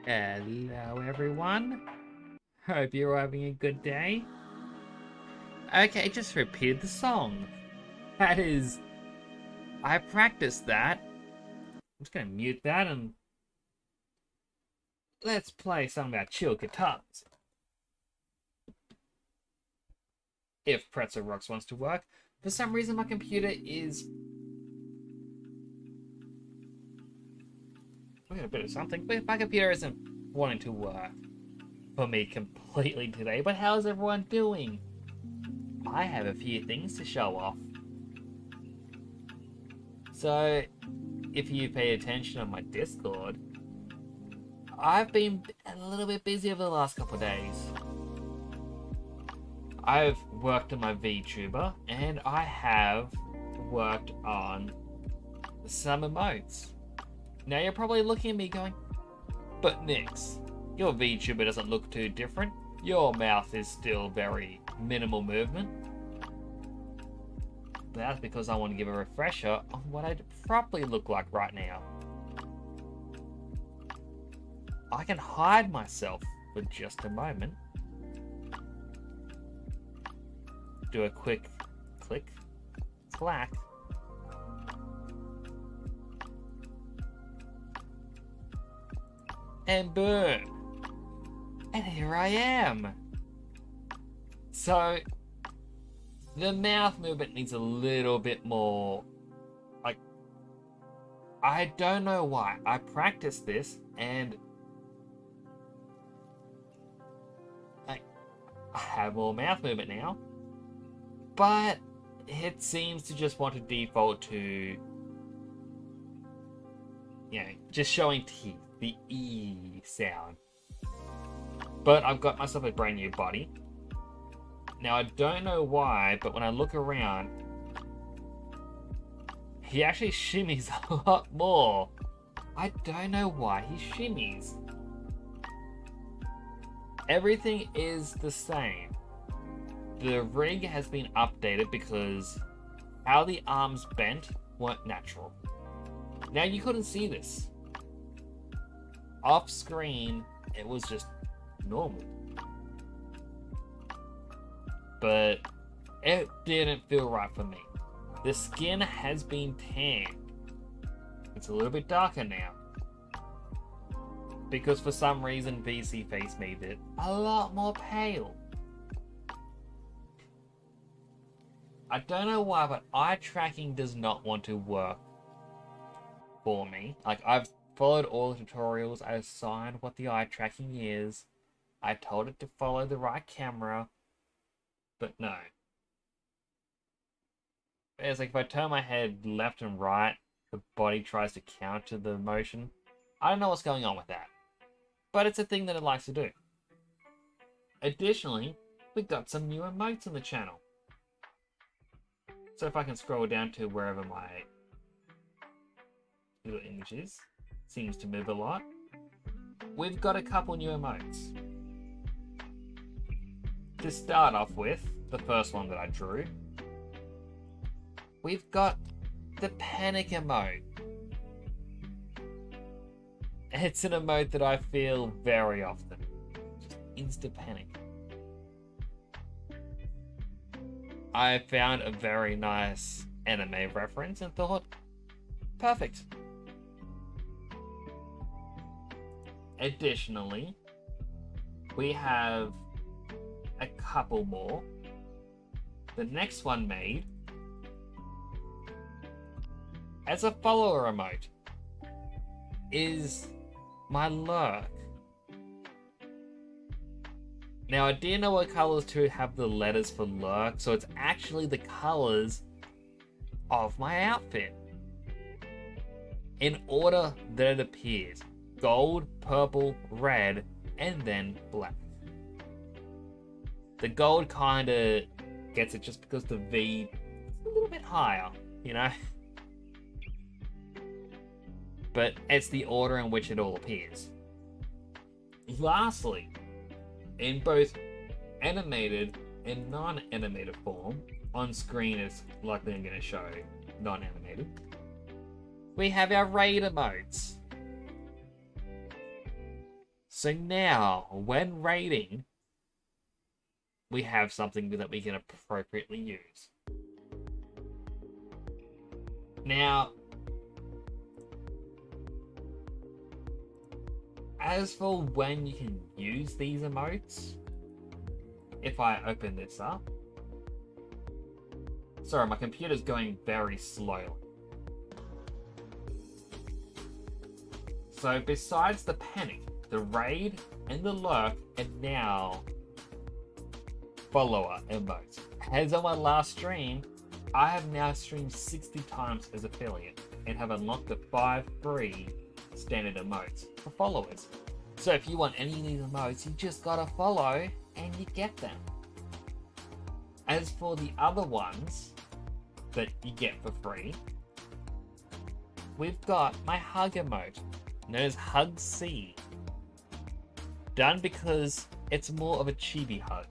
Hello, everyone. Hope you're having a good day. Okay, just repeat the song. That is, I practiced that. I'm just gonna mute that and let's play some of our chill guitars. If Pretzel Rocks wants to work. For some reason, my computer is. We got a bit of something, but my computer isn't wanting to work for me completely today. But how's everyone doing? I have a few things to show off. So, if you pay attention on my Discord, I've been a little bit busy over the last couple of days. I've worked on my VTuber, and I have worked on some emotes. Now you're probably looking at me going, but Nix, your VTuber doesn't look too different. Your mouth is still very minimal movement. But that's because I want to give a refresher on what I'd probably look like right now. I can hide myself for just a moment. Do a quick click, clack. And boom. And here I am. So, the mouth movement needs a little bit more, like, I don't know why. I practiced this and I have more mouth movement now, but it seems to just want to default to, just showing teeth, the E sound. But I've got myself a brand new body. Now, I don't know why, but when I look around, he actually shimmies a lot more. I don't know why he shimmies. Everything is the same. The rig has been updated because how the arms bent weren't natural. Now, you couldn't see this. Off screen, it was just normal. But it didn't feel right for me. The skin has been tanned. It's a little bit darker now. Because for some reason VC Face made it a lot more pale. I don't know why, but eye tracking does not want to work for me. Like, I've followed all the tutorials, I assigned what the eye tracking is, I told it to follow the right camera, but no. It's like if I turn my head left and right, the body tries to counter the motion. I don't know what's going on with that, but it's a thing that it likes to do. Additionally, we got some new emotes on the channel. So if I can scroll down to wherever my little image is, seems to move a lot. We've got a couple new emotes. To start off with, the first one that I drew, we've got the panic emote. It's an emote that I feel very often. Just instant panic. I found a very nice anime reference and thought, perfect. Additionally, we have a couple more. The next one made as a follower emote is my lurk. Now, I didn't know what colors to have the letters for lurk, so it's actually the colors of my outfit in order that it appears: gold, purple, red, and then black. The gold kind of gets it just because the V is a little bit higher, you know? But it's the order in which it all appears. Lastly, in both animated and non-animated form, on screen is likely I'm going to show non-animated, we have our raid emotes. So now, when raiding, we have something that we can appropriately use. Now, as for when you can use these emotes, if I open this up, sorry, my computer's going very slowly. So besides the panic, the raid, and the lurk, and now follower emotes. As on my last stream, I have now streamed 60 times as affiliate and have unlocked the 5 free standard emotes for followers. So if you want any of these emotes, you just gotta follow and you get them. As for the other ones that you get for free, we've got my hug emote, known as Hug C. Done because it's more of a chibi hug.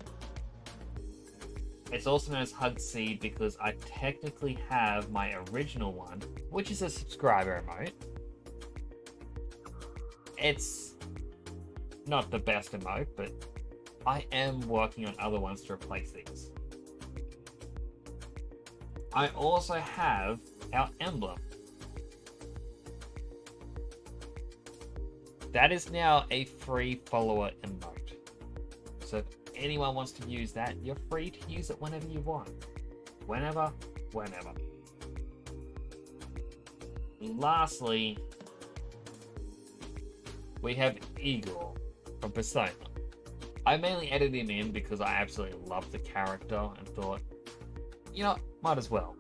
It's also known as Hug C because I technically have my original one, which is a subscriber emote. It's not the best emote, but I am working on other ones to replace these. I also have our emblem. That is now a free follower emote. So if anyone wants to use that, you're free to use it whenever you want. Whenever. Lastly, we have Igor from Persona. I mainly edited him in because I absolutely love the character and thought, you know, might as well.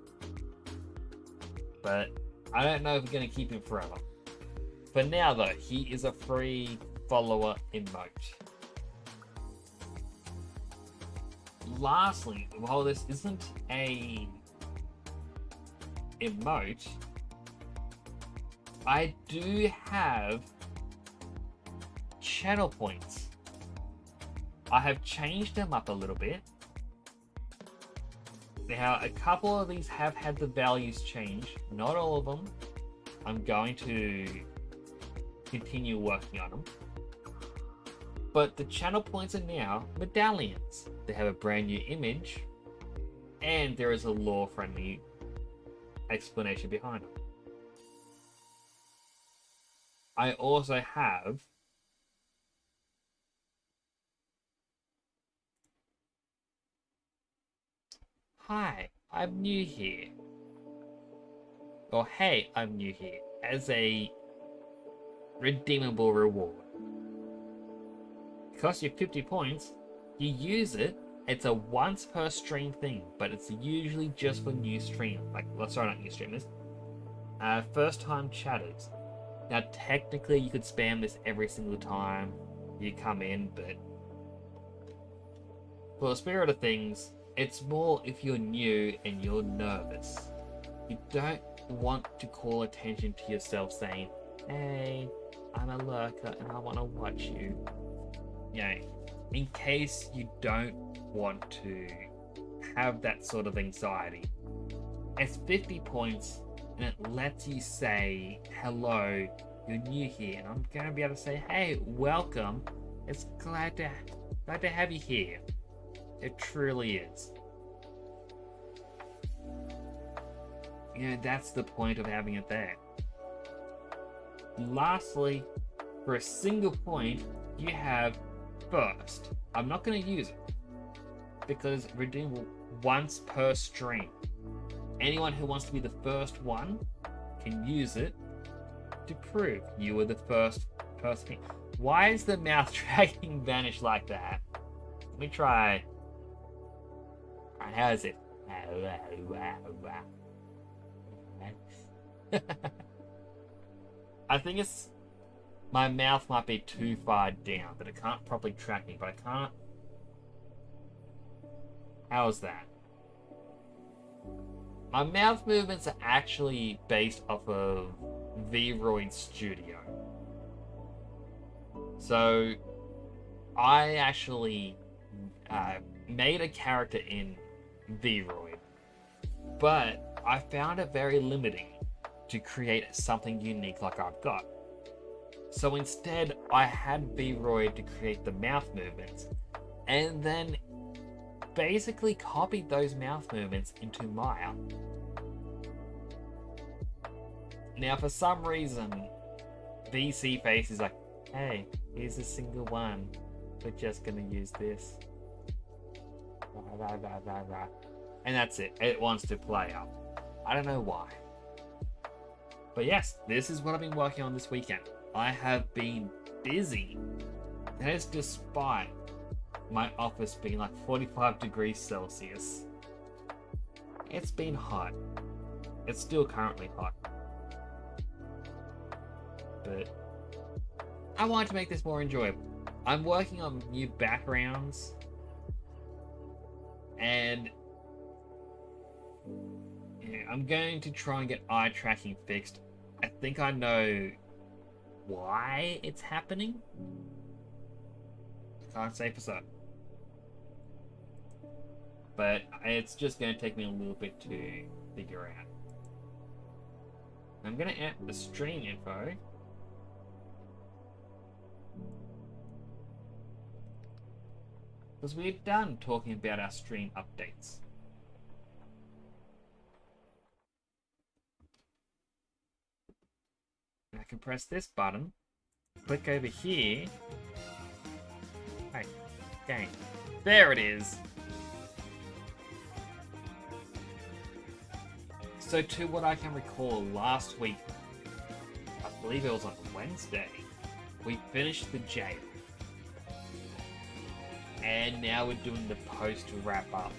But I don't know if we're going to keep him forever. For now though, he is a free follower emote. Lastly, while this isn't a emote, I do have channel points. I have changed them up a little bit. Now, a couple of these have had the values change, not all of them. I'm going to continue working on them. But the channel points are now medallions. They have a brand new image, and there is a lore-friendly explanation behind them. I also have hi, I'm new here. Or hey, I'm new here, as a redeemable reward. It costs you 50 points, you use it, it's a once per stream thing, but it's usually just for new streamers, sorry, not new streamers, first time chatters. Now technically you could spam this every single time you come in, but for the spirit of things, it's more if you're new and you're nervous. You don't want to call attention to yourself saying, hey, I'm a lurker and I want to watch you. You know, in case you don't want to have that sort of anxiety. It's 50 points and it lets you say, hello, you're new here, and I'm going to be able to say, hey, welcome. It's glad to have you here. It truly is. You know, that's the point of having it there. Lastly, for a single point, you have first. I'm not going to use it because redeemable once per stream. Anyone who wants to be the first one can use it to prove you were the first person. Why is the mouth dragging vanish like that? Let me try. Alright, how is it? I think it's my mouth might be too far down, but it can't properly track me, but I can't. How's that? My mouth movements are actually based off of V-Roid Studio. So I actually made a character in V-Roid, but I found it very limiting to create something unique like I've got. So instead, I had V-Roy to create the mouth movements, and then basically copied those mouth movements into Maya. Now, for some reason, VC Face is like, hey, here's a single one. We're just gonna use this. And that's it. It wants to play up. I don't know why. But yes, this is what I've been working on this weekend. I have been busy. That is despite my office being like 45 degrees Celsius. It's been hot. It's still currently hot. But I wanted to make this more enjoyable. I'm working on new backgrounds. And yeah, I'm going to try and get eye tracking fixed. I think I know why it's happening. Can't say for certain. But it's just going to take me a little bit to figure out. I'm going to add the stream info. Because we're done talking about our stream updates. I can press this button, click over here. Hey, game. There it is. So to what I can recall, last week, I believe it was on Wednesday, we finished the jail. And now we're doing the post wrap up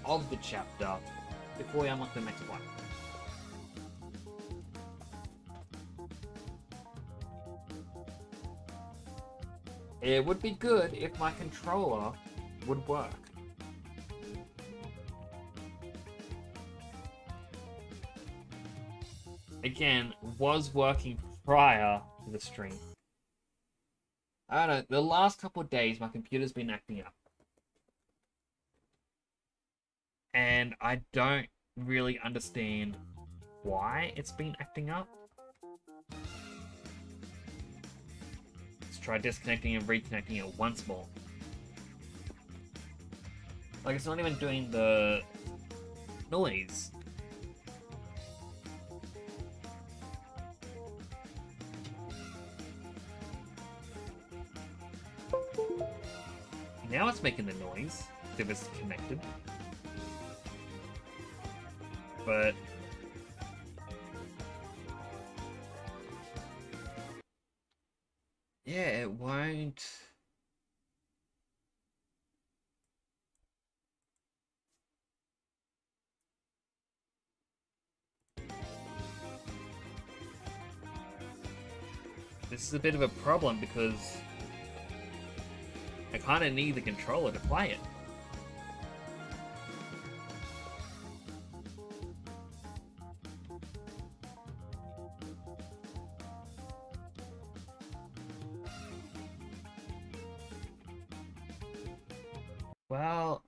of the chapter before we unlock the next one. It would be good if my controller would work. Again, was working prior to the stream. I don't know, the last couple of days my computer's been acting up. And I don't really understand why it's been acting up. Let's try disconnecting and reconnecting it once more. Like, it's not even doing the noise. Now it's making the noise if it's connected. But yeah, it won't. This is a bit of a problem because I kind of need the controller to play it. Well,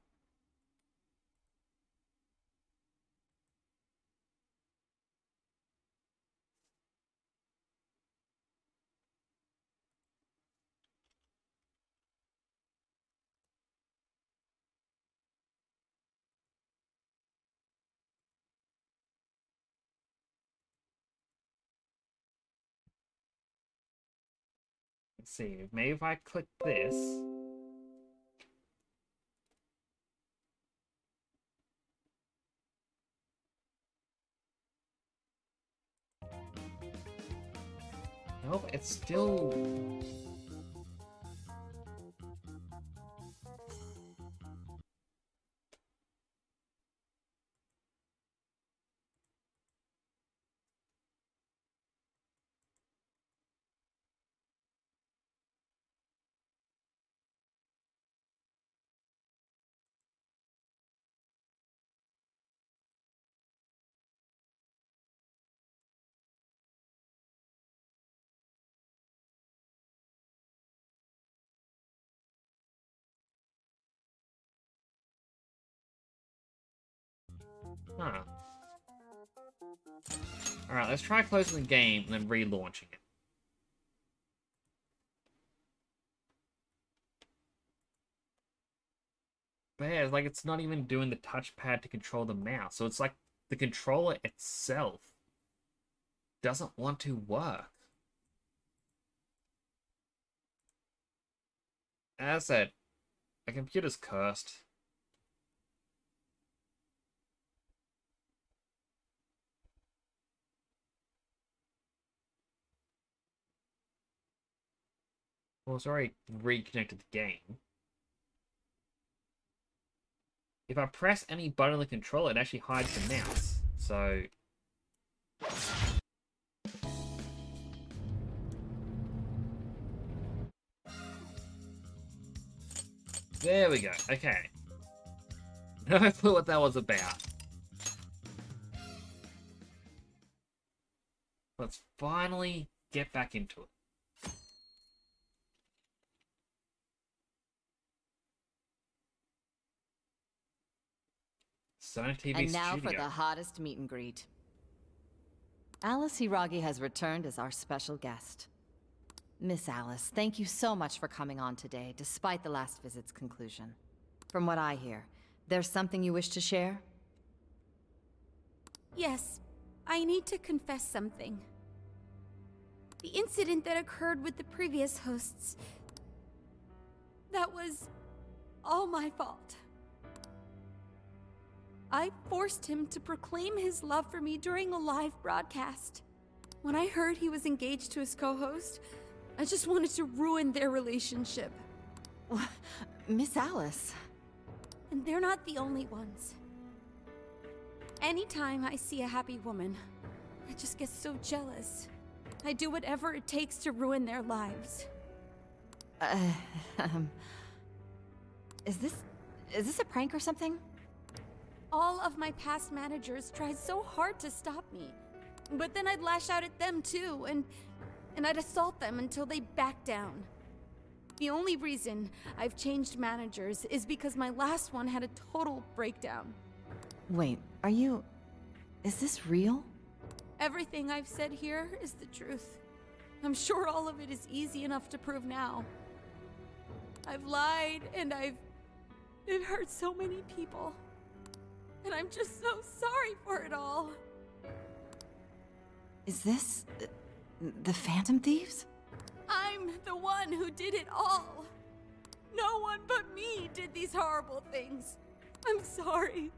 let's see, maybe if I click this. Nope, it's still... Huh. Alright, let's try closing the game and then relaunching it. bad. Like, it's not even doing the touchpad to control the mouse. So it's like the controller itself doesn't want to work. As I said, the computer's cursed. Well, it's already reconnected the game. If I press any button on the controller, it actually hides the mouse. So... there we go. Okay. No clue what that was about. Let's finally get back into it. Sonic TV And now Studio. for the hottest meet and greet. Alice Hiragi has returned as our special guest. Miss Alice, thank you so much for coming on today, despite the last visit's conclusion. From what I hear, there's something you wish to share? Yes, I need to confess something. The incident that occurred with the previous hosts, that was all my fault. I forced him to proclaim his love for me during a live broadcast. When I heard he was engaged to his co-host, I just wanted to ruin their relationship. Miss Alice. And they're not the only ones. Anytime I see a happy woman, I just get so jealous. I do whatever it takes to ruin their lives. Is this a prank or something? All of my past managers tried so hard to stop me. But then I'd lash out at them too, and I'd assault them until they backed down. The only reason I've changed managers is because my last one had a total breakdown. Wait, is this real? Everything I've said here is the truth. I'm sure all of it is easy enough to prove now. I've lied, and it hurt so many people. And I'm just so sorry for it all. Is this the Phantom Thieves? I'm the one who did it all. No one but me did these horrible things. I'm sorry.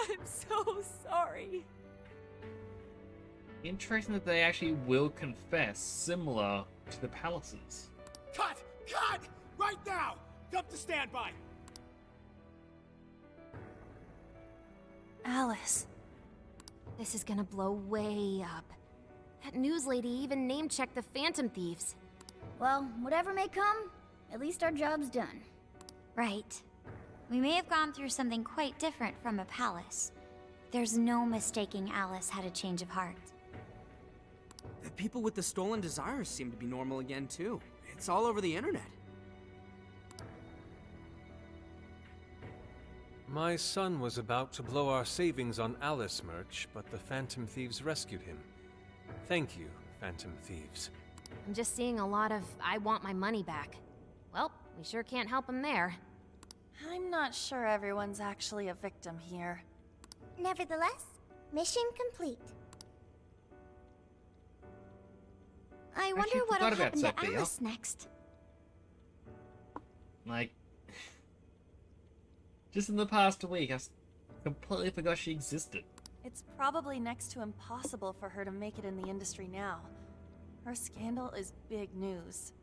I'm so sorry. Interesting that they actually will confess, similar to the Palaces. Cut! Cut! Right now! Come to standby! Alice. This is gonna blow way up. That news lady even name-checked the Phantom Thieves. Well, whatever may come, at least our job's done. Right. We may have gone through something quite different from a palace. There's no mistaking Alice had a change of heart. The people with the stolen desires seem to be normal again, too. It's all over the internet. My son was about to blow our savings on Alice merch, but the Phantom Thieves rescued him. Thank you, Phantom Thieves. I'm just seeing a lot of, I want my money back. Well, we sure can't help him there. I'm not sure everyone's actually a victim here. Nevertheless, mission complete. I Actually wonder what'll forgot about happen to Sophia. Alice next. Like, just in the past week, I completely forgot she existed. It's probably next to impossible for her to make it in the industry now. Her scandal is big news.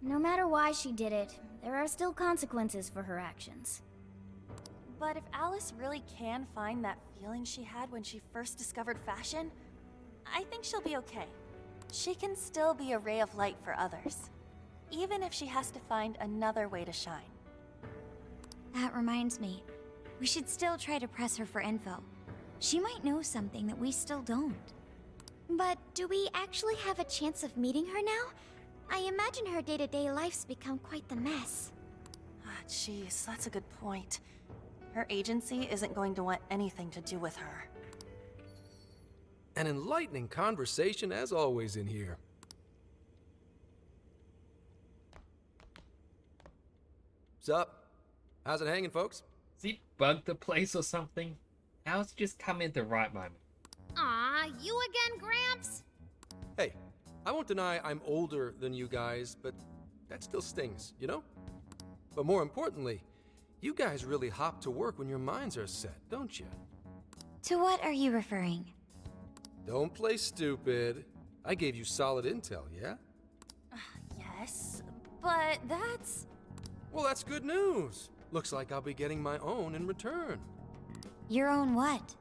No matter why she did it, there are still consequences for her actions. But if Alice really can find that feeling she had when she first discovered fashion, I think she'll be okay. She can still be a ray of light for others, even if she has to find another way to shine. That reminds me, we should still try to press her for info. She might know something that we still don't. But do we actually have a chance of meeting her now? I imagine her day-to-day life's become quite the mess. Ah, jeez, that's a good point. Her agency isn't going to want anything to do with her. An enlightening conversation as always in here. Sup? How's it hanging, folks? Has he bugged the place or something? How's just come in at the right moment? Aw, you again, Gramps? Hey, I won't deny I'm older than you guys, but that still stings, you know? But more importantly, you guys really hop to work when your minds are set, don't you? To what are you referring? Don't play stupid. I gave you solid intel, yeah? Yes, but that's... Well, that's good news. Looks like I'll be getting my own in return. Your own what?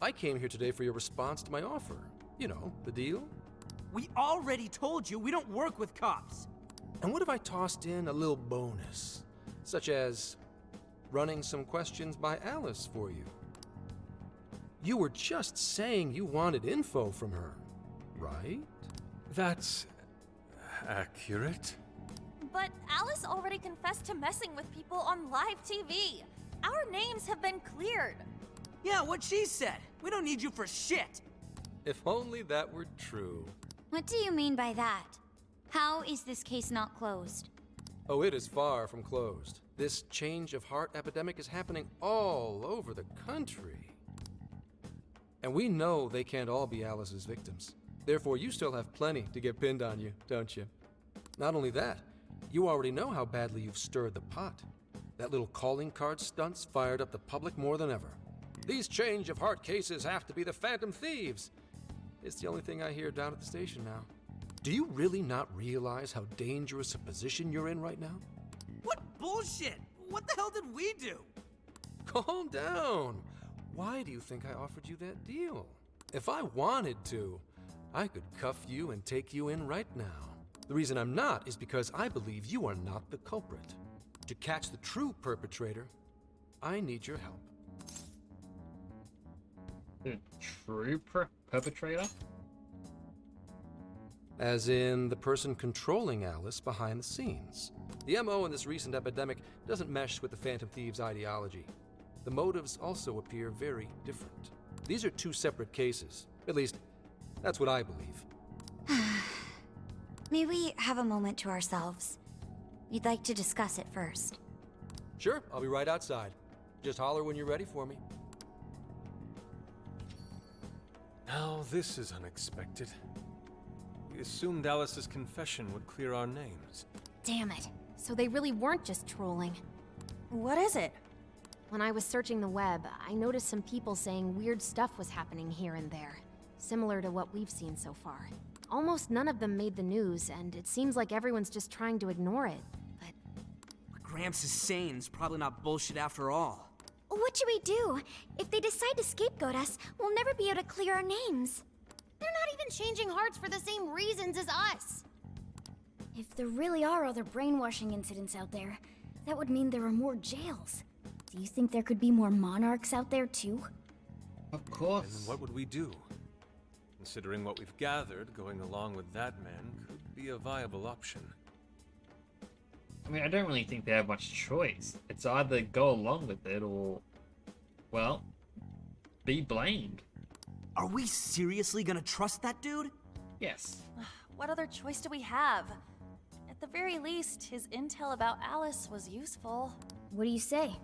I came here today for your response to my offer. You know, the deal? We already told you we don't work with cops. And what if I tossed in a little bonus? Such as running some questions by Alice for you. You were just saying you wanted info from her, right? That's accurate. But Alice already confessed to messing with people on live TV. Our names have been cleared. Yeah, what she said. We don't need you for shit. If only that were true. What do you mean by that? How is this case not closed? Oh, it is far from closed. This change of heart epidemic is happening all over the country. And we know they can't all be Alice's victims. Therefore, you still have plenty to get pinned on you, don't you? Not only that, you already know how badly you've stirred the pot. That little calling card stunts fired up the public more than ever. These change of heart cases have to be the Phantom Thieves. It's the only thing I hear down at the station now. Do you really not realize how dangerous a position you're in right now? What bullshit? What the hell did we do? Calm down. Why do you think I offered you that deal? If I wanted to, I could cuff you and take you in right now. The reason I'm not is because I believe you are not the culprit. To catch the true perpetrator, I need your help. The true perpetrator? As in the person controlling Alice behind the scenes. The MO in this recent epidemic doesn't mesh with the Phantom Thieves' ideology. The motives also appear very different. These are two separate cases. At least, that's what I believe. May we have a moment to ourselves? We'd like to discuss it first. Sure, I'll be right outside. Just holler when you're ready for me. Now this is unexpected. We assumed Alice's confession would clear our names. Damn it. So they really weren't just trolling. What is it? When I was searching the web, I noticed some people saying weird stuff was happening here and there, similar to what we've seen so far. Almost none of them made the news, and it seems like everyone's just trying to ignore it, but... What Gramps is saying is probably not bullshit after all. What should we do? If they decide to scapegoat us, we'll never be able to clear our names. They're not even changing hearts for the same reasons as us! If there really are other brainwashing incidents out there, that would mean there are more jails. Do you think there could be more monarchs out there too? Of course. And what would we do? Considering what we've gathered, going along with that man could be a viable option. I mean, I don't really think they have much choice. It's either go along with it or, well, be blamed. Are we seriously gonna trust that dude? Yes. What other choice do we have? At the very least, his intel about Alice was useful. What do you say?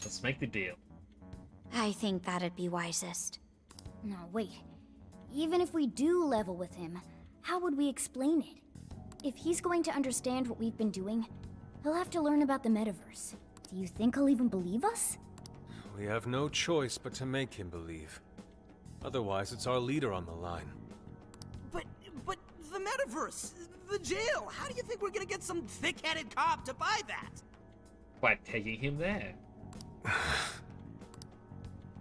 Let's make the deal. I think that'd be wisest. No, wait. Even if we do level with him, how would we explain it? If he's going to understand what we've been doing, he'll have to learn about the metaverse. Do you think he'll even believe us? We have no choice but to make him believe. Otherwise, it's our leader on the line. But the metaverse, the jail, how do you think we're gonna get some thick-headed cop to buy that? By taking him there.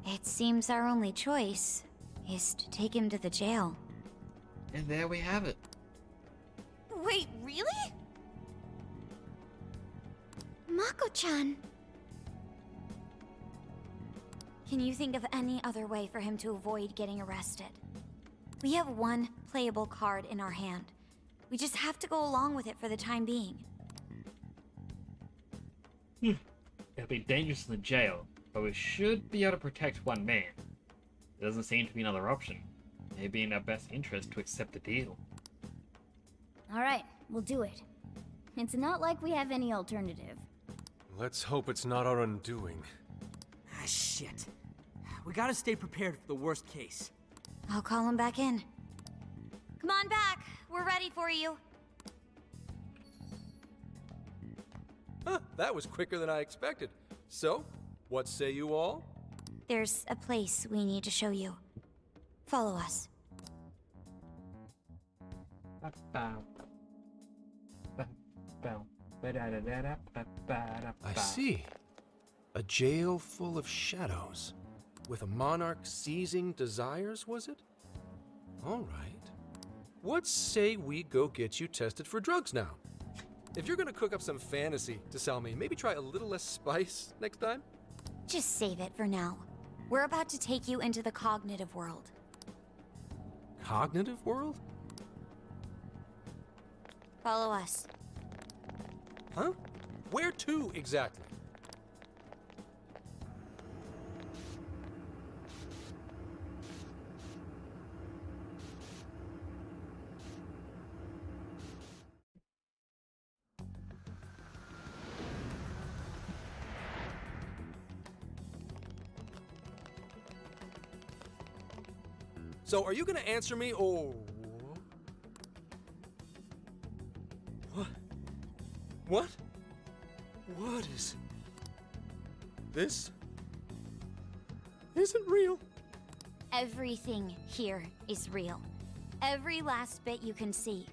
It seems our only choice is to take him to the jail. And there we have it. Wait, really? Mako-chan! Can you think of any other way for him to avoid getting arrested? We have one playable card in our hand. We just have to go along with it for the time being. It'll be dangerous in the jail, but we should be able to protect one man. There doesn't seem to be another option. Maybe in our best interest to accept the deal. Alright, we'll do it. It's not like we have any alternative. Let's hope it's not our undoing. Ah, shit. We gotta stay prepared for the worst case. I'll call him back in. Come on back. We're ready for you. Huh, that was quicker than I expected. So, what say you all? There's a place we need to show you. Follow us. I see. A jail full of shadows. With a monarch seizing desires, was it? All right. What say we go get you tested for drugs now? If you're gonna cook up some fantasy to sell me, maybe try a little less spice next time? Just save it for now. We're about to take you into the cognitive world. Cognitive world? Follow us. Huh? Where to exactly? So, are you gonna answer me, or... What? What? What is... This... isn't real. Everything here is real. Every last bit you can see.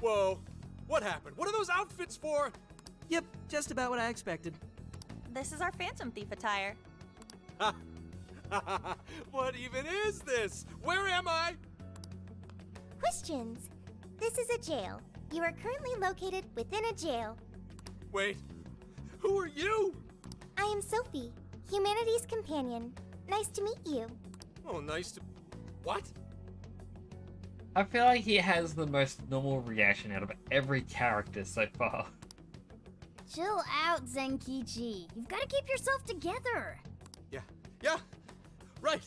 Whoa. What happened? What are those outfits for? Yep, just about what I expected. This is our Phantom Thief attire. What even is this? Where am I? Questions. This is a jail. You are currently located within a jail. Wait, who are you? I am Sophie, humanity's companion. Nice to meet you. Oh, nice to... What? I feel like he has the most normal reaction out of every character so far. Chill out, Zenkichi. You've got to keep yourself together. Yeah, right.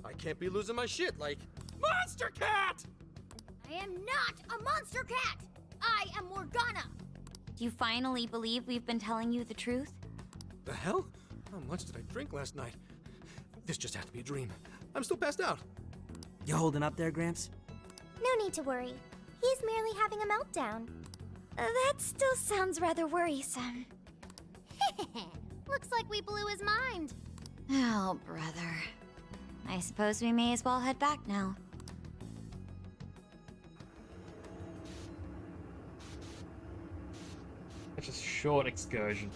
I can't be losing my shit like... Monster Cat! I am not a monster cat! I am Morgana! Do you finally believe we've been telling you the truth? The hell? How much did I drink last night? This just has to be a dream. I'm still passed out. You holding up there, Gramps? No need to worry. He's merely having a meltdown. That still sounds rather worrisome. Looks like we blew his mind. Oh, brother. I suppose we may as well head back now. It's just a short excursion.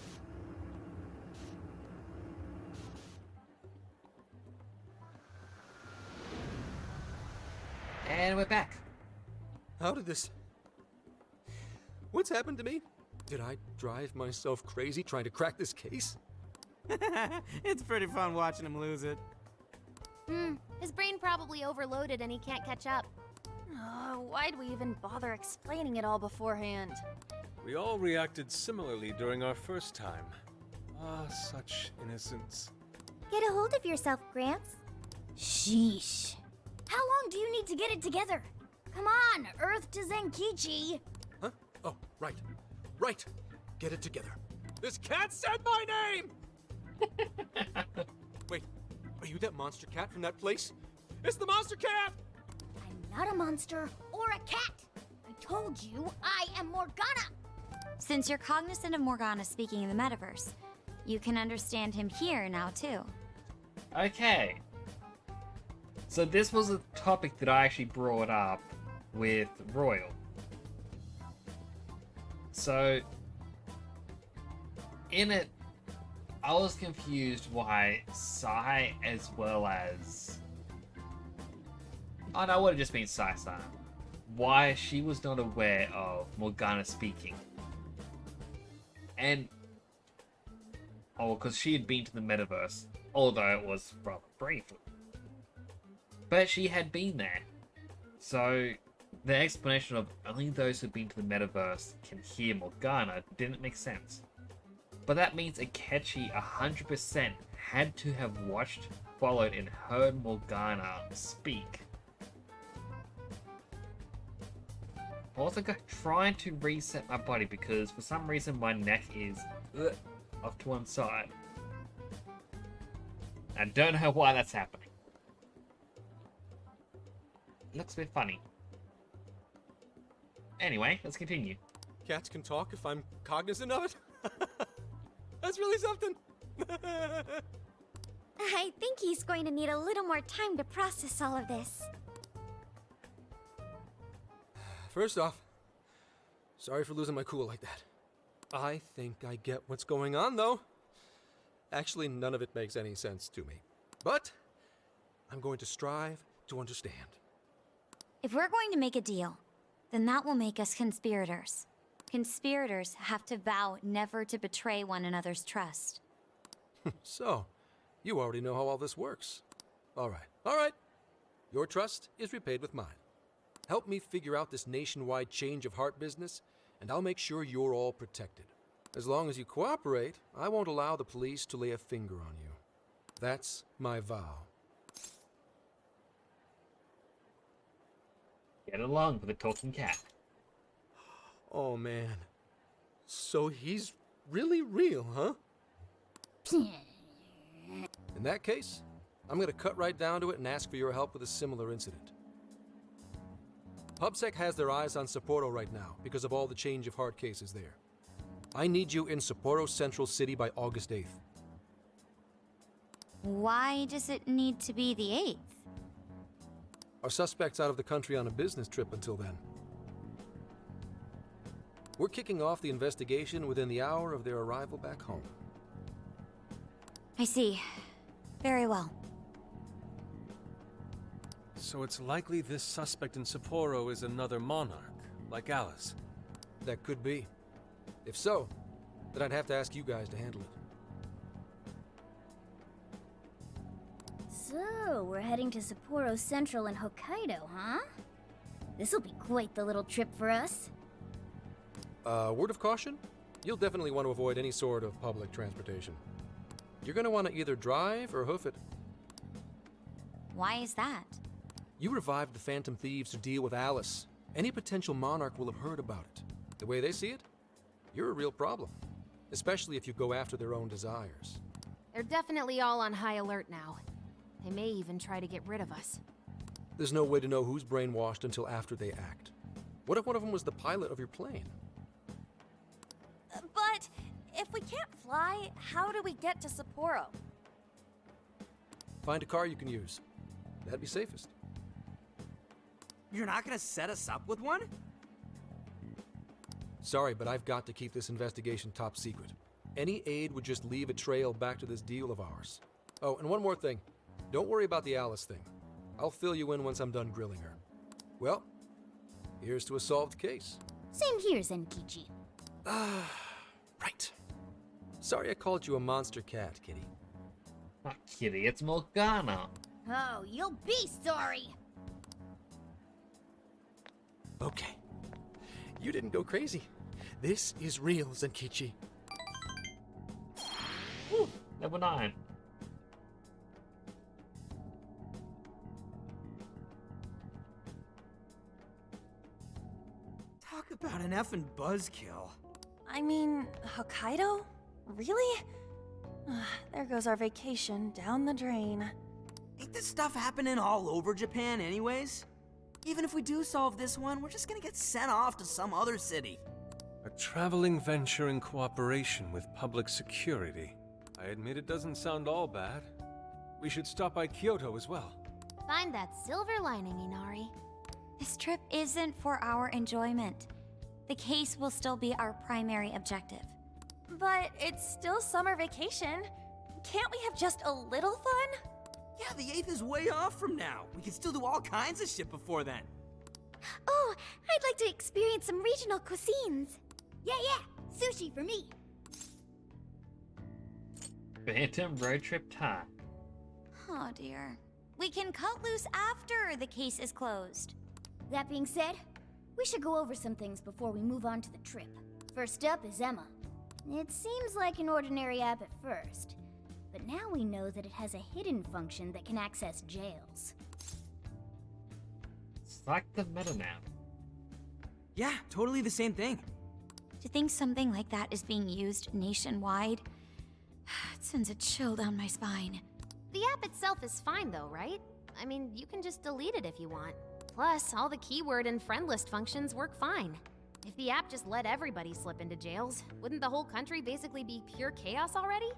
And we're back. How did this... What's happened to me? Did I drive myself crazy trying to crack this case? It's pretty fun watching him lose it. His brain probably overloaded and he can't catch up. Why'd we even bother explaining it all beforehand? We all reacted similarly during our first time. Ah, such innocence. Get a hold of yourself, Gramps. Sheesh. How long do you need to get it together? Come on, Earth to Zenkichi. Huh? Oh, right. Right. Get it together. This cat said my name! Wait, are you that monster cat from that place? It's the monster cat! I'm not a monster or a cat. I told you I am Morgana. Since you're cognizant of Morgana speaking in the metaverse, you can understand him here now, too. Okay. So this was a topic that I actually brought up with Royal. So, in it, I was confused why Sai as well as... Oh no, it would have just been Sai-san. Why she was not aware of Morgana speaking. And... Oh, because she had been to the metaverse. Although it was rather briefly. But she had been there. So, the explanation of only those who've been to the metaverse can hear Morgana didn't make sense. But that means Akechi 100% had to have watched, followed, and heard Morgana speak. Also trying to reset my body because for some reason my neck is off to one side. I don't know why that's happening. Looks a bit funny. Anyway, let's continue. Cats can talk if I'm cognizant of it? That's really something. I think he's going to need a little more time to process all of this. First off, sorry for losing my cool like that. I think I get what's going on, though. Actually, none of it makes any sense to me. But I'm going to strive to understand. If we're going to make a deal, then that will make us conspirators. Conspirators have to vow never to betray one another's trust. So, you already know how all this works. All right. Your trust is repaid with mine. Help me figure out this nationwide change of heart business, and I'll make sure you're all protected. As long as you cooperate, I won't allow the police to lay a finger on you. That's my vow. Get along with the talking cat. Oh, man. So he's really real, huh? In that case, I'm gonna cut right down to it and ask for your help with a similar incident. PubSec has their eyes on Sapporo right now because of all the change of heart cases there. I need you in Sapporo Central City by August 8th. Why does it need to be the 8th? Our suspect's out of the country on a business trip until then. We're kicking off the investigation within the hour of their arrival back home. I see. Very well. So it's likely this suspect in Sapporo is another monarch, like Alice. That could be. If so, then I'd have to ask you guys to handle it. So, we're heading to Sapporo Central in Hokkaido, huh? This'll be quite the little trip for us. Word of caution? You'll definitely want to avoid any sort of public transportation. You're gonna want to either drive or hoof it. Why is that? You revived the Phantom Thieves to deal with Alice. Any potential monarch will have heard about it. The way they see it, you're a real problem. Especially if you go after their own desires. They're definitely all on high alert now. They may even try to get rid of us. There's no way to know who's brainwashed until after they act. What if one of them was the pilot of your plane? But if we can't fly, how do we get to Sapporo? Find a car you can use. That'd be safest. You're not gonna set us up with one? Sorry, but I've got to keep this investigation top secret. Any aid would just leave a trail back to this deal of ours. Oh, and one more thing. Don't worry about the Alice thing. I'll fill you in once I'm done grilling her. Well, here's to a solved case. Same here, Zenkichi. Right. Sorry I called you a monster cat, kitty. Not kitty, it's Morgana. Oh, you'll be sorry! Okay. You didn't go crazy. This is real, Zenkichi. Woo, level 9. Talk about an effing buzzkill. I mean, Hokkaido? Really? There goes our vacation down the drain. Ain't this stuff happening all over Japan anyways? Even if we do solve this one, we're just gonna get sent off to some other city. A traveling venture in cooperation with public security. I admit it doesn't sound all bad. We should stop by Kyoto as well. Find that silver lining, Inari. This trip isn't for our enjoyment. The case will still be our primary objective. But it's still summer vacation. Can't we have just a little fun? Yeah, the 8th is way off from now. We can still do all kinds of shit before then. Oh, I'd like to experience some regional cuisines. Yeah, sushi for me. Phantom road trip time. Oh dear. We can cut loose after the case is closed. That being said, we should go over some things before we move on to the trip. First up is Emma. It seems like an ordinary app at first, but now we know that it has a hidden function that can access jails. It's like the meta map. Yeah, totally the same thing. To think something like that is being used nationwide, it sends a chill down my spine. The app itself is fine though, right? I mean, you can just delete it if you want. Plus, all the keyword and friend list functions work fine. If the app just let everybody slip into jails, wouldn't the whole country basically be pure chaos already?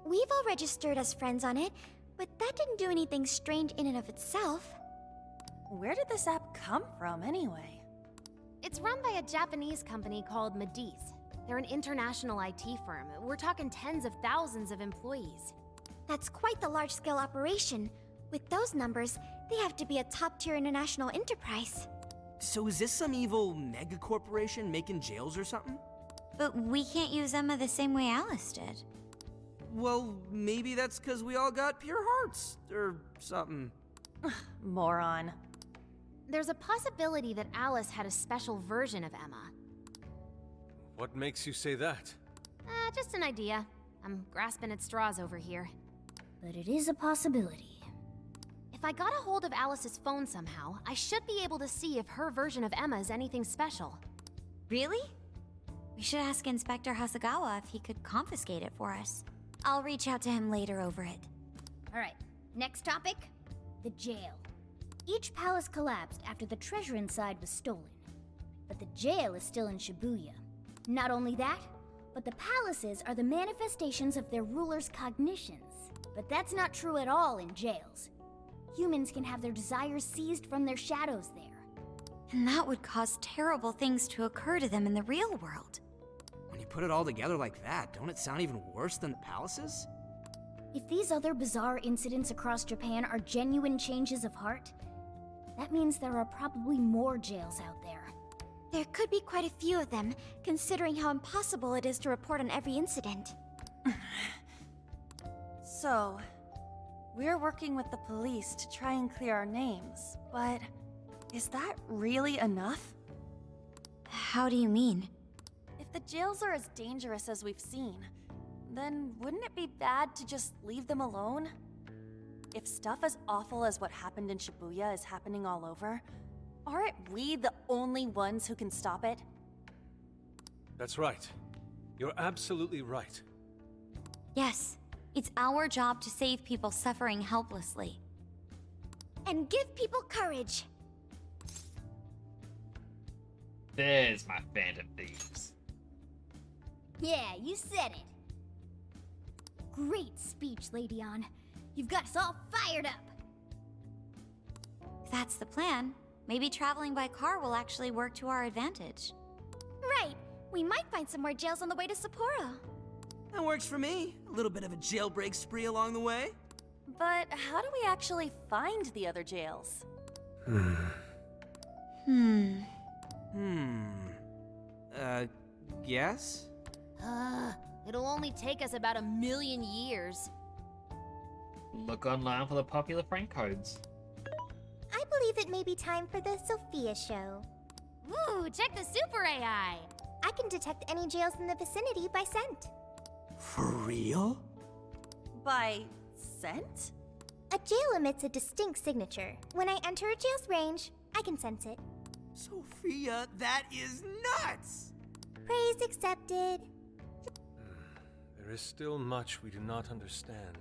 We've all registered as friends on it, but that didn't do anything strange in and of itself. Where did this app come from, anyway? It's run by a Japanese company called Mediz. They're an international IT firm. We're talking tens of thousands of employees. That's quite the large-scale operation. With those numbers, they have to be a top-tier international enterprise. So is this some evil mega corporation making jails or something? But we can't use Emma the same way Alice did. Well, maybe that's because we all got pure hearts, or something. Moron. There's a possibility that Alice had a special version of Emma. What makes you say that? Just an idea. I'm grasping at straws over here. But it is a possibility. If I got a hold of Alice's phone somehow, I should be able to see if her version of Emma is anything special. Really? We should ask Inspector Hasagawa if he could confiscate it for us. I'll reach out to him later over it. Alright, next topic. The jail. Each palace collapsed after the treasure inside was stolen. But the jail is still in Shibuya. Not only that, but the palaces are the manifestations of their rulers' cognitions. But that's not true at all in jails. Humans can have their desires seized from their shadows there. And that would cause terrible things to occur to them in the real world. When you put it all together like that, don't it sound even worse than the palaces? If these other bizarre incidents across Japan are genuine changes of heart, that means there are probably more jails out there. There could be quite a few of them, considering how impossible it is to report on every incident. So, we're working with the police to try and clear our names, but is that really enough? How do you mean? If the jails are as dangerous as we've seen, then wouldn't it be bad to just leave them alone? If stuff as awful as what happened in Shibuya is happening all over, aren't we the only ones who can stop it? That's right. You're absolutely right. Yes, it's our job to save people suffering helplessly. And give people courage. There's my Phantom Thieves. Yeah, you said it. Great speech, Lady On. You've got us all fired up. If that's the plan, maybe traveling by car will actually work to our advantage. Right. We might find some more jails on the way to Sapporo. That works for me. A little bit of a jailbreak spree along the way. But how do we actually find the other jails? Guess? It'll only take us about 1,000,000 years. Look online for the popular friend codes. I believe it may be time for the Sophia show. Ooh, check the super AI! I can detect any jails in the vicinity by scent. For real? By scent? A jail emits a distinct signature. When I enter a jail's range, I can sense it. Sophia, that is nuts! Praise accepted. There is still much we do not understand.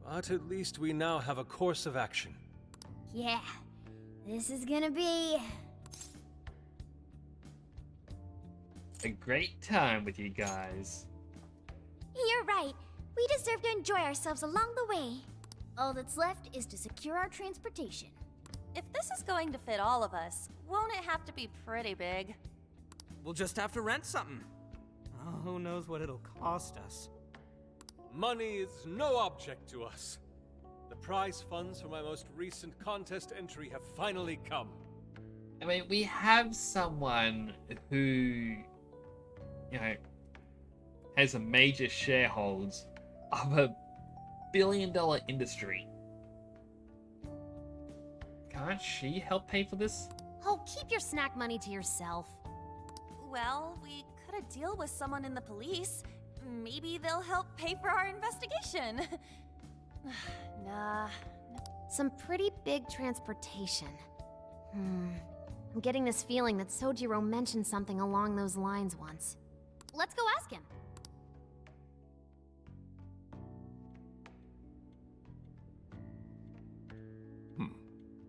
But at least we now have a course of action. Yeah, this is gonna be... A great time with you guys. You're right. We deserve to enjoy ourselves along the way. All that's left is to secure our transportation. If this is going to fit all of us, won't it have to be pretty big? We'll just have to rent something. Oh, who knows what it'll cost us. Money is no object to us. The prize funds for my most recent contest entry have finally come. I mean, we have someone who, you know, has a major shareholds of a billion-dollar industry. Can't she help pay for this? Oh, keep your snack money to yourself. Well, we cut a deal with someone in the police. Maybe they'll help pay for our investigation. Nah. Some pretty big transportation. I'm getting this feeling that Sojiro mentioned something along those lines once. Let's go ask him.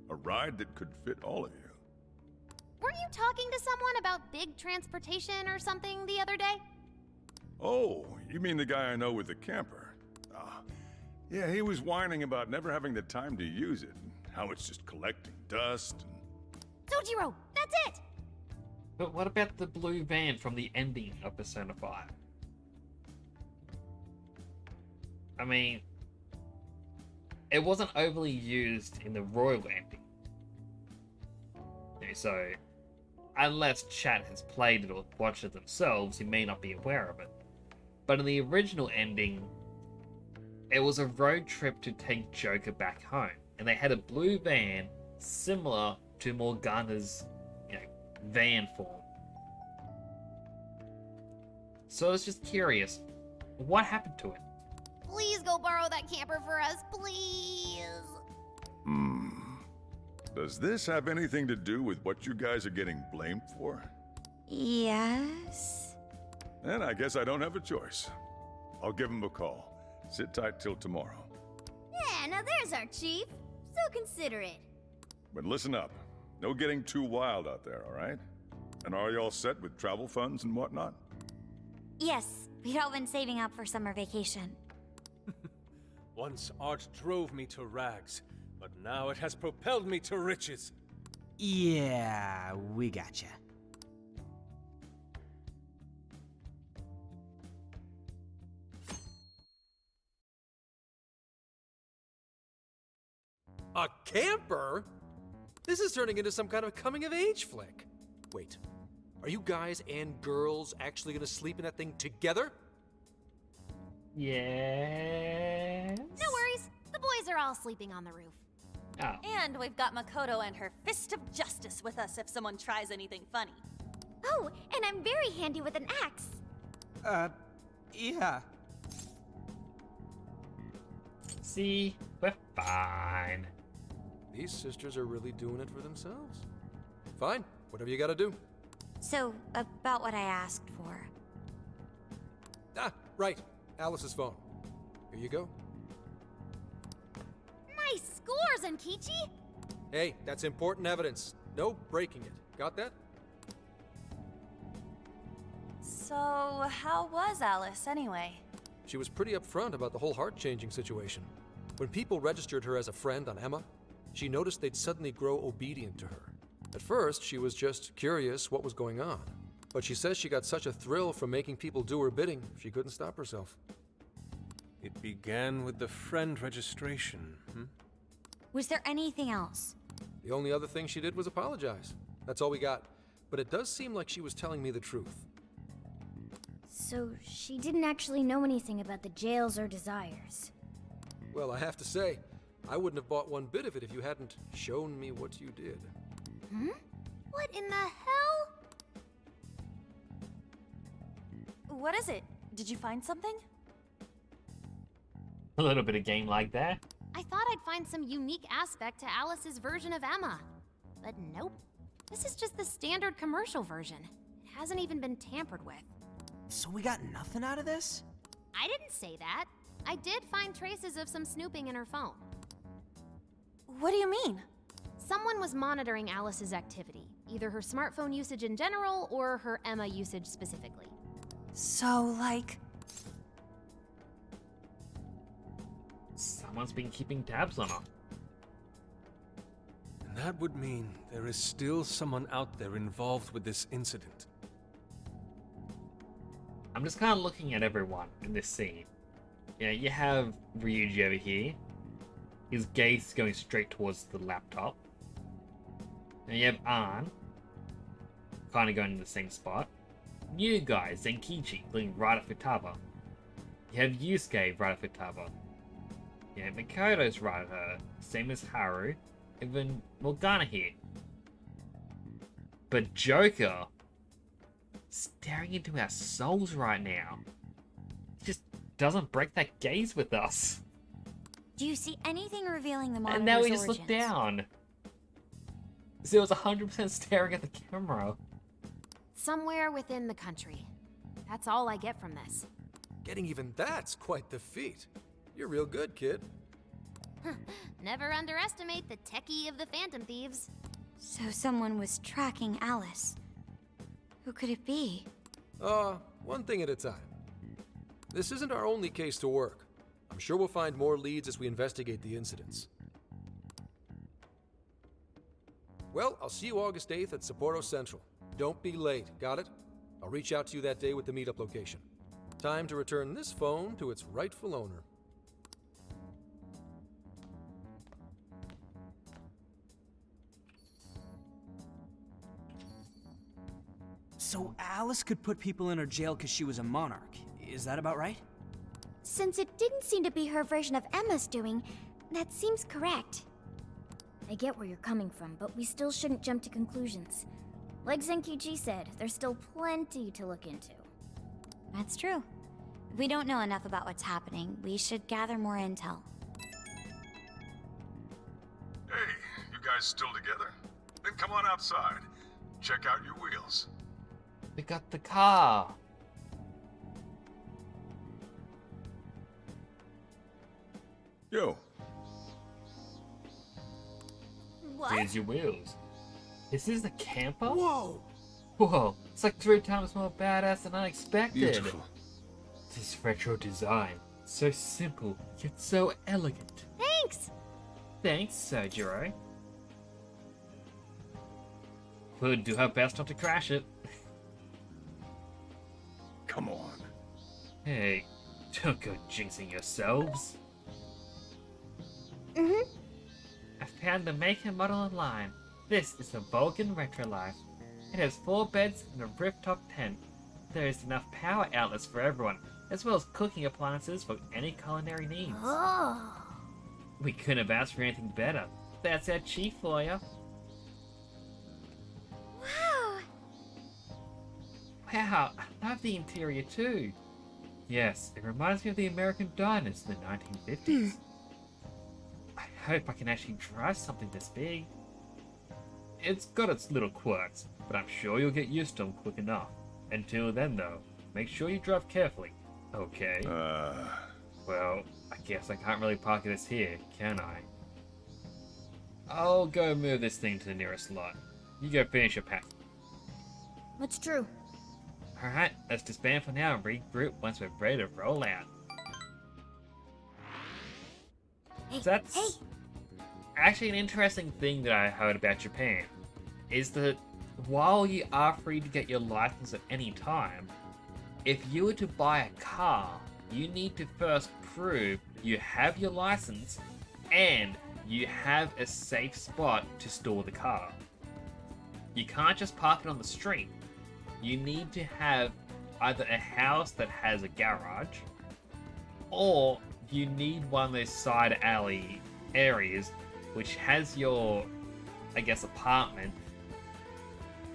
A ride that could fit all of you. Weren't you talking to someone about big transportation or something the other day? Oh, you mean the guy I know with the camper? Yeah, he was whining about never having the time to use it, and how it's just collecting dust. Sojiro, that's it! But what about the blue van from the ending of Persona 5? I mean, it wasn't overly used in the Royal ending. So, unless chat has played it or watched it themselves, you may not be aware of it. But in the original ending, it was a road trip to take Joker back home. And they had a blue van similar to Morgana's, van form. So I was just curious, what happened to it? Please go borrow that camper for us, please. Does this have anything to do with what you guys are getting blamed for? Yes? Then I guess I don't have a choice. I'll give him a call. Sit tight till tomorrow. Yeah, now there's our chief. So considerate. But listen up. No getting too wild out there, all right? And are you all set with travel funds and whatnot? Yes, we'd all been saving up for summer vacation. Once art drove me to rags, but now it has propelled me to riches. Yeah, we gotcha. A camper? This is turning into some kind of coming-of-age flick. Wait, are you guys and girls actually gonna sleep in that thing together? Yes. No worries. The boys are all sleeping on the roof. Oh. And we've got Makoto and her fist of justice with us if someone tries anything funny. Oh, and I'm very handy with an axe. Yeah. See, we're fine. These sisters are really doing it for themselves. Fine, whatever you gotta do. So, about what I asked for. Ah, right. Alice's phone. Here you go. Nice scores, Ankichi! Hey, that's important evidence. No breaking it. Got that? So, how was Alice anyway? She was pretty upfront about the whole heart-changing situation. When people registered her as a friend on Emma, she noticed they'd suddenly grow obedient to her. At first, she was just curious what was going on. But she says she got such a thrill from making people do her bidding, she couldn't stop herself. It began with the friend registration, Was there anything else? The only other thing she did was apologize. That's all we got. But it does seem like she was telling me the truth. So she didn't actually know anything about the jails or desires. Well, I have to say, I wouldn't have bought one bit of it if you hadn't shown me what you did. What in the hell? What is it? Did you find something? A little bit of game like that. I thought I'd find some unique aspect to Alice's version of Emma. But nope. This is just the standard commercial version. It hasn't even been tampered with. So we got nothing out of this? I didn't say that. I did find traces of some snooping in her phone. What do you mean? Someone was monitoring Alice's activity, either her smartphone usage in general or her Emma usage specifically. So, like... Someone's been keeping tabs on her. And that would mean there is still someone out there involved with this incident. I'm just kind of looking at everyone in this scene. You have Ryuji over here. His gaze is going straight towards the laptop. And you have Ann, kind of going to the same spot. New guy, Zenkichi, looking right at Futaba. You have Yusuke right at Futaba. Yeah, Makoto's right at her, same as Haru, even Morgana here. But Joker, staring into our souls right now, just doesn't break that gaze with us. Do you see anything revealing the monitor's And now we just origins? look down. So it was 100% staring at the camera. Somewhere within the country. That's all I get from this. Getting even that's quite the feat. You're real good, kid. Never underestimate the techie of the Phantom Thieves. So someone was tracking Alice. Who could it be? One thing at a time. This isn't our only case to work. I'm sure we'll find more leads as we investigate the incidents. Well, I'll see you August 8th at Sapporo Central. Don't be late, got it? I'll reach out to you that day with the meetup location. Time to return this phone to its rightful owner. So Alice could put people in her jail because she was a monarch. Is that about right? Since it didn't seem to be her version of Emma's doing, that seems correct. I get where you're coming from, but we still shouldn't jump to conclusions. Like Zenki-ji said, there's still plenty to look into. That's true. If we don't know enough about what's happening, we should gather more intel. Hey, you guys still together? Then come on outside. Check out your wheels. We got the car. Yo. What? Here's your wheels. This is the camper? Whoa! Whoa, it's like 3 times more badass than I expected. Beautiful. This retro design, so simple, yet so elegant. Thanks! Thanks, Sojiro. We'll do our best not to crash it. Come on. Hey, don't go jinxing yourselves. Mm-hmm. I found the make and model online. This is the Vulcan Retro Life. It has 4 beds and a rooftop tent. There is enough power outlets for everyone, as well as cooking appliances for any culinary needs. Oh. We couldn't have asked for anything better. That's our chief for you. Wow. Wow, I love the interior too. Yes, it reminds me of the American diners in the 1950s. I hope I can actually drive something this big. It's got its little quirks, but I'm sure you'll get used to them quick enough. Until then though, make sure you drive carefully, okay? Well, I guess I can't really park this here, can I? I'll go move this thing to the nearest lot. You go finish your pack. That's true. Alright, let's disband for now and regroup once we're ready to roll out. Hey, So that's hey! actually an interesting thing that I heard about Japan, is that while you are free to get your license at any time, if you were to buy a car, you need to first prove you have your license and you have a safe spot to store the car. You can't just park it on the street. You need to have either a house that has a garage, or you need one of those side alley areas which has your, I guess, apartment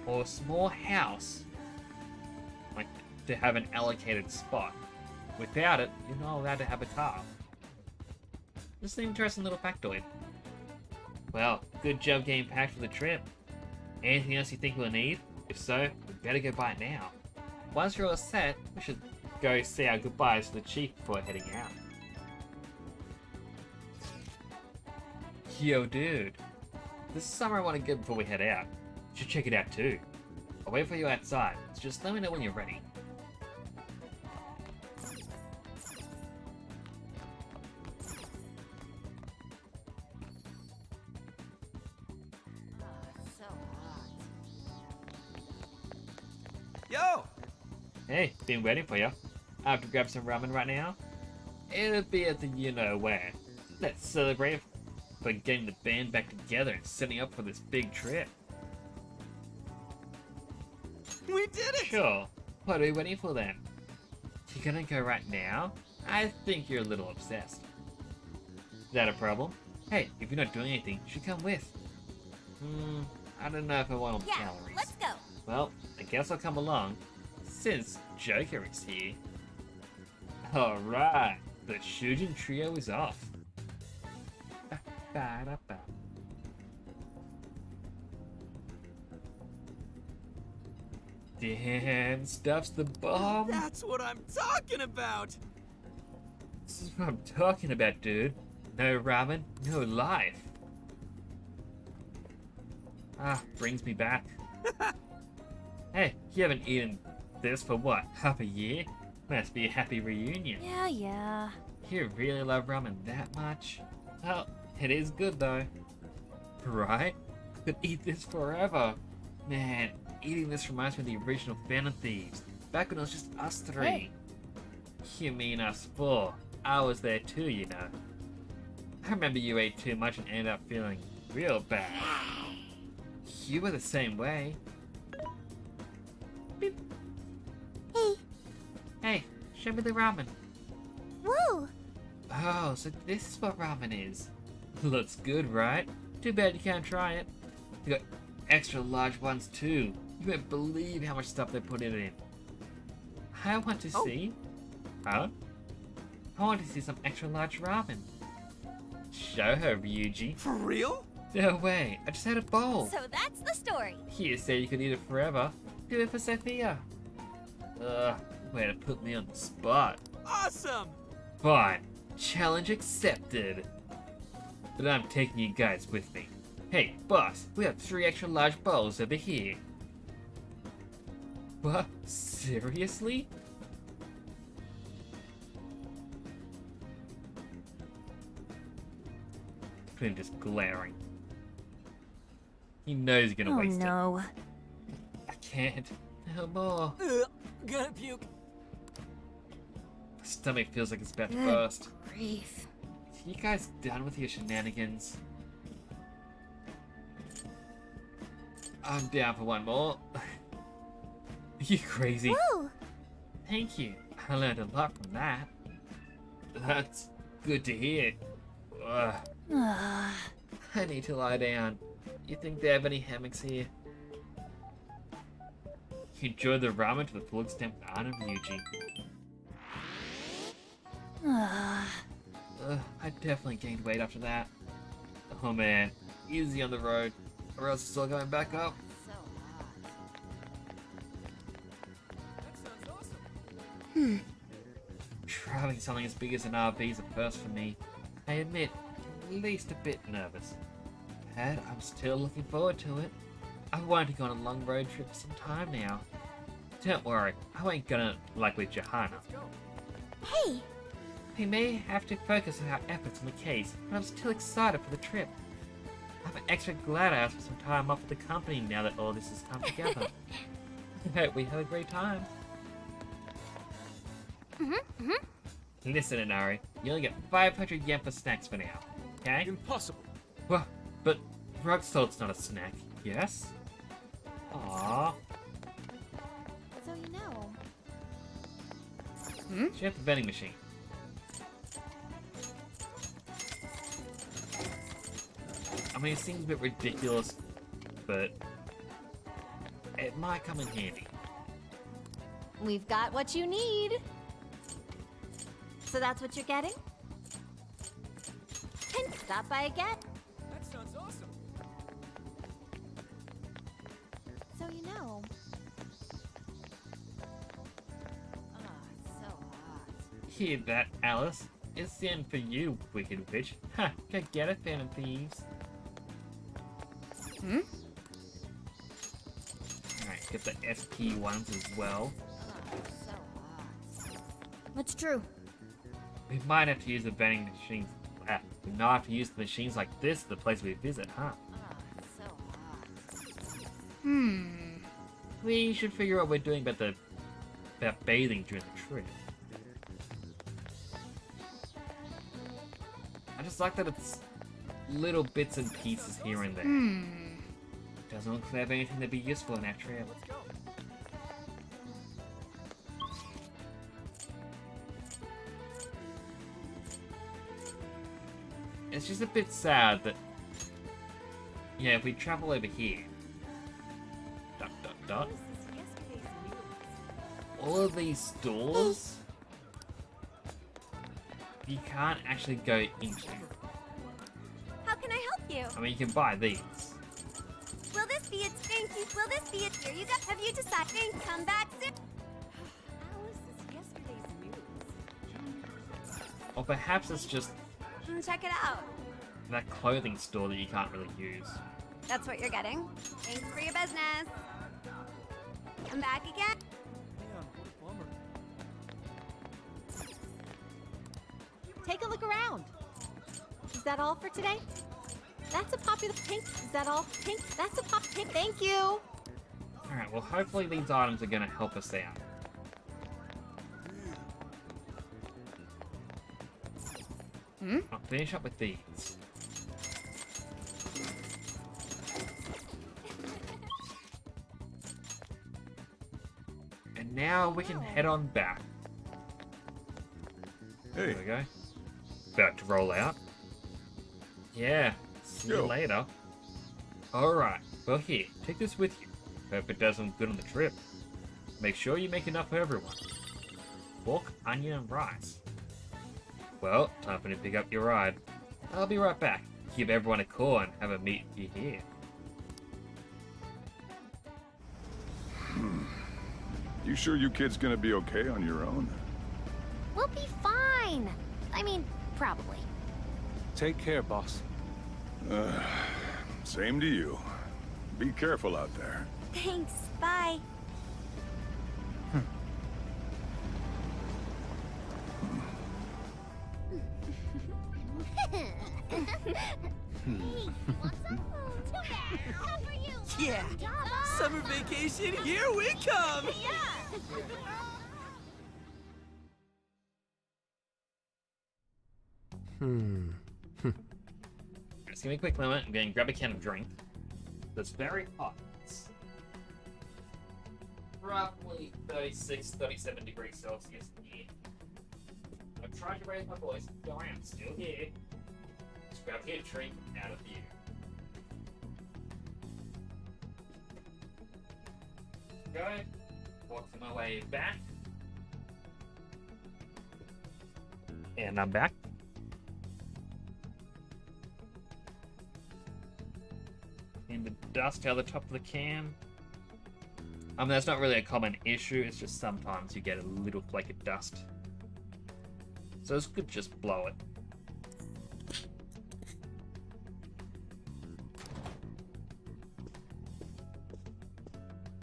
or a small house, like, to have an allocated spot. Without it, you're not allowed to have a car. This is an interesting little factoid. Well, good job getting packed for the trip. Anything else you think we'll need? If so, we better go buy it now. Once you're all set, we should go say our goodbyes to the chief before heading out. Yo, dude. This is somewhere I want to go before we head out. You should check it out too. I'll wait for you outside, so just let me know when you're ready. Yo! Hey, been waiting for you. I have to grab some ramen right now. It'll be at the you-know-where. Let's celebrate for getting the band back together and setting up for this big trip. We did it! Sure. What are we waiting for then? You gonna go right now? I think you're a little obsessed. Is that a problem? Hey, if you're not doing anything, you should come with. I don't know if I want all the Yeah, calories. let's go. Well, I guess I'll come along, since Joker is here. Alright, the Shujin trio is off. Damn, stuff's the bomb. That's what I'm talking about! This is what I'm talking about, dude. No ramen, no life. Ah, brings me back. Hey, you haven't eaten this for what, half a year? Must be a happy reunion. Yeah. You really love ramen that much? Well, it is good though. Right? I could eat this forever. Man, eating this reminds me of the original Phantom Thieves, back when it was just us three. Hey. You mean us four? I was there too, you know. I remember you ate too much and ended up feeling real bad. You were the same way. Beep. Hey. Hey, show me the ramen. Whoa! Oh, so this is what ramen is. Looks good, right? Too bad you can't try it. You got extra large ones too. You won't believe how much stuff they put in it. I want to see. Huh? I want to see some extra large ramen. Show her, Ryuji. For real? No way, I just had a bowl. So that's the story. You said you could eat it forever. Do it for Sophia. Way to put me on the spot. Awesome! Fine. Challenge accepted. But I'm taking you guys with me. Hey, boss, we have 3 extra large bowls over here. What? Seriously? Him just glaring. He knows he's gonna waste no. it. I can't. No more. Gonna puke. My stomach feels like it's about to burst. Grief. You guys done with your shenanigans? I'm down for one more. Are you crazy? Woo! Thank you. I learned a lot from that. That's good to hear. Ugh. I need to lie down. You think they have any hammocks here? You enjoyed the ramen to the full extent with Anna and Ryuji. I definitely gained weight after that. Oh man, easy on the road, or else it's still going back up. Driving something as big as an RV is a first for me. I admit, at least a bit nervous. But I'm still looking forward to it. I've wanted to go on a long road trip for some time now. Don't worry, I ain't gonna like with Johanna. Hey! We may have to focus on our efforts on the case, but I'm still excited for the trip. I'm extra glad I asked for some time off with the company now that all this has come together. I hope we have a great time. Listen, Inari, you only get 500 yen for snacks for now, okay? Impossible. Well, but rock salt's not a snack, yes? Aww. So you know. Check the vending machine. I mean, it seems a bit ridiculous, but it might come in handy. We've got what you need. So that's what you're getting? And stop by again. That sounds awesome. So you know. So hot. Hear that, Alice? It's the end for you, wicked witch. Ha! Go get it, Phantom Thieves. Alright, get the SP ones as well. So hot. That's true. We might have to use the vending machines. We might have to use the machines like this at the place we visit, huh? So hot. We should figure out what we're doing about bathing during the trip. I just like that it's little bits and pieces here and there. Doesn't look like they have anything that'd be useful in our trip. Let's go. It's just a bit sad that, yeah, if we travel over here, ... all of these stores, you can't actually go into. How can I help you? I mean, you can buy these. Will this be a thank you? Will this be a here you go? Have you decided? Come back soon. Alice is yesterday's news. Or perhaps it's just Check it out. that clothing store that you can't really use. That's what you're getting. Thanks for your business. Come back again. Take a look around. Is that all for today? That's a popular pink. Is that all? Pink. That's a pop pink. Thank you. Alright, well hopefully these items are going to help us out. I'll finish up with these. And now we can head on back. Hey. There we go. About to roll out. Yeah, see you later. Alright, well here, take this with you. Hope it does some good on the trip. Make sure you make enough for everyone. Pork, onion, and rice. Well, time for me to pick up your ride. I'll be right back. Give everyone a call and have a meet you here. You sure you kids gonna be okay on your own? We'll be fine. I mean, probably. Take care, boss. Same to you. Be careful out there. Thanks. Bye. Yeah. Summer vacation, here we come. Just give me a quick moment. I'm going to grab a can of drink. That's very hot. It's roughly 36, 37 degrees Celsius here. I'm trying to raise my voice. Don't worry, I'm still here. Just grab a drink out of view. Go. Walking my way back. And I'm back. And the dust out the top of the can. I mean, that's not really a common issue, it's just sometimes you get a little flake of dust. So it's good to just blow it.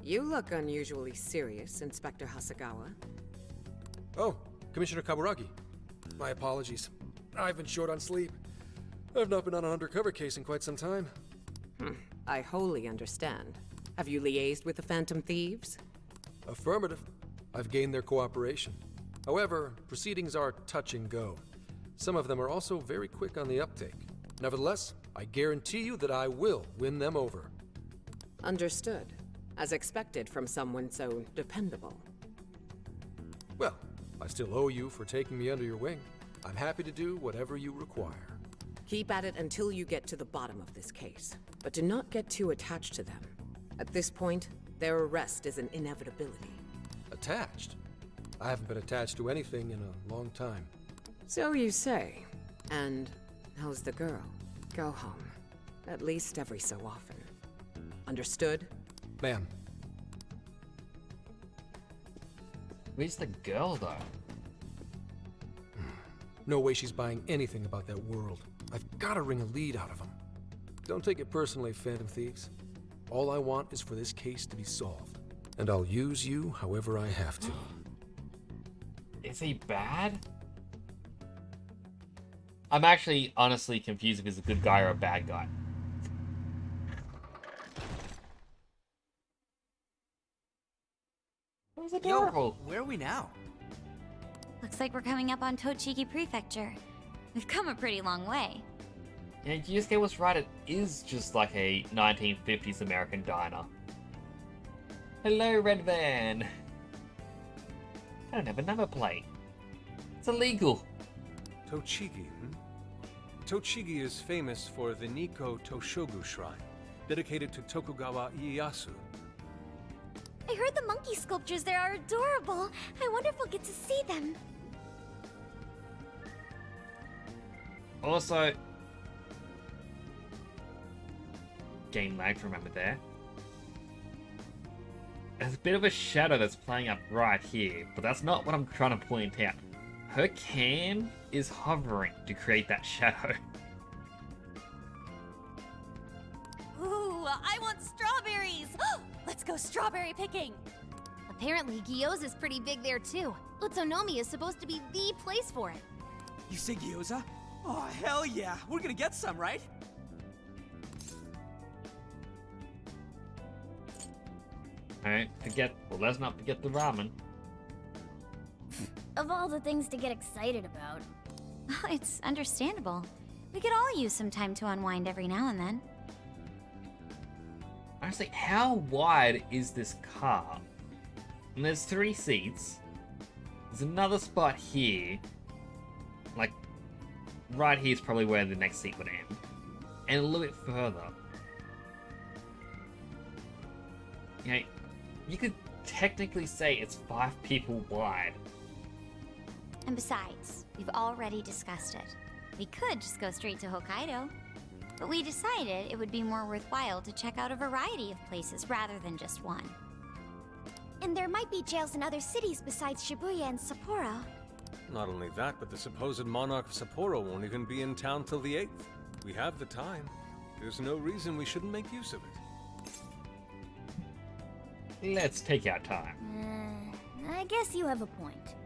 You look unusually serious, Inspector Hasagawa. Oh, Commissioner Kaburagi. My apologies. I've been short on sleep. I've not been on an undercover case in quite some time. I wholly understand. Have you liaised with the Phantom Thieves? Affirmative. I've gained their cooperation. However, proceedings are touch and go. Some of them are also very quick on the uptake. Nevertheless, I guarantee you that I will win them over. Understood. As expected from someone so dependable. Well, I still owe you for taking me under your wing. I'm happy to do whatever you require. Keep at it until you get to the bottom of this case. But do not get too attached to them. At this point, their arrest is an inevitability. Attached? I haven't been attached to anything in a long time. So you say. And how's the girl? Go home. At least every so often. Understood? Ma'am. Where's the girl, though? No way she's buying anything about that world. I've got to wring a lead out of them. Don't take it personally, Phantom Thieves. All I want is for this case to be solved. And I'll use you however I have to. Is he bad? I'm actually honestly confused if he's a good guy or a bad guy. Yo, where are we now? Looks like we're coming up on Tochigi Prefecture. We've come a pretty long way. Yeah, Yusuke was right, it is just like a 1950s American diner. Hello, Red Van! I don't have a number plate. It's illegal. Tochigi, Tochigi is famous for the Nikko Toshogu Shrine, dedicated to Tokugawa Ieyasu. I heard the monkey sculptures there are adorable. I wonder if we'll get to see them. Also, game lag, remember there. there's a bit of a shadow that's playing up right here, but that's not what I'm trying to point out. Her can is hovering to create that shadow. Ooh, I want strawberries! Let's go strawberry picking! Apparently, Gyoza's pretty big there too. Utsunomiya is supposed to be the place for it. You say gyoza? Oh, hell yeah. We're gonna get some, right? Alright, let's not forget the ramen. Of all the things to get excited about. It's understandable. We could all use some time to unwind every now and then. Honestly, how wide is this car? And there's 3 seats. There's another spot here. Like, right here is probably where the next seat would end. And a little bit further. Okay, you could technically say it's 5 people wide. And besides, we've already discussed it. We could just go straight to Hokkaido. But we decided it would be more worthwhile to check out a variety of places rather than just one. And there might be jails in other cities besides Shibuya and Sapporo. Not only that, but the supposed monarch of Sapporo won't even be in town till the 8th. We have the time. There's no reason we shouldn't make use of it. Let's take our time. I guess you have a point.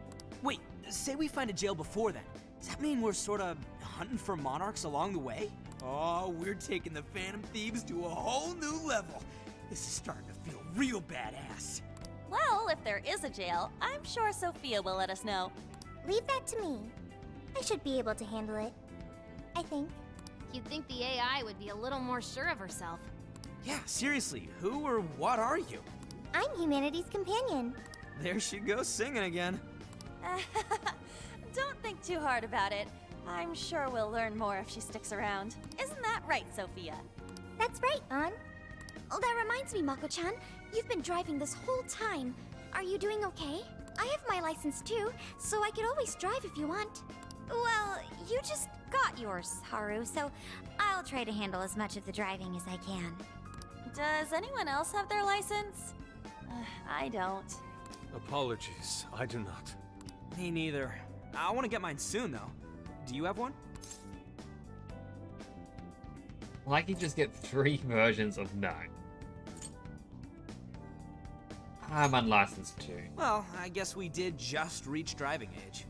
Wait, say we find a jail before then. Does that mean we're sorta hunting for monarchs along the way? Oh, we're taking the Phantom Thieves to a whole new level. This is starting to feel real badass. Well, if there is a jail, I'm sure Sophia will let us know. Leave that to me. I should be able to handle it. I think. You'd think the AI would be a little more sure of herself. Yeah, seriously, who or what are you? I'm humanity's companion. There she goes singing again. Don't think too hard about it. I'm sure we'll learn more if she sticks around. Isn't that right, Sophia? That's right, An. Oh, that reminds me, Mako-chan. You've been driving this whole time. Are you doing okay? I have my license too, so I could always drive if you want. Well, you just got yours, Haru, so I'll try to handle as much of the driving as I can. Does anyone else have their license? I don't. Apologies, I do not. Me neither. I want to get mine soon, though. Do you have one? Like you just get 3 versions of no. I'm unlicensed too. Well, I guess we did just reach driving age.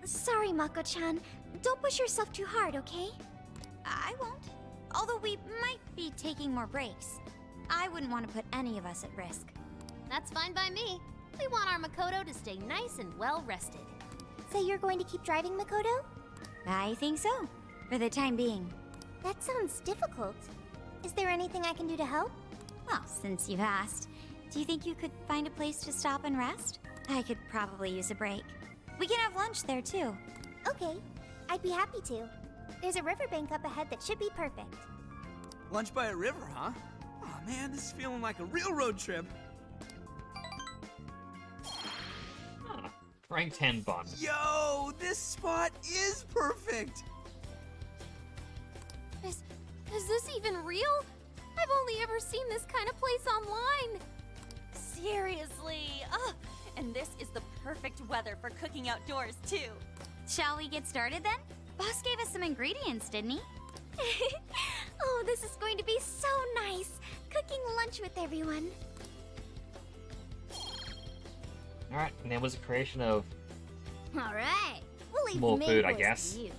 Sorry, Mako-chan. Don't push yourself too hard, okay? I won't. Although we might be taking more breaks. I wouldn't want to put any of us at risk. That's fine by me. We want our Makoto to stay nice and well rested. So you're going to keep driving, Makoto? I think so. For the time being. That sounds difficult. Is there anything I can do to help? Well, since you've asked, do you think you could find a place to stop and rest? I could probably use a break. We can have lunch there, too. Okay, I'd be happy to. There's a riverbank up ahead that should be perfect. Lunch by a river, huh? Oh man, this is feeling like a real road trip. Rank 10 bond. Yo, this spot is perfect! Is this even real? I've only ever seen this kind of place online. Seriously? Ugh. And this is the perfect weather for cooking outdoors, too. Shall we get started then? Boss gave us some ingredients, didn't he? Oh, this is going to be so nice. Cooking lunch with everyone. Alright, and there was a creation of Alright, we'll leave more the main food, I course guess. to you.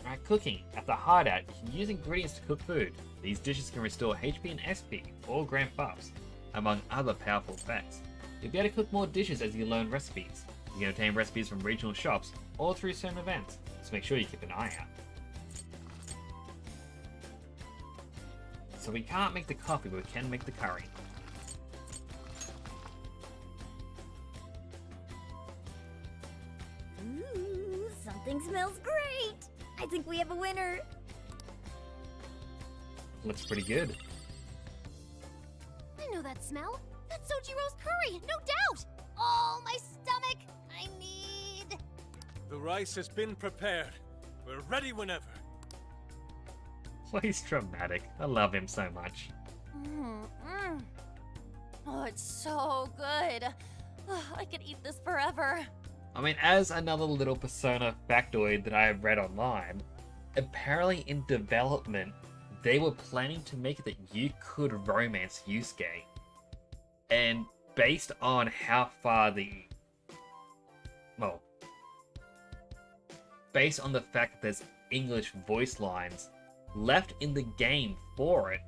Alright, cooking. At the hideout, you can use ingredients to cook food. These dishes can restore HP and SP, or grant buffs, among other powerful effects. You'll be able to cook more dishes as you learn recipes. You can obtain recipes from regional shops, or through certain events, so make sure you keep an eye out. So we can't make the coffee, but we can make the curry. Ooh, something smells great. I think we have a winner. Looks pretty good. I know that smell. That's Sojiro's curry, no doubt. Oh, my stomach. I need... The rice has been prepared. We're ready whenever. He's dramatic. I love him so much. Oh, it's so good. I could eat this forever. I mean, as another little Persona factoid that I have read online, apparently in development, they were planning to make it that you could romance Yusuke. And based on how far based on the fact that there's English voice lines left in the game for it,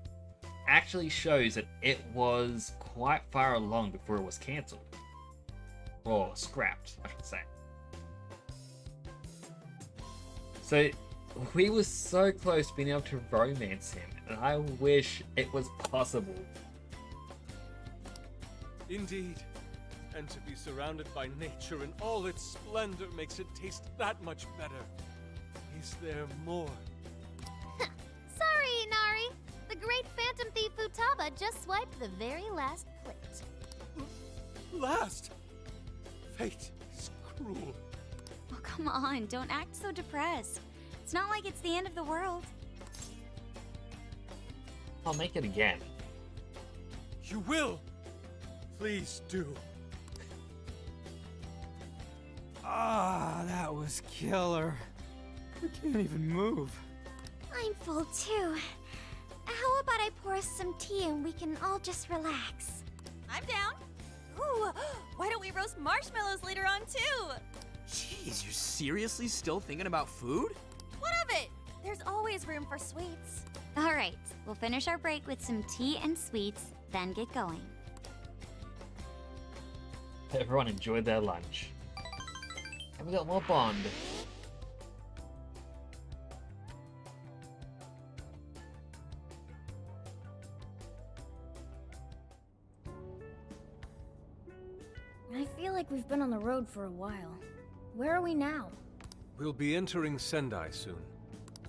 actually shows that it was quite far along before it was cancelled. Or scrapped, I should say. So, we were so close to being able to romance him, and I wish it was possible. Indeed. And to be surrounded by nature in all its splendor makes it taste that much better. Is there more? Sorry, Inari. The great Phantom Thief Futaba just swiped the very last plate. Last? Fate is cruel. Oh, come on, don't act so depressed. It's not like it's the end of the world. I'll make it again. You will! Please do. Ah, that was killer. I can't even move. I'm full too. How about I pour us some tea and we can all just relax? I'm down. Ooh, why don't we roast marshmallows later on too? Jeez, you're seriously still thinking about food? What of it? There's always room for sweets. All right, we'll finish our break with some tea and sweets, then get going. Everyone enjoyed their lunch. And we got more Bond. I feel like we've been on the road for a while. Where are we now? We'll be entering Sendai soon.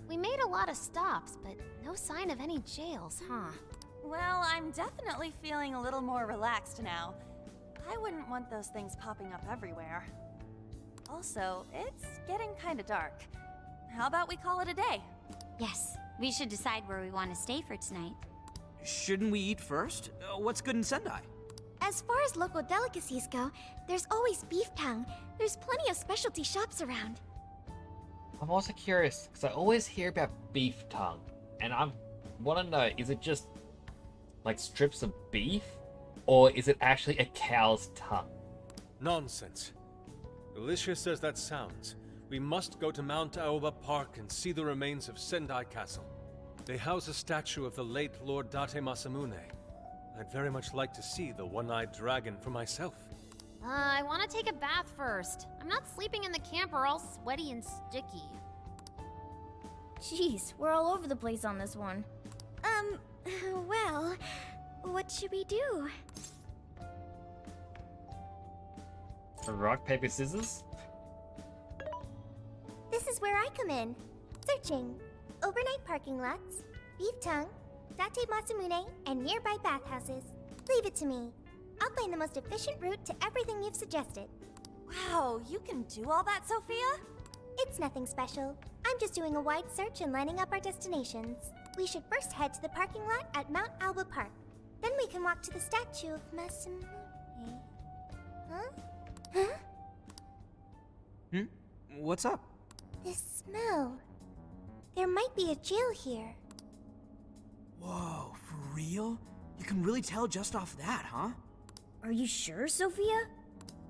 We made a lot of stops, but no sign of any jails, huh? Well, I'm definitely feeling a little more relaxed now. I wouldn't want those things popping up everywhere. Also, it's getting kinda dark. How about we call it a day? Yes, we should decide where we want to stay for tonight. Shouldn't we eat first? What's good in Sendai? As far as local delicacies go, there's always beef tongue. There's plenty of specialty shops around. I'm also curious, because I always hear about beef tongue, and I want to know, is it just like strips of beef, or is it actually a cow's tongue? Nonsense. Delicious as that sounds, we must go to Mount Aoba Park and see the remains of Sendai Castle. They house a statue of the late Lord Date Masamune. I'd very much like to see the one-eyed dragon for myself. I want to take a bath first. I'm not sleeping in the camper all sweaty and sticky. Jeez, we're all over the place on this one. Well, what should we do? Rock, paper, scissors? This is where I come in. Searching. Overnight parking lots, beef tongue, Date Masamune, and nearby bathhouses. Leave it to me. I'll find the most efficient route to everything you've suggested. Wow, you can do all that, Sophia? It's nothing special. I'm just doing a wide search and lining up our destinations. We should first head to the parking lot at Mount Alba Park. Then we can walk to the statue of Masamune. Huh? What's up? This smell. There might be a jail here. Whoa, for real? You can really tell just off that, huh? Are you sure, Sophia?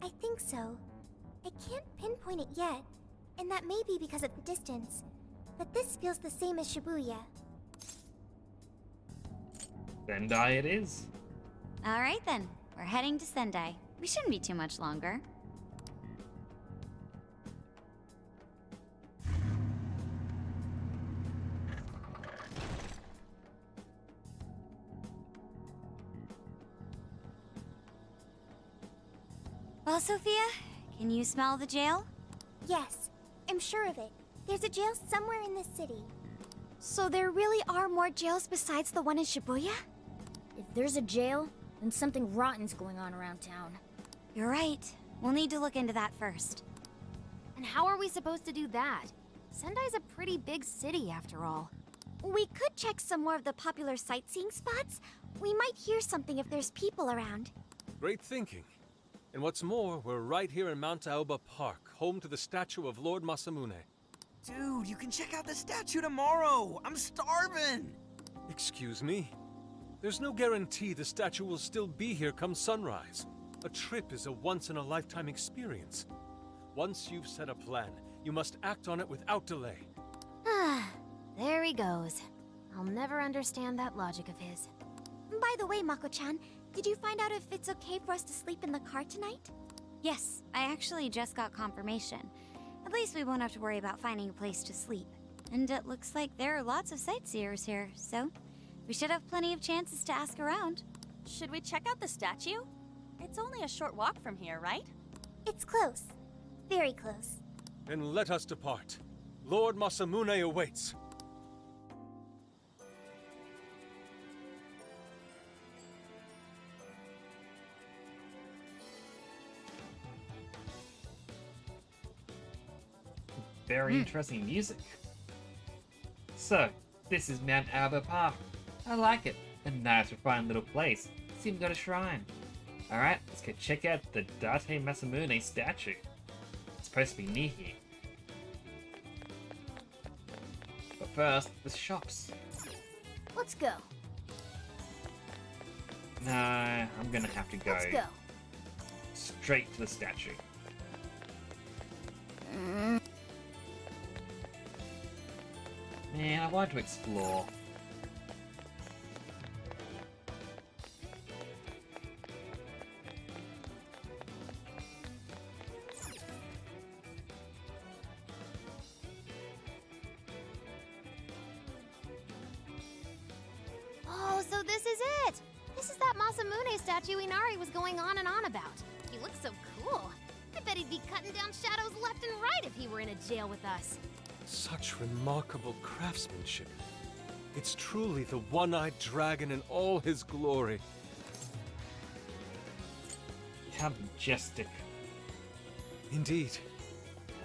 I think so. I can't pinpoint it yet, and that may be because of the distance. But this feels the same as Shibuya. Sendai it is. All right then, we're heading to Sendai. We shouldn't be too much longer. Well, Sophia, can you smell the jail? Yes, I'm sure of it. There's a jail somewhere in this city. So there really are more jails besides the one in Shibuya? If there's a jail, then something rotten's going on around town. You're right. We'll need to look into that first. And how are we supposed to do that? Sendai's a pretty big city, after all. We could check some more of the popular sightseeing spots. We might hear something if there's people around. Great thinking. And what's more, we're right here in Mount Aoba Park, home to the statue of Lord Masamune. Dude, you can check out the statue tomorrow! I'm starving! Excuse me? There's no guarantee the statue will still be here come sunrise. A trip is a once-in-a-lifetime experience. Once you've set a plan, you must act on it without delay. There he goes. I'll never understand that logic of his. By the way, Mako-chan, did you find out if it's okay for us to sleep in the car tonight? Yes, I actually just got confirmation. At least we won't have to worry about finding a place to sleep. And it looks like there are lots of sightseers here, so we should have plenty of chances to ask around. Should we check out the statue? It's only a short walk from here, right? It's close. Very close. Then let us depart. Lord Masamune awaits. Very interesting music. So, this is Mount Aoba Park. I like it. A nice refined little place. It's even got a shrine. Alright, let's go check out the Date Masamune statue. It's supposed to be near here. But first, the shops. Let's go. No, I'm gonna have to go, Let's go. straight to the statue. Man, I wanted to explore. Oh, so this is it! This is that Masamune statue Inari was going on and on about. He looks so cool. I bet he'd be cutting down shadows left and right if he were in a jail with us. Such remarkable craftsmanship. It's truly the one-eyed dragon in all his glory. How majestic. Indeed.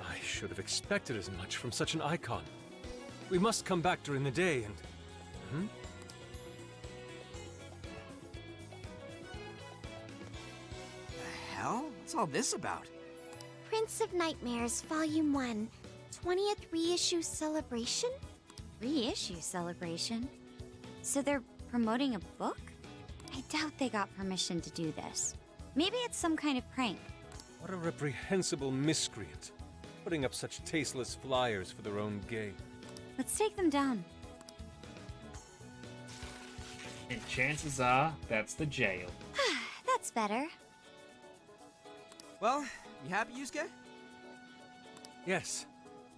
I should have expected as much from such an icon. We must come back during the day and... The hell? What's all this about? Prince of Nightmares, Volume 1. 20th reissue celebration? Reissue celebration? So they're promoting a book? I doubt they got permission to do this. Maybe it's some kind of prank. What a reprehensible miscreant. Putting up such tasteless flyers for their own gain. Let's take them down. And chances are, that's the jail. That's better. Well, you happy, Yusuke? Yes.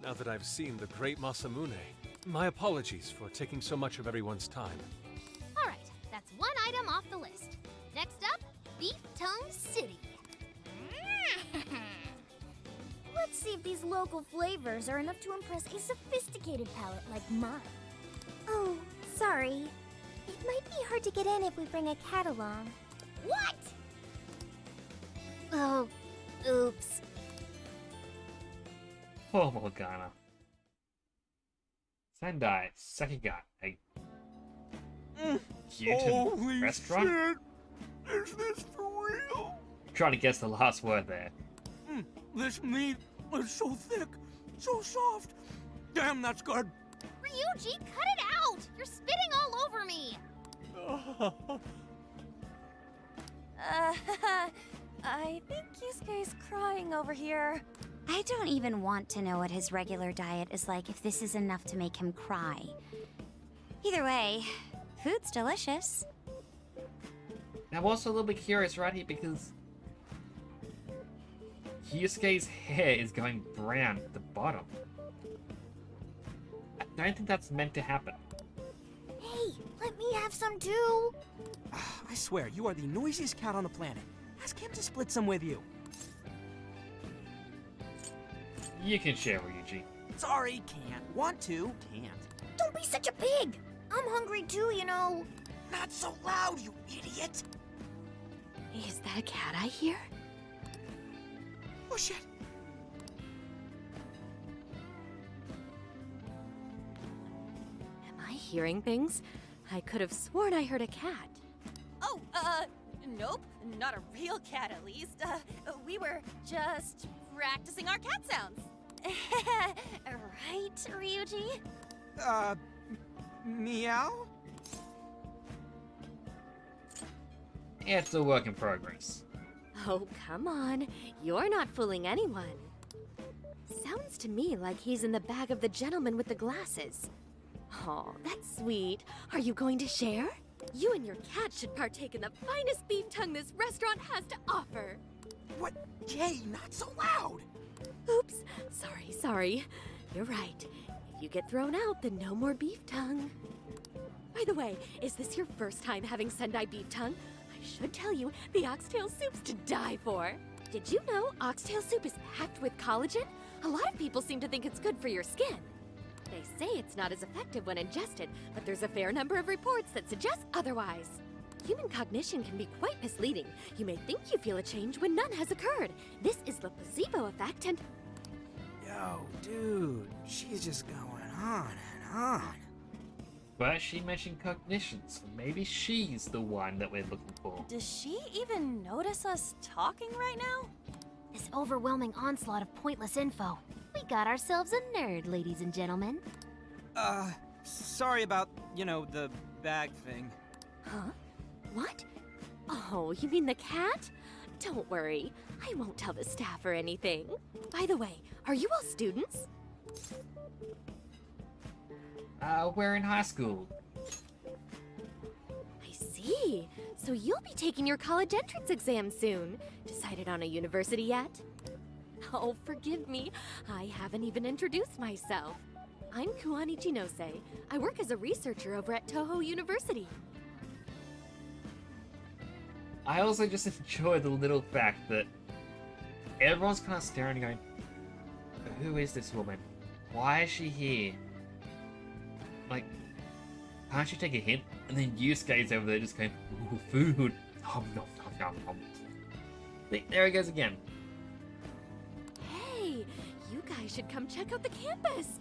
Now that I've seen the great Masamune, my apologies for taking so much of everyone's time. Alright, that's one item off the list. Next up, Beef Tongue City. Let's see if these local flavors are enough to impress a sophisticated palate like mine. Oh, sorry. It might be hard to get in if we bring a cat along. What? Oh, oops. Oh, Morgana. Sendai Sekiga, a Gyuton restaurant? Shit. Is this for real? Trying to guess the last word there. This meat is so thick, so soft. Damn, that's good. Ryuji, cut it out! You're spitting all over me! I think Yusuke's crying over here. I don't even want to know what his regular diet is like if this is enough to make him cry. Either way, food's delicious. I'm also a little bit curious right here because Yusuke's hair is going brown at the bottom. I don't think that's meant to happen. Hey, let me have some too. I swear, you are the noisiest cat on the planet. Ask him to split some with you. You can share, Ryuji. Sorry, can't. Want to, can't. Don't be such a pig. I'm hungry too, you know. Not so loud, you idiot! Is that a cat I hear? Oh shit! Am I hearing things? I could have sworn I heard a cat. Oh, nope. Not a real cat, at least. We were just practicing our cat sounds. Right, Ryuji? Meow? It's a work in progress. Oh, come on. You're not fooling anyone. Sounds to me like he's in the bag of the gentleman with the glasses. Oh, that's sweet. Are you going to share? You and your cat should partake in the finest beef tongue this restaurant has to offer. What? Jay, not so loud! Oops. Sorry. You're right. If you get thrown out, then no more beef tongue. By the way, is this your first time having Sendai beef tongue? I should tell you, the oxtail soup's to die for. Did you know oxtail soup is packed with collagen? A lot of people seem to think it's good for your skin. They say it's not as effective when ingested, but there's a fair number of reports that suggest otherwise. Human cognition can be quite misleading. You may think you feel a change when none has occurred. This is the placebo effect and... Yo, dude, she's just going on and on. But she mentioned cognition, so maybe she's the one that we're looking for. Does she even notice us talking right now? This overwhelming onslaught of pointless info. We got ourselves a nerd, ladies and gentlemen. Sorry about, the bag thing. Huh? What? Oh, you mean the cat? Don't worry. I won't tell the staff or anything. By the way, are you all students? We're in high school. I see. So you'll be taking your college entrance exam soon. Decided on a university yet? Oh, forgive me. I haven't even introduced myself. I'm Kuani Chinose. I work as a researcher over at Toho University. I also just enjoy the little fact that everyone's kind of staring and going, who is this woman? Why is she here? Like, can't you take a hint? And then Yusuke's over there just going, ooh, food. Nom, nom, nom, nom, nom. There he goes again. Hey, you guys should come check out the campus.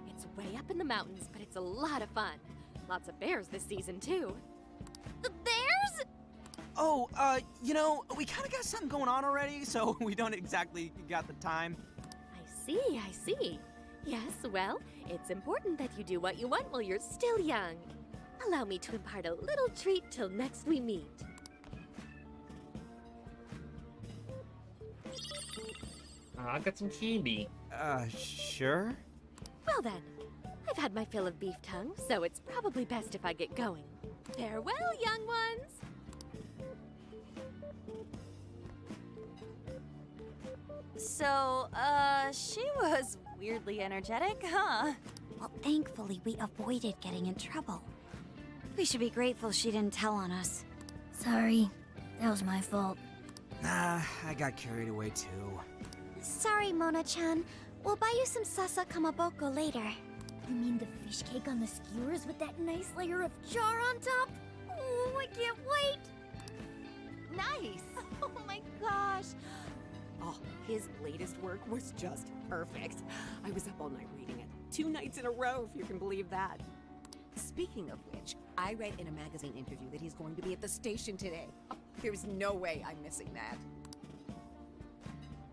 It's way up in the mountains, but it's a lot of fun. Lots of bears this season, too. The bears? Oh, we kind of got something going on already, so we don't exactly got the time. I see. Yes, well, it's important that you do what you want while you're still young. Allow me to impart a little treat till next we meet. I got some candy. Sure? Well then, I've had my fill of beef tongue, so it's probably best if I get going. Farewell, young ones! So, she was weirdly energetic, huh? Well, thankfully, we avoided getting in trouble. We should be grateful she didn't tell on us. Sorry, that was my fault. Nah, I got carried away too. Sorry, Mona-chan. We'll buy you some sasa kamaboko later. You mean the fish cake on the skewers with that nice layer of char on top? Oh, I can't wait! Nice! Oh my gosh! Oh, his latest work was just perfect. I was up all night reading it. 2 nights in a row, if you can believe that. Speaking of which, I read in a magazine interview that he's going to be at the station today. Oh, there's no way I'm missing that.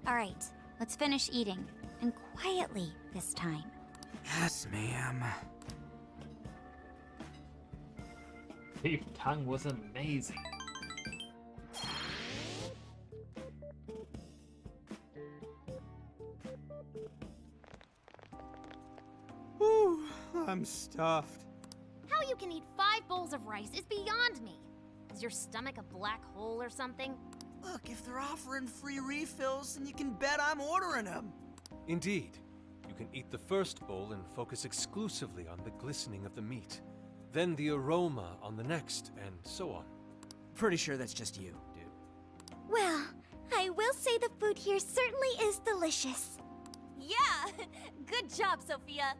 All right, let's finish eating. And quietly this time. Yes, ma'am. Beef tongue was amazing. Whew, I'm stuffed. How you can eat 5 bowls of rice is beyond me. Is your stomach a black hole or something? Look, if they're offering free refills, then you can bet I'm ordering them. Indeed. You can eat the first bowl and focus exclusively on the glistening of the meat. Then the aroma on the next, and so on. Pretty sure that's just you, dude. Well, I will say the food here certainly is delicious. Yeah! Good job, Sophia!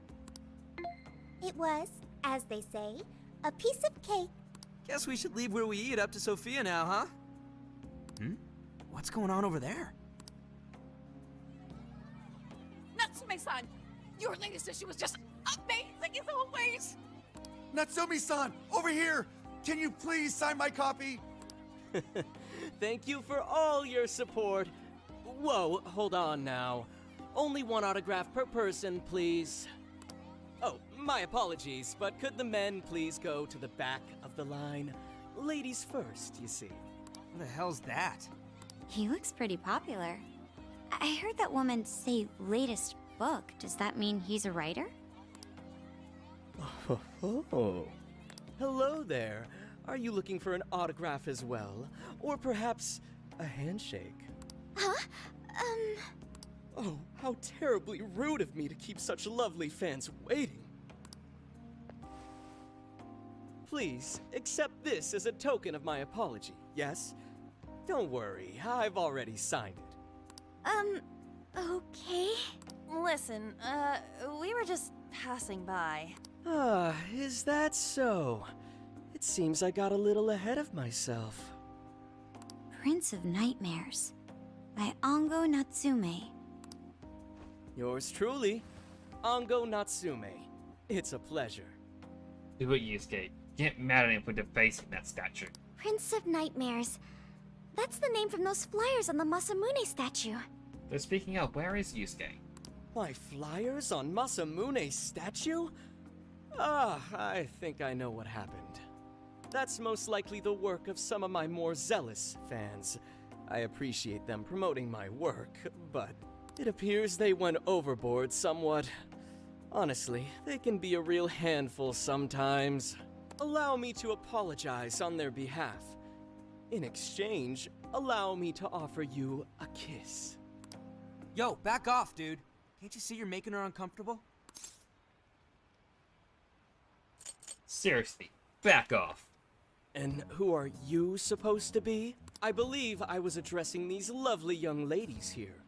It was, as they say, a piece of cake. Guess we should leave where we eat up to Sophia now, huh? What's going on over there? Natsume-san! Your lady said she was just amazing as always! Natsumi-san, over here! Can you please sign my copy? Thank you for all your support. Whoa, hold on now. Only one autograph per person, please. Oh, my apologies, but could the men please go to the back of the line? Ladies first, you see. What the hell's that? He looks pretty popular. I heard that woman say latest book. Does that mean he's a writer? Oh. Hello there. Are you looking for an autograph as well? Or perhaps a handshake? Huh? Oh, how terribly rude of me to keep such lovely fans waiting. Please, accept this as a token of my apology, yes? Don't worry, I've already signed it. Okay. Listen, we were just passing by. Ah, is that so? It seems I got a little ahead of myself. Prince of Nightmares by Ango Natsume. Yours truly, Ango Natsume. It's a pleasure. Do it, Yusuke. Get mad at him for defacing that statue. Prince of Nightmares. That's the name from those flyers on the Masamune statue. So speaking of, where is Yusuke? My flyers on Masamune's statue? Ah, I think I know what happened. That's most likely the work of some of my more zealous fans. I appreciate them promoting my work, but it appears they went overboard somewhat. Honestly, they can be a real handful sometimes. Allow me to apologize on their behalf. In exchange, allow me to offer you a kiss. Yo, back off, dude. Can't you see you're making her uncomfortable? Seriously, back off. And who are you supposed to be? I believe I was addressing these lovely young ladies here.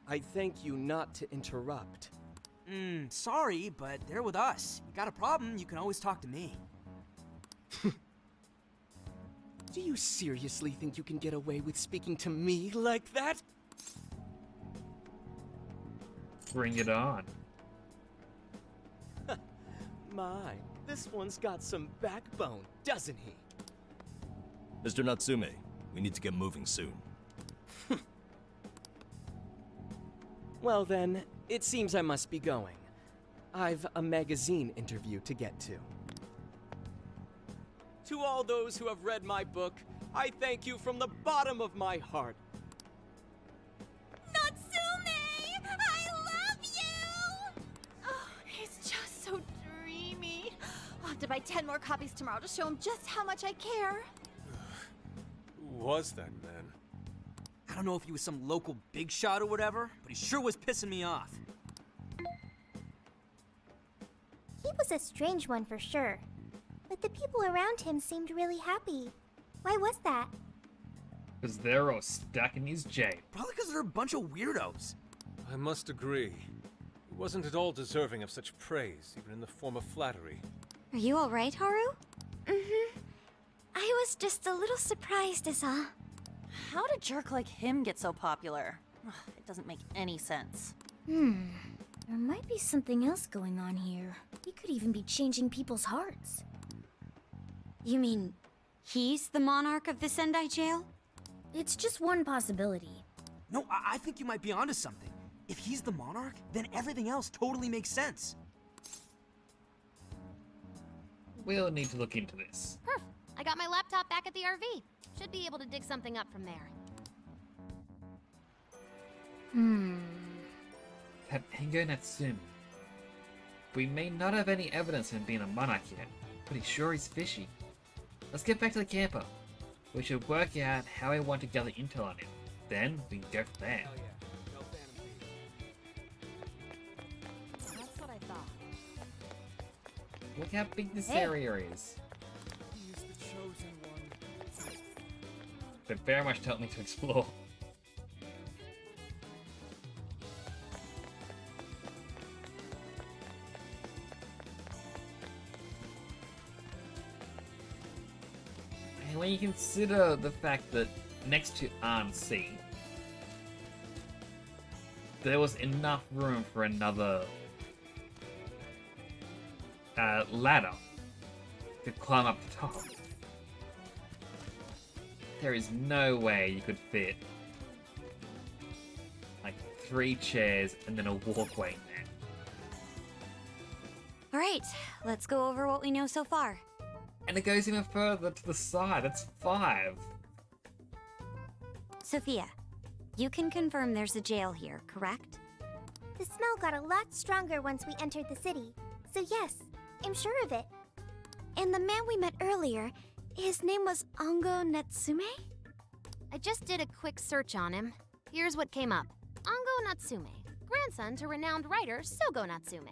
I thank you not to interrupt. Sorry, but they're with us. You got a problem, you can always talk to me. Do you seriously think you can get away with speaking to me like that? Bring it on. My, this one's got some backbone, doesn't he? Mr. Natsume, we need to get moving soon. Well then, it seems I must be going. I've a magazine interview to get to. To all those who have read my book, I thank you from the bottom of my heart. Natsume! I love you! Oh, he's just so dreamy. I'll have to buy 10 more copies tomorrow to show him just how much I care. Who was that man? I don't know if he was some local big shot or whatever, but he sure was pissing me off. He was a strange one for sure. But the people around him seemed really happy. Why was that? Because they're all stuck in his jail. Probably because they're a bunch of weirdos. I must agree. He wasn't at all deserving of such praise, even in the form of flattery. Are you alright, Haru? Mm-hmm. I was just a little surprised is all. How did a jerk like him get so popular? It doesn't make any sense. There might be something else going on here. He could even be changing people's hearts. You mean he's the monarch of the Sendai jail? It's just one possibility. No, I think you might be onto something. If he's the monarch, then everything else totally makes sense. We'll need to look into this. I got my laptop back at the RV. Should be able to dig something up from there. That Ango Natsume. We may not have any evidence of him being a monarch yet, but he sure is fishy. Let's get back to the camper. We should work out how we want to gather intel on him. Then we can go from there. That's what I thought. Look how big this area is. He is the chosen one. But very much taught me to explore. And when you consider the fact that next to Sea, there was enough room for another ladder. to climb up the top. There is no way you could fit like 3 chairs and then a walkway in there. Alright, let's go over what we know so far. And it goes even further to the side. That's 5. Sophia, you can confirm there's a jail here, correct? The smell got a lot stronger once we entered the city. So yes, I'm sure of it. And the man we met earlier, his name was Ango Natsume? I just did a quick search on him. Here's what came up. Ango Natsume, grandson to renowned writer Sogo Natsume.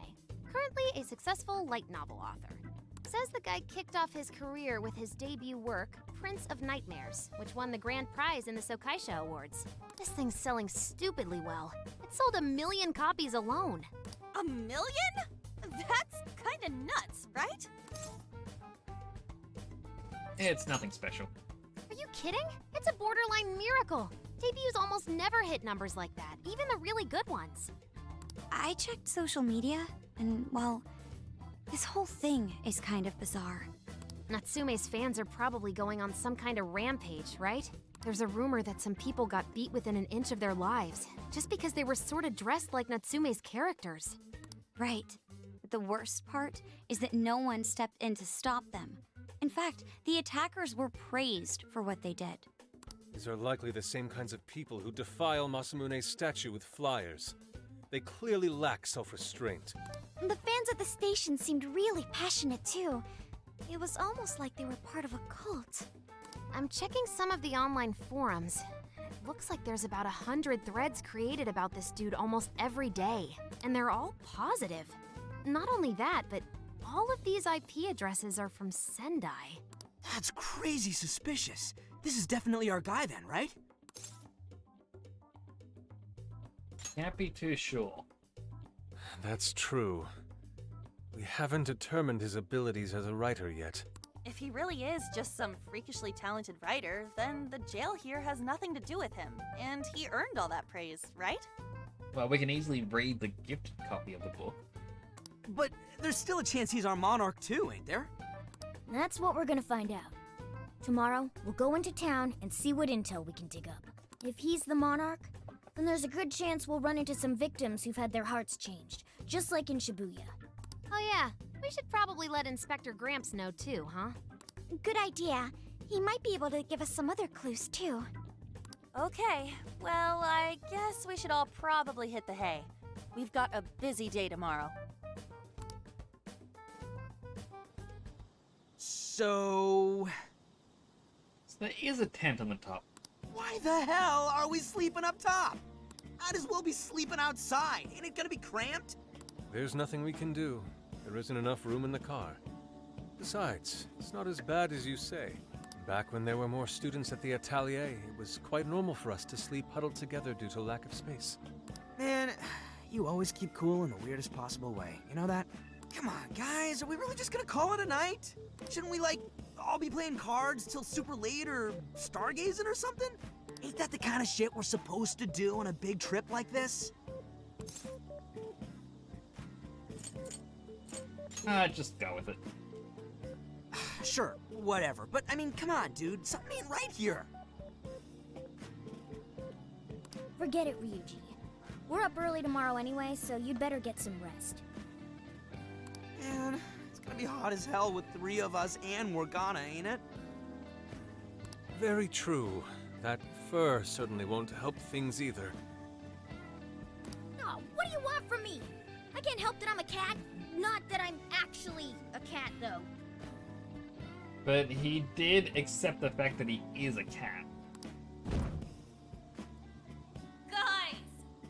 Currently a successful light novel author. Says the guy kicked off his career with his debut work, Prince of Nightmares, which won the grand prize in the Sokaisha Awards. This thing's selling stupidly well. It sold 1 million copies alone. 1 million? That's kinda nuts, right? It's nothing special. Are you kidding? It's a borderline miracle. Debuts almost never hit numbers like that, even the really good ones. I checked social media, and, well, this whole thing is kind of bizarre. Natsume's fans are probably going on some kind of rampage, right? There's a rumor that some people got beat within an inch of their lives, just because they were sort of dressed like Natsume's characters. Right. But the worst part is that no one stepped in to stop them. In fact, the attackers were praised for what they did. These are likely the same kinds of people who defile Masamune's statue with flyers. They clearly lack self-restraint. The fans at the station seemed really passionate too. It was almost like they were part of a cult. I'm checking some of the online forums. It looks like there's about 100 threads created about this dude almost every day. And they're all positive. Not only that, but all of these IP addresses are from Sendai. That's crazy suspicious. This is definitely our guy then, right? Can't be too sure. That's true. We haven't determined his abilities as a writer yet. If he really is just some freakishly talented writer, then the jail here has nothing to do with him, and he earned all that praise, right? Well, we can easily read the gifted copy of the book. But there's still a chance he's our monarch too, ain't there? That's what we're gonna find out. Tomorrow, we'll go into town and see what intel we can dig up. If he's the monarch, then there's a good chance we'll run into some victims who've had their hearts changed, just like in Shibuya. Oh yeah, we should probably let Inspector Gramps know too, huh? Good idea. He might be able to give us some other clues too. Okay, well, I guess we should all probably hit the hay. We've got a busy day tomorrow. So there is a tent on the top. Why the hell are we sleeping up top? Might as well be sleeping outside. Ain't it gonna be cramped? There's nothing we can do. There isn't enough room in the car. Besides, it's not as bad as you say. Back when there were more students at the atelier, it was quite normal for us to sleep huddled together due to lack of space. Man, you always keep cool in the weirdest possible way. You know that? Come on, guys, are we really just gonna call it a night? Shouldn't we, like, all be playing cards till super late or stargazing or something? Ain't that the kind of shit we're supposed to do on a big trip like this? Just go with it. Sure, whatever. But, I mean, come on, dude. Something ain't right here. Forget it, Ryuji. We're up early tomorrow anyway, so you'd better get some rest. Man, it's gonna be hot as hell with 3 of us and Morgana, ain't it? Very true. That fur certainly won't help things either. Oh, what do you want from me? I can't help that I'm a cat. Not that I'm actually a cat, though. But he did accept the fact that he is a cat. Guys,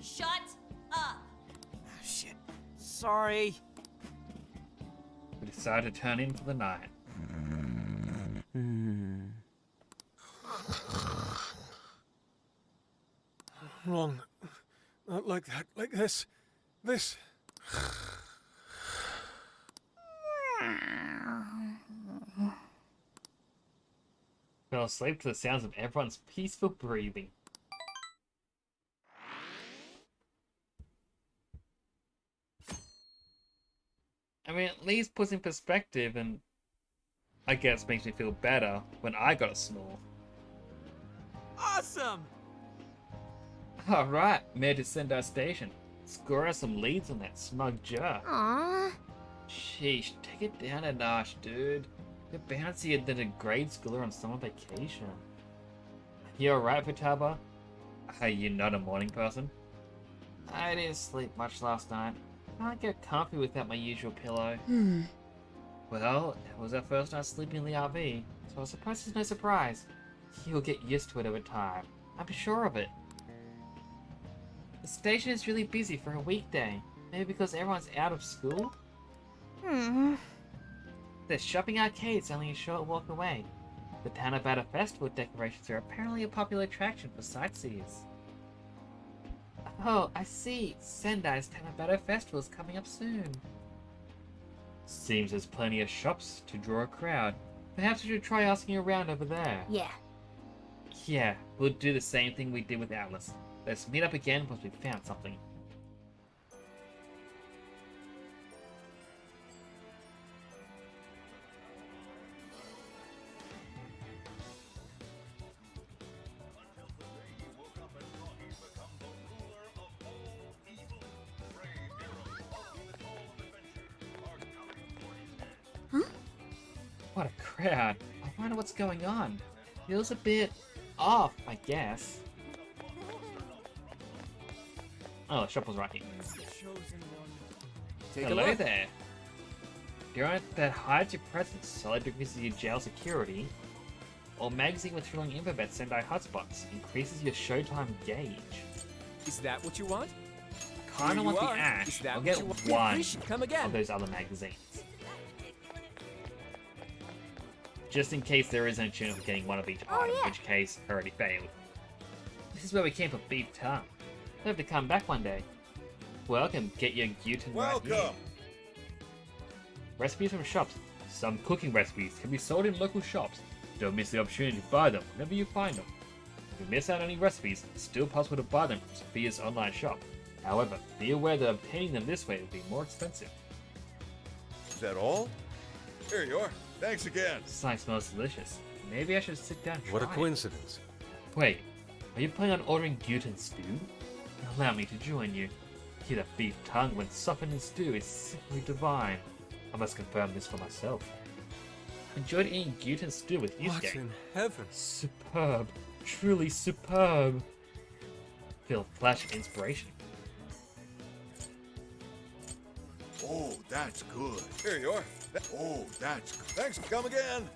shut up. Oh, shit. Sorry. We decided to turn in for the night. Wrong. Not like that. Like this. This. Fell asleep to the sounds of everyone's peaceful breathing. I mean, at least puts in perspective and I guess makes me feel better when I got a snore. Awesome! Alright, made to Sendai Station. Score us some leads on that smug jerk. Aww. Sheesh, take it down a notch, dude. You're bouncier than a grade schooler on summer vacation. You alright, Futaba? Are you not a morning person? I didn't sleep much last night. Can't get comfy without my usual pillow. Well, it was our first night sleeping in the RV, so I suppose it's no surprise. You'll get used to it over time. I'm sure of it. The station is really busy for a weekday. Maybe because everyone's out of school? There's shopping arcades only a short walk away. The Tanabata Festival decorations are apparently a popular attraction for sightseers. Oh, I see. Sendai's Tanabata Festival is coming up soon. Seems there's plenty of shops to draw a crowd. Perhaps we should try asking around over there. Yeah. Yeah, we'll do the same thing we did with Atlas. Let's meet up again once we've found something. What a crowd. I wonder what's going on. Feels a bit off, I guess. Oh, the shop was right here. Hello there. Durant that hides your presence solely because of your jail security, or magazine with thrilling info about Sendai hotspots increases your showtime gauge. Is that what you want? Kinda want the ash. I'll get one Come again. of those other magazines. Just in case there isn't a chance of getting one of each item, in which case, I already failed. This is where we came for beef tongue. We'll have to come back one day. Welcome, get your gluten right here. Recipes from shops. Some cooking recipes can be sold in local shops. Don't miss the opportunity to buy them whenever you find them. If you miss out on any recipes, it's still possible to buy them from Sophia's online shop. However, be aware that obtaining them this way will be more expensive. Is that all? Here you are. Thanks again. This snack smells delicious. Maybe I should sit down and try What a it. coincidence. Wait, are you planning on ordering gluten stew? Allow me to join you. Here, the beef tongue when softened in stew is simply divine. I must confirm this for myself. Enjoyed eating gluten stew with Yusuke. What in heaven? Superb. Truly superb. Feel a flash of inspiration. Oh, that's good. Here you are. Oh, that's good. Thanks. Come again.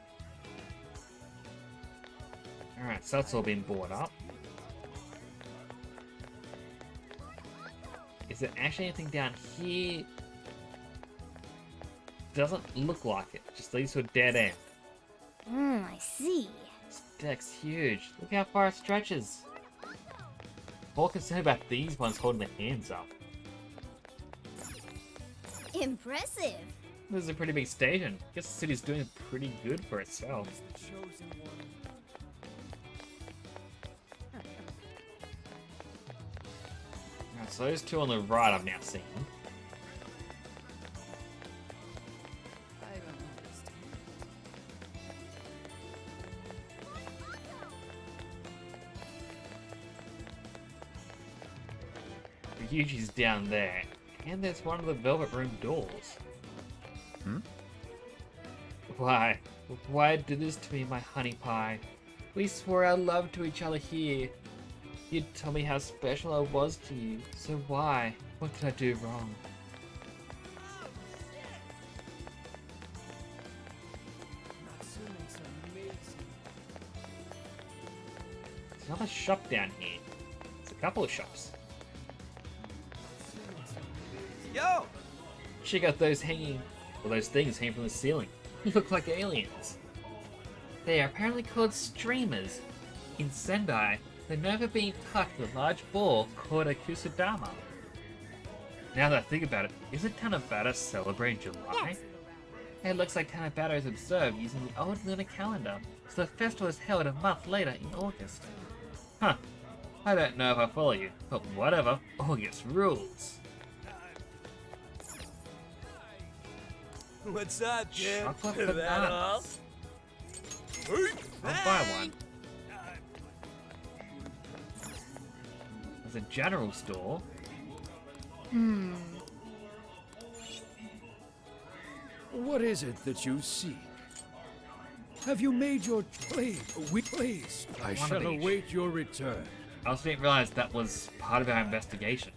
Alright, so that's all been bought up. Is there actually anything down here? Doesn't look like it. Just leads to a dead end. I see. This deck's huge. Look how far it stretches. More concerned about these ones holding their hands up. Impressive. This is a pretty big station. Guess the city's doing pretty good for itself. Alright, so those two on the right I've now seen. Ryuji's down there. And there's one of the Velvet Room doors. Why do this to me, my honey pie? We swore our love to each other here. You'd tell me how special I was to you, so why? What did I do wrong? There's another shop down here. There's a couple of shops. Yo! Check out those those things hanging from the ceiling. They look like aliens. They are apparently called streamers. In Sendai, they're known for being touched with a large ball called a kusudama. Now that I think about it, isn't Tanabata celebrating July? It looks like Tanabata is observed using the old lunar calendar, so the festival is held a month later in August. Huh. I don't know if I follow you, but whatever. August rules. What's up, kid? Chocolate That all? bananas. I'll buy one. There's a general store. What is it that you seek? Have you made your please? I shall await your return. I also didn't realize that was part of our investigation.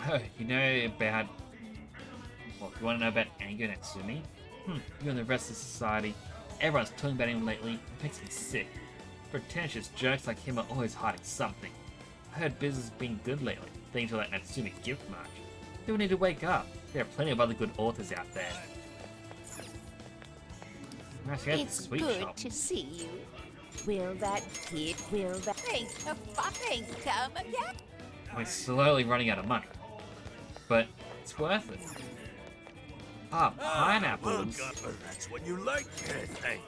Oh, you know about... Well, you want to know about Ango Natsumi? You and the rest of society. Everyone's talking about him lately. It makes me sick. Pretentious jerks like him are always hiding something. I heard business has been good lately. Things will let Natsumi gift much. People need to wake up. There are plenty of other good authors out there. It's good to see you. Will that thing come again? We're slowly running out of money. But it's worth it. Ah, pineapples. That's what you like. Thank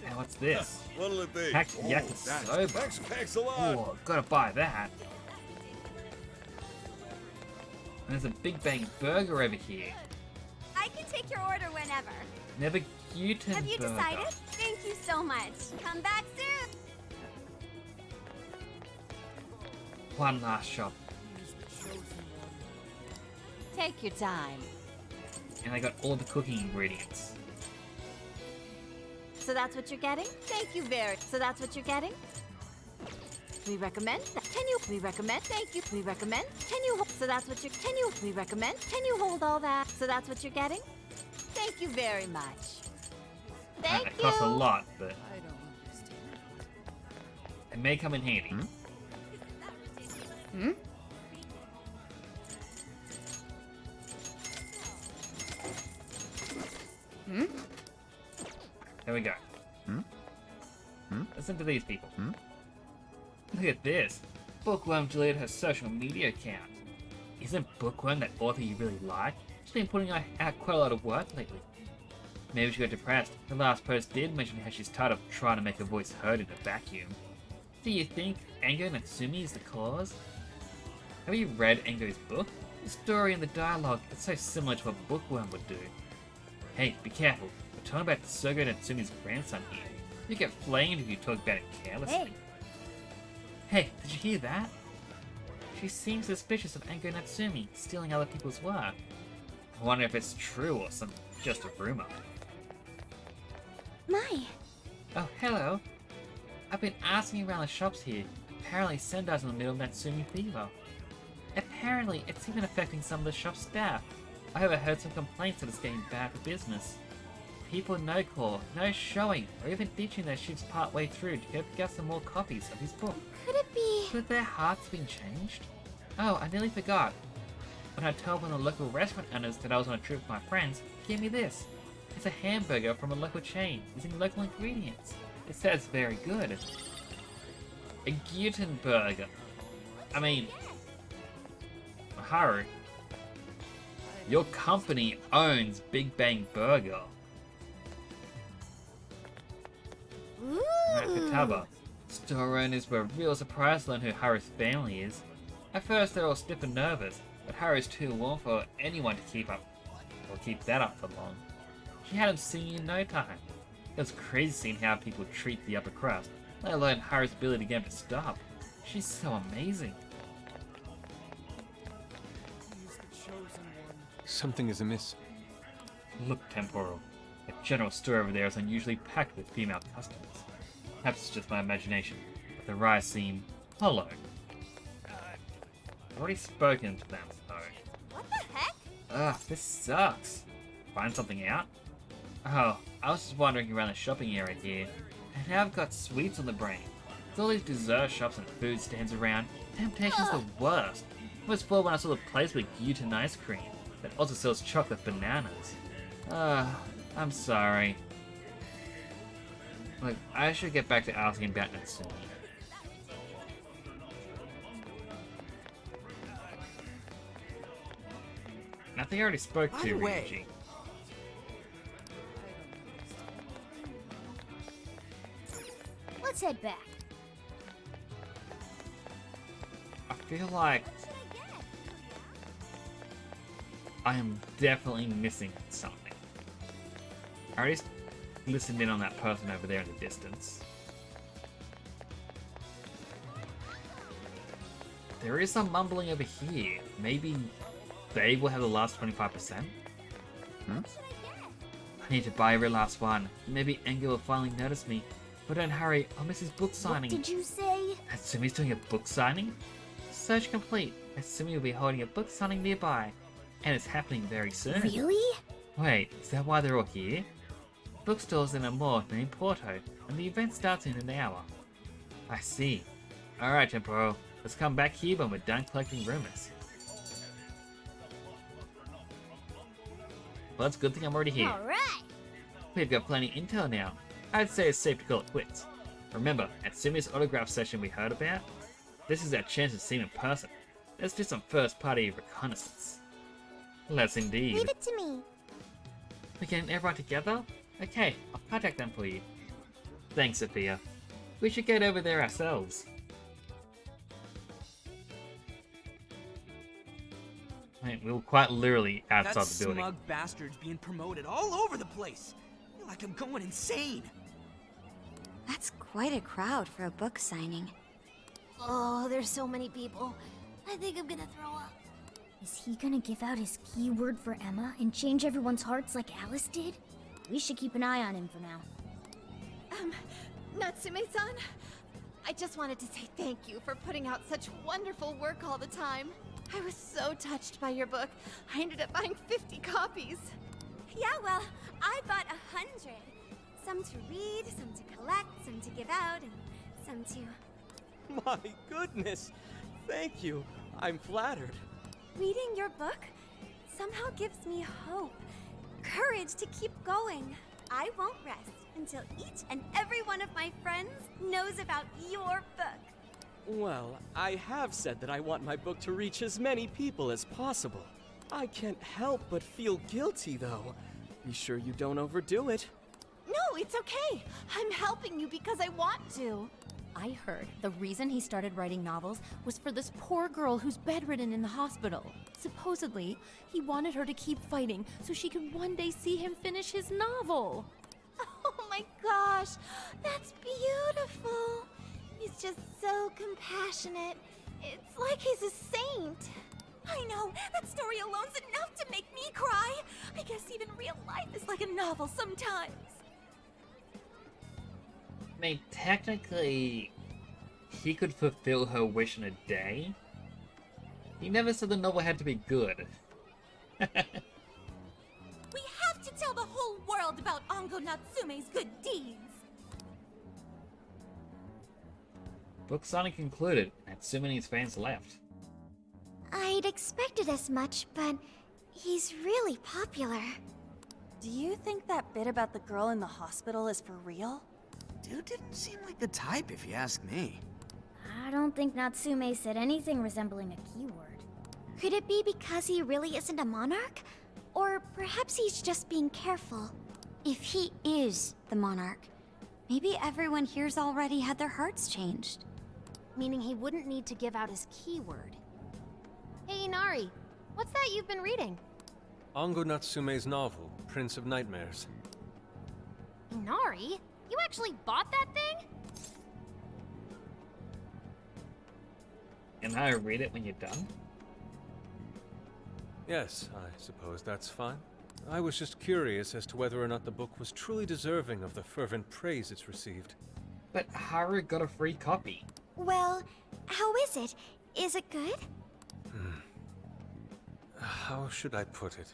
Now what's this? What'll it be? Packed yakisoba. Thanks a lot. Oh, gotta buy that. There's a Big Bang Burger over here. I can take your order whenever. Never gluten Have you burger. decided? Thank you so much. Come back soon. One last shop. Take your time. And I got all the cooking ingredients. So that's what you're getting? Thank you very. So that's what you're getting? We recommend. Can you? We recommend. Thank you. We recommend. Can you? So that's what you're. Can you? We recommend. Can you hold all that? So that's what you're getting? Thank you very much. Thank It you. costs a lot, but it may come in handy. There we go. Listen to these people. Look at this. Bookworm deleted her social media account. Isn't Bookworm that author you really like? She's been putting out quite a lot of work lately. Maybe she got depressed. The last post did mention how she's tired of trying to make her voice heard in a vacuum. Do you think Ango Natsumi is the cause? Have you read Ango's book? The story and the dialogue is so similar to what Bookworm would do. Hey, be careful. We're talking about Sogo Natsumi's grandson here. You get flamed if you talk about it carelessly. Hey, did you hear that? She seems suspicious of Ango Natsumi stealing other people's work. I wonder if it's true or just a rumor. My. Oh, hello. I've been asking around the shops here. Apparently Sendai's in the middle of Natsumi fever. Apparently it's even affecting some of the shop staff. I overheard some complaints that it's getting bad for business. People no call, no showing, or even ditching their shifts partway through to go get some more copies of his book. Could it be? Could their hearts been changed? Oh, I nearly forgot. When I told one of the local restaurant owners that I was on a trip with my friends, he gave me this. It's a hamburger from a local chain using local ingredients. It says very good. A gluten burger. I mean, Haru, your company owns Big Bang Burger. Nakataba. Store owners were real surprised to learn who Haru's family is. At first they were all stiff and nervous, but Haru's too warm for anyone to keep that up for long. She had him singing in no time. It was crazy seeing how people treat the upper crust, let alone Haru's ability to get him to stop. She's so amazing. Something is amiss. Look, Temporal. The general store over there is unusually packed with female customers. Perhaps it's just my imagination, but the rise seem hollow. I've already spoken to them, though. What the heck? Ugh, this sucks. Find something out? Oh, I was just wandering around the shopping area here, and now I've got sweets on the brain. There's all these dessert shops and food stands around. Temptation's the worst. I was full when I saw the place with gluten ice cream that also sells chocolate bananas. I'm sorry. Look, I should get back to asking about Natsumi. I think I already spoke By to the way, Ryuji. Let's head back. I feel like I am definitely missing something. I already listened in on that person over there in the distance. There is some mumbling over here. Maybe they will have the last 25%? I need to buy every last one. Maybe Engel will finally notice me. But don't hurry, I'll miss his book signing. What did you say? Natsume's doing a book signing? Search complete. Natsumi will be holding a book signing nearby. And it's happening very soon. Really? Wait, is that why they're all here? Bookstore's in a mall named Porto, and the event starts in an hour. I see. Alright, Tempo. Let's come back here when we're done collecting rumors. Well, it's a good thing I'm already here. Alright! We've got plenty of intel now. I'd say it's safe to call it quits. Remember, Natsumi's autograph session we heard about? This is our chance to see him in person. Let's do some first-party reconnaissance. Let's indeed. Leave it to me. We're getting everyone together? Okay, I'll contact them for you. Thanks, Sophia. We should get over there ourselves. I mean, we were quite literally outside that the building. Smug bastard's being promoted all over the place. I feel like I'm going insane. That's quite a crowd for a book signing. Oh, there's so many people. I think I'm gonna throw up. Is he gonna give out his keyword for Emma and change everyone's hearts like Alice did? We should keep an eye on him for now. Natsume-san, I just wanted to say thank you for putting out such wonderful work all the time. I was so touched by your book. I ended up buying 50 copies. Yeah, well, I bought 100. Some to read, some to collect, some to give out, and some to... My goodness! Thank you. I'm flattered. Reading your book somehow gives me hope, courage to keep going. I won't rest until each and every one of my friends knows about your book. Well, I have said that I want my book to reach as many people as possible. I can't help but feel guilty, though. Be sure you don't overdo it. No, it's okay. I'm helping you because I want to. I heard the reason he started writing novels was for this poor girl who's bedridden in the hospital. Supposedly, he wanted her to keep fighting so she could one day see him finish his novel. Oh my gosh, that's beautiful. He's just so compassionate. It's like he's a saint. I know, that story alone's enough to make me cry. I guess even real life is like a novel sometimes. I mean, technically, he could fulfill her wish in a day. He never said the novel had to be good. We have to tell the whole world about Ango Natsume's good deeds. Book signing concluded. Natsume and his fans left. I'd expected as much, but he's really popular. Do you think that bit about the girl in the hospital is for real? Dude didn't seem like the type, if you ask me. I don't think Natsume said anything resembling a keyword. Could it be because he really isn't a monarch? Or perhaps he's just being careful. If he is the monarch, maybe everyone here's already had their hearts changed. Meaning he wouldn't need to give out his keyword. Hey, Inari, what's that you've been reading? Ango Natsume's novel, Prince of Nightmares. Inari? You actually bought that thing? Can I read it when you're done? Yes, I suppose that's fine. I was just curious as to whether or not the book was truly deserving of the fervent praise it's received. But Haru got a free copy. Well, how is it? Is it good? How should I put it?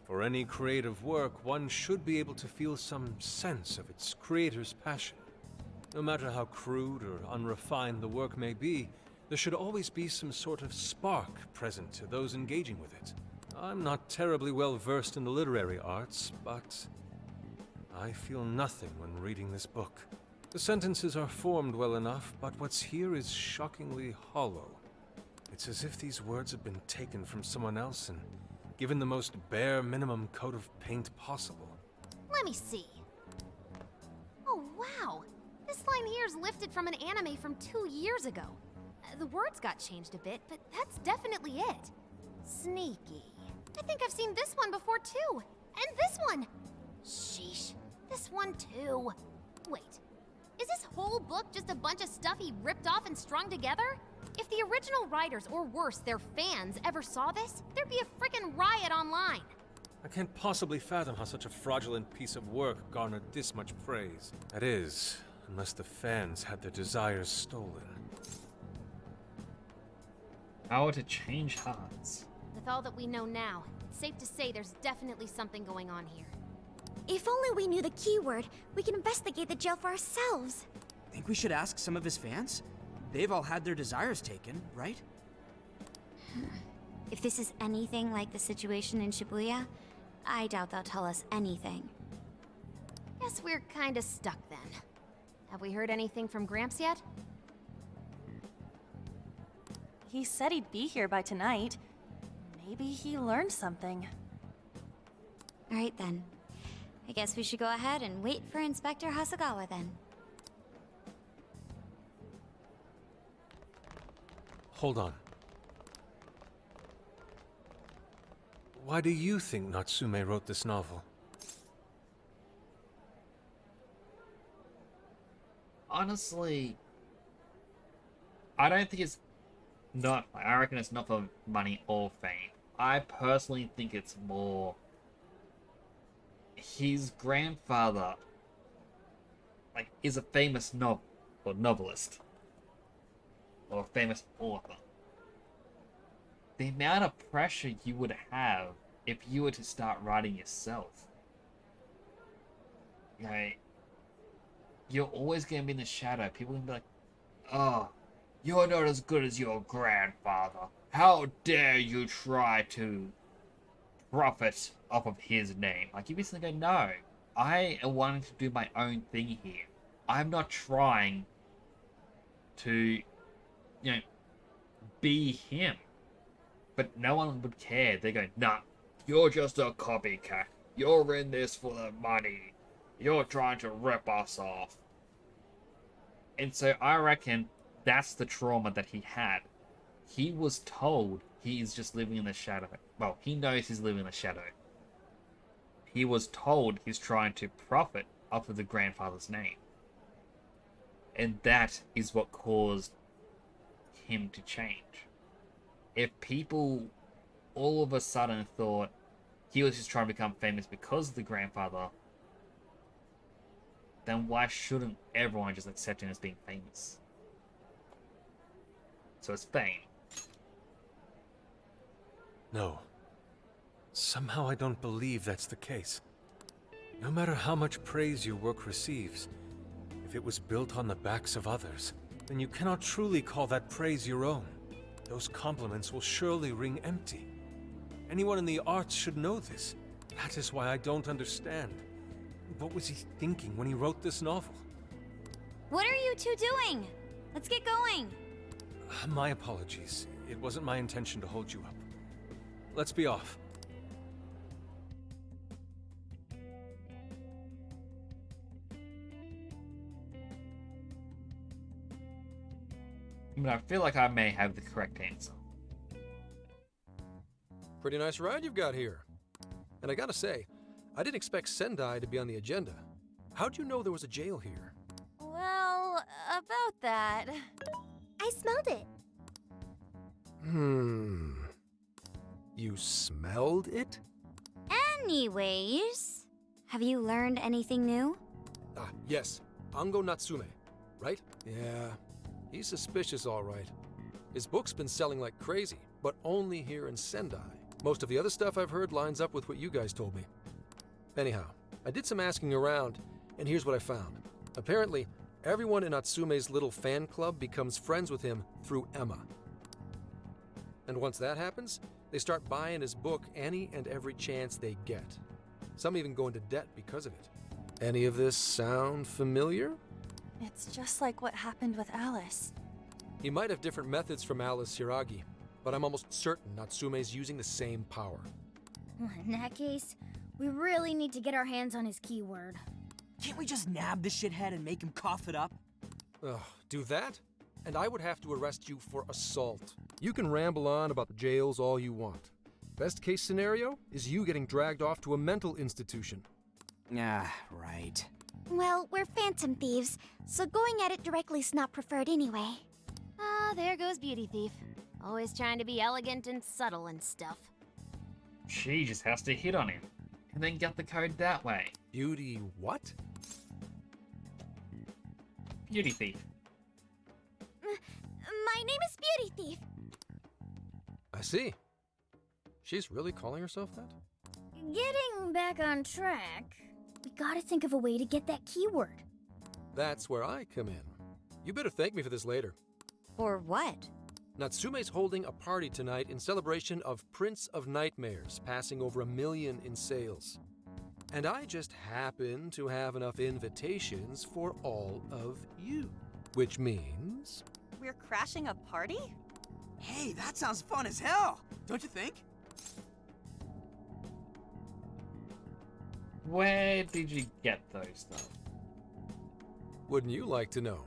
For any creative work, one should be able to feel some sense of its creator's passion. No matter how crude or unrefined the work may be, there should always be some sort of spark present to those engaging with it. I'm not terribly well versed in the literary arts, but I feel nothing when reading this book. The sentences are formed well enough, but what's here is shockingly hollow. It's as if these words have been taken from someone else and given the most bare minimum coat of paint possible. Let me see. Oh, wow. This line here is lifted from an anime from 2 years ago. The words got changed a bit, but that's definitely it. Sneaky. I think I've seen this one before too. And this one. Sheesh. This one too. Wait. Is this whole book just a bunch of stuff he ripped off and strung together? If the original writers, or worse, their fans, ever saw this, there'd be a frickin' riot online. I can't possibly fathom how such a fraudulent piece of work garnered this much praise. That is, unless the fans had their desires stolen. Power to change hearts. With all that we know now, it's safe to say there's definitely something going on here. If only we knew the keyword, we can investigate the jail for ourselves. Think we should ask some of his fans? They've all had their desires taken, right? If this is anything like the situation in Shibuya, I doubt they'll tell us anything. Guess we're kinda stuck then. Have we heard anything from Gramps yet? He said he'd be here by tonight. Maybe he learned something. Alright then. I guess we should go ahead and wait for Inspector Hasagawa then. Hold on. Why do you think Natsume wrote this novel? Honestly, I don't think it's not. I reckon it's not for money or fame. I personally think it's more his grandfather, like, is a famous novelist or a famous author. The amount of pressure you would have if you were to start writing yourself. You know, you're always going to be in the shadow. People are going to be like, oh, you're not as good as your grandfather. How dare you try to profit off of his name? Like, you basically go, no, I am wanting to do my own thing here. I'm not trying to, you know, be him. But no one would care. They go, nah, you're just a copycat. You're in this for the money. You're trying to rip us off. And so I reckon that's the trauma that he had. He was told he is just living in the shadow. Well, he knows he's living in the shadow. He was told he's trying to profit off of the grandfather's name. And that is what caused him to change. If people all of a sudden thought he was just trying to become famous because of the grandfather, then why shouldn't everyone just accept him as being famous? So it's fame. No. Somehow I don't believe that's the case. No matter how much praise your work receives, if it was built on the backs of others, then you cannot truly call that praise your own. Those compliments will surely ring empty. Anyone in the arts should know this. That is why I don't understand. What was he thinking when he wrote this novel? What are you two doing? Let's get going. My apologies. It wasn't my intention to hold you up. Let's be off. I mean, I feel like I may have the correct answer. Pretty nice ride you've got here. And I gotta say, I didn't expect Sendai to be on the agenda. How'd you know there was a jail here? Well, about that. I smelled it. You smelled it? Anyways, have you learned anything new? Ah, yes. Ango Natsume, right? Yeah, he's suspicious all right. His book's been selling like crazy, but only here in Sendai. Most of the other stuff I've heard lines up with what you guys told me. Anyhow, I did some asking around, and here's what I found. Apparently, everyone in Natsume's little fan club becomes friends with him through Emma. And once that happens, they start buying his book any and every chance they get. Some even go into debt because of it. Any of this sound familiar? It's just like what happened with Alice. He might have different methods from Alice Hiragi, but I'm almost certain Natsume's using the same power. In that case, we really need to get our hands on his keyword. Can't we just nab the shithead and make him cough it up? Ugh, do that? And I would have to arrest you for assault. You can ramble on about the jails all you want, Best case scenario is you getting dragged off to a mental institution. Ah, right. Well, we're phantom thieves, so going at it directly's not preferred anyway. Ah, there goes Beauty Thief. Always trying to be elegant and subtle and stuff. She just has to hit on him, and then get the code that way. Beauty what? Beauty Thief. My name is Beauty Thief. I see. She's really calling herself that? Getting back on track, we gotta think of a way to get that keyword. That's where I come in. You better thank me for this later. For what? Natsume's holding a party tonight in celebration of Prince of Nightmares passing over 1 million in sales. And I just happen to have enough invitations for all of you. Which means... We're crashing a party? Hey, that sounds fun as hell, don't you think? Where did you get those, though? Wouldn't you like to know?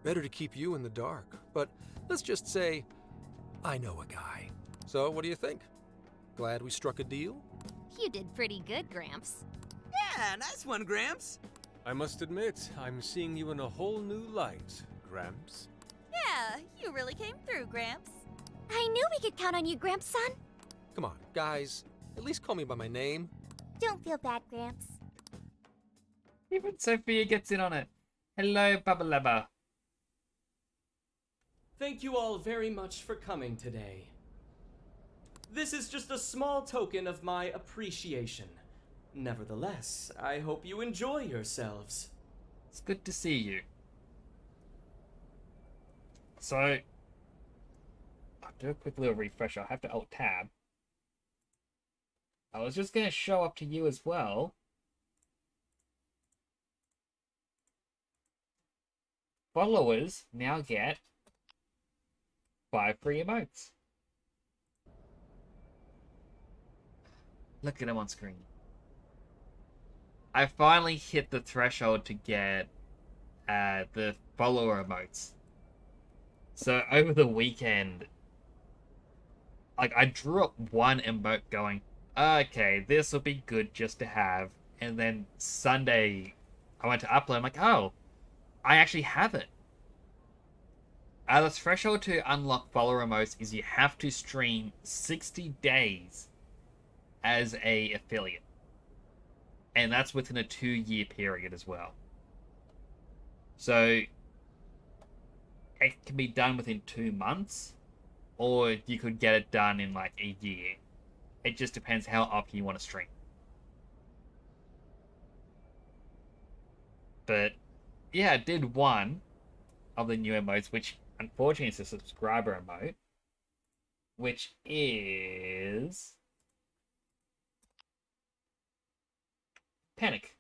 Better to keep you in the dark, but let's just say I know a guy. So what do you think? Glad we struck a deal? You did pretty good, Gramps. Yeah, nice one, Gramps. I must admit, I'm seeing you in a whole new light, Gramps. Yeah, you really came through, Gramps. I knew we could count on you, Gramps-son. Come on, guys. At least call me by my name. Don't feel bad, Gramps. Even Sophia gets in on it. Hello, Baba Laba. Thank you all very much for coming today. This is just a small token of my appreciation. Nevertheless, I hope you enjoy yourselves. It's good to see you. So, I'll do a quick little refresh. I'll have to Alt-Tab. I was just going to show up to you as well. Followers now get 5 free emotes. Look at them on screen. I finally hit the threshold to get the follower emotes. So over the weekend, like, I drew up one emote going, okay, this will be good just to have. And then Sunday, I went to upload. I'm like, oh, I actually have it. The threshold to unlock follower emotes is you have to stream 60 days as a affiliate. And that's within a 2-year period as well. So it can be done within 2 months, or you could get it done in like a year. It just depends how often you want to stream. But yeah, I did one of the new emotes, which unfortunately is a subscriber emote, which is Panic.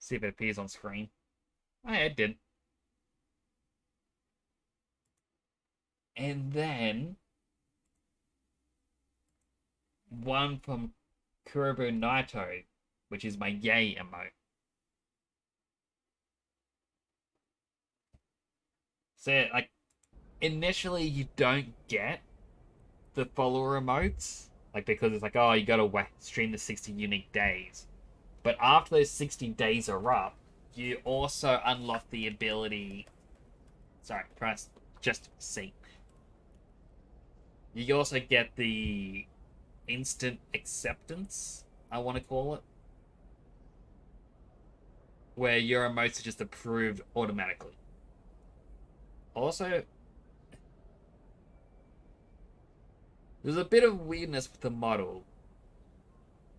See if it appears on screen. Oh yeah, it did. And then one from Kurobu Naito, which is my yay emote. So, like, initially you don't get the follower emotes, like, because it's like, oh, you gotta stream the 60 unique days. But after those 60 days are up, you also unlock the ability... Sorry, press just C. You also get the instant acceptance, I want to call it, where your emotes are just approved automatically. Also, there's a bit of weirdness with the model.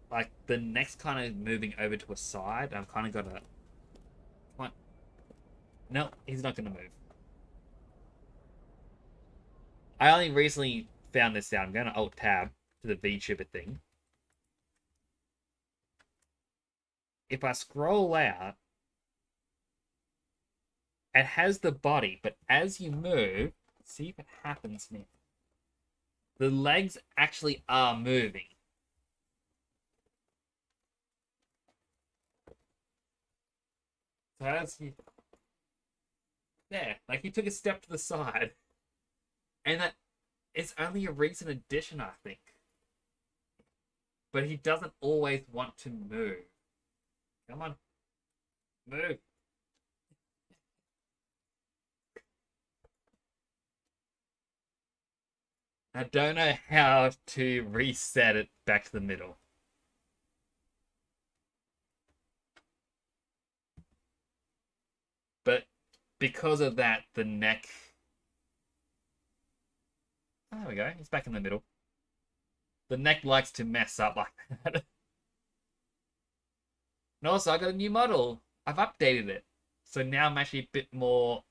Like, the neck's kind of moving over to a side. I've kind of got to... Come on. No, he's not going to move. I only recently found this out. I'm going to Alt-Tab to the VTuber thing. If I scroll out, it has the body, but as you move, see if it happens now. The legs actually are moving. So as he... There, like he took a step to the side. And that It's only a recent addition, I think. But he doesn't always want to move. Come on. Move. I don't know how to reset it back to the middle. But because of that, the neck... Oh, there we go. It's back in the middle. The neck likes to mess up like that. And also, I got a new model. I've updated it. So now I'm actually a bit more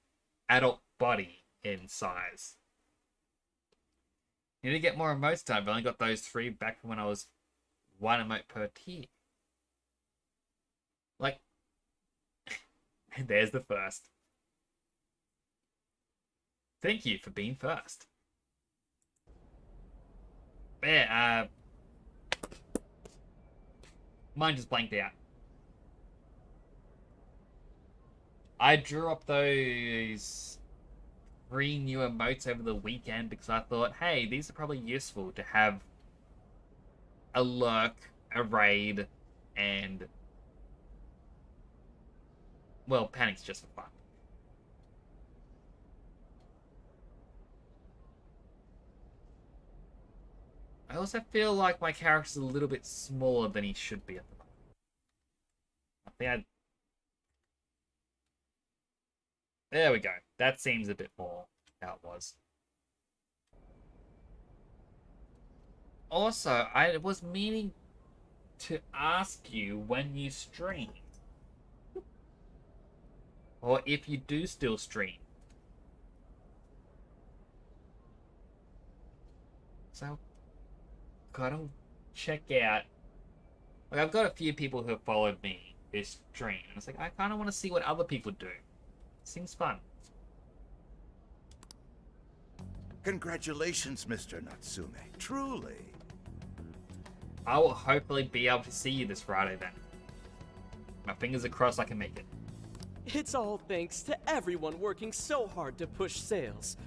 adult body in size. Need to get more emotes done. I've only got those 3 back from when I was 1 emote per tier. Like, and there's the first. Thank you for being first. Yeah, mine just blanked out. I drew up those 3 new emotes over the weekend because I thought, hey, these are probably useful to have a lurk, a raid, and... well, panic's just for fun. I also feel like my character's a little bit smaller than he should be at the moment. I think there we go. That seems a bit more how it was. Also, I was meaning to ask you when you stream. Or if you do still stream. So, gotta check out... like, I've got a few people who have followed me this stream. And it's like, I kind of want to see what other people do. Seems fun. Congratulations, Mr. Natsume. Truly. I will hopefully be able to see you this Friday then. My fingers are crossed I can make it. It's all thanks to everyone working so hard to push sales.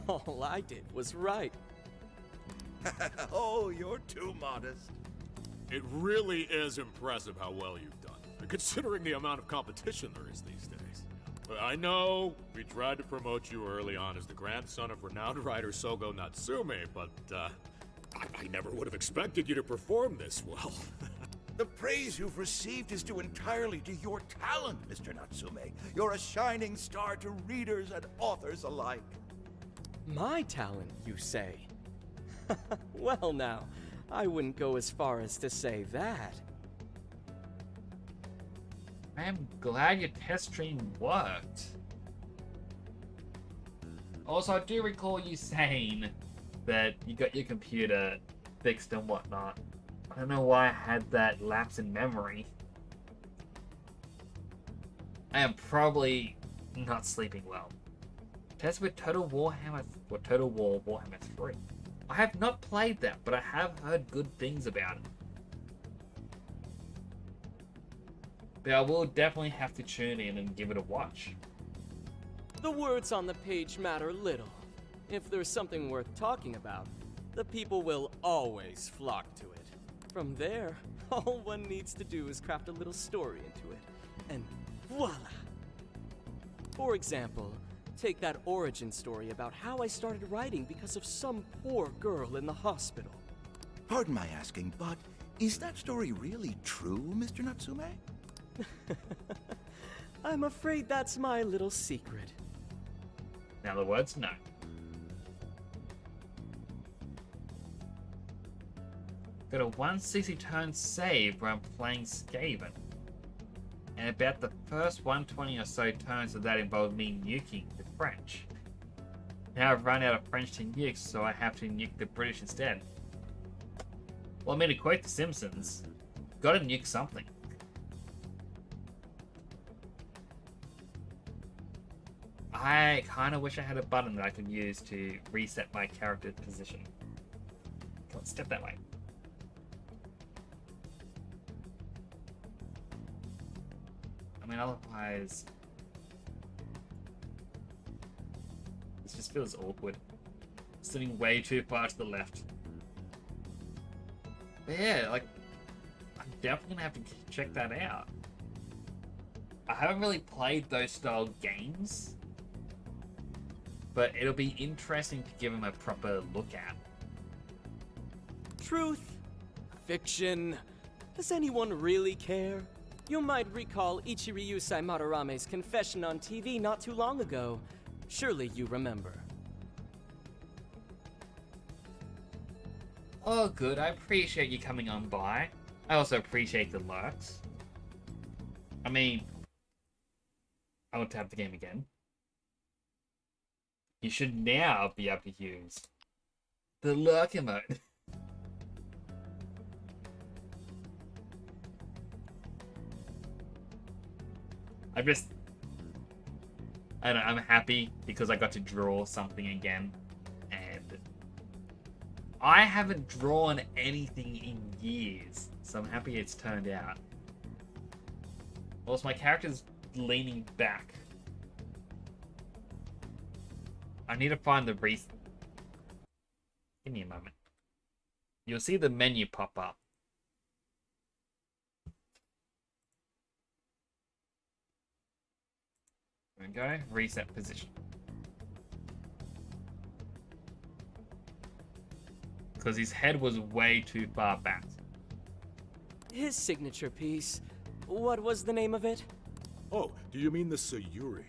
All I did was write. Oh, you're too modest. It really is impressive how well you've done, considering the amount of competition there is these days. I know we tried to promote you early on as the grandson of renowned writer Sogo Natsume, but I never would have expected you to perform this well. The praise you've received is due entirely to your talent, Mr. Natsume. You're a shining star to readers and authors alike. My talent, you say? Well now, I wouldn't go as far as to say that. I'm glad your test stream worked. Also, I do recall you saying that you got your computer fixed and whatnot. I don't know why I had that lapse in memory. I am probably not sleeping well. Test with Total Warhammer or Total War Warhammer 3. I have not played that, but I have heard good things about it. But I will definitely have to tune in and give it a watch. The words on the page matter little. If there's something worth talking about, the people will always flock to it. From there, all one needs to do is craft a little story into it, and voila! For example, take that origin story about how I started writing because of some poor girl in the hospital. Pardon my asking, but is that story really true, Mr. Natsume? I'm afraid that's my little secret. In other words, no. Got a 160 turn save where I'm playing Skaven. And about the first 120 or so turns of that involved me nuking the French. Now I've run out of French to nuke, so I have to nuke the British instead. Well, I mean, to quote The Simpsons, gotta nuke something. I kind of wish I had a button that I could use to reset my character's position. Come on, step that way. I mean, otherwise... this just feels awkward. sitting way too far to the left. But yeah, like, I'm definitely gonna have to check that out. I haven't really played those style games, but it'll be interesting to give them a proper look at. Truth? Fiction? Does anyone really care? You might recall Ichiryusai Madarame's confession on TV not too long ago. Surely you remember. Oh, good. I appreciate you coming on by. I also appreciate the lurks. I mean, I want to have the game again. You should now be able to use the lurk emote. I don't know, I'm happy because I got to draw something again, and I haven't drawn anything in years, so I'm happy it's turned out. Also, my character's leaning back. I need to find the wreath. Give me a moment. You'll see the menu pop up. There we go. Reset position. Because his head was way too far back. His signature piece. What was the name of it? Oh, do you mean the Sayuri?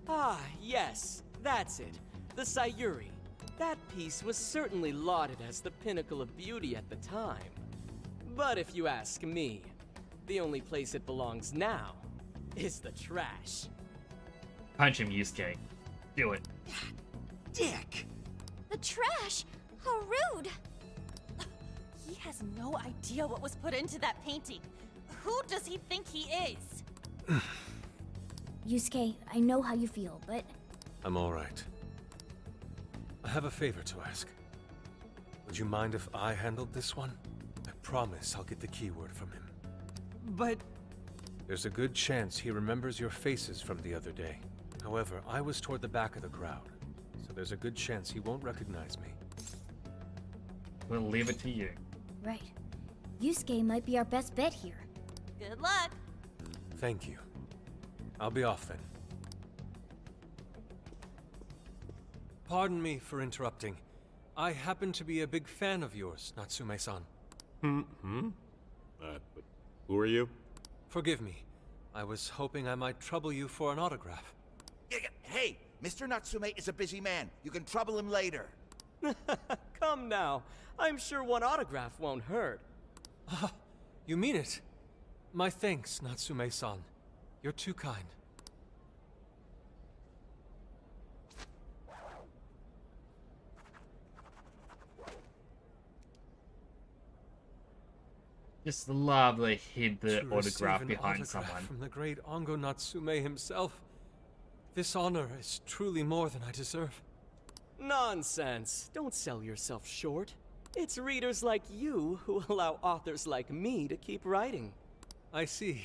Ah, yes. That's it. The Sayuri. That piece was certainly lauded as the pinnacle of beauty at the time. But if you ask me, the only place it belongs now is the trash. Punch him, Yusuke. Do it. Dick! The trash? How rude! He has no idea what was put into that painting. Who does he think he is? Yusuke, I know how you feel, but... I'm all right. I have a favor to ask. Would you mind if I handled this one? I promise I'll get the keyword from him. But... There's a good chance he remembers your faces from the other day. However, I was toward the back of the crowd, so there's a good chance he won't recognize me. We'll leave it to you. Right. Yusuke might be our best bet here. Good luck. Thank you. I'll be off then. Pardon me for interrupting. I happen to be a big fan of yours, Natsume-san. But who are you? Forgive me. I was hoping I might trouble you for an autograph. Hey, Mr. Natsume is a busy man. You can trouble him later. Come now. I'm sure one autograph won't hurt. You mean it? My thanks, Natsume-san. You're too kind. Just love they hid the To autograph receive an behind autograph someone. from the great Ongo Natsume himself. This honor is truly more than I deserve. Nonsense. Don't sell yourself short. It's readers like you who allow authors like me to keep writing. I see.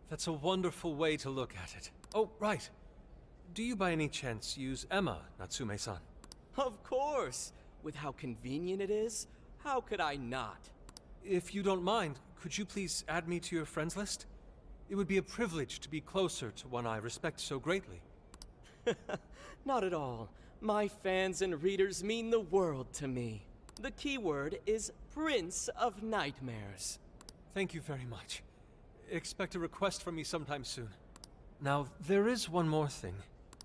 That's a wonderful way to look at it. Oh, right. Do you by any chance use Emma, Natsume-san? Of course. With how convenient it is, how could I not? If you don't mind, could you please add me to your friends list? It would be a privilege to be closer to one I respect so greatly. Not at all. My fans and readers mean the world to me. The keyword is Prince of Nightmares. Thank you very much. Expect a request from me sometime soon. Now, there is one more thing.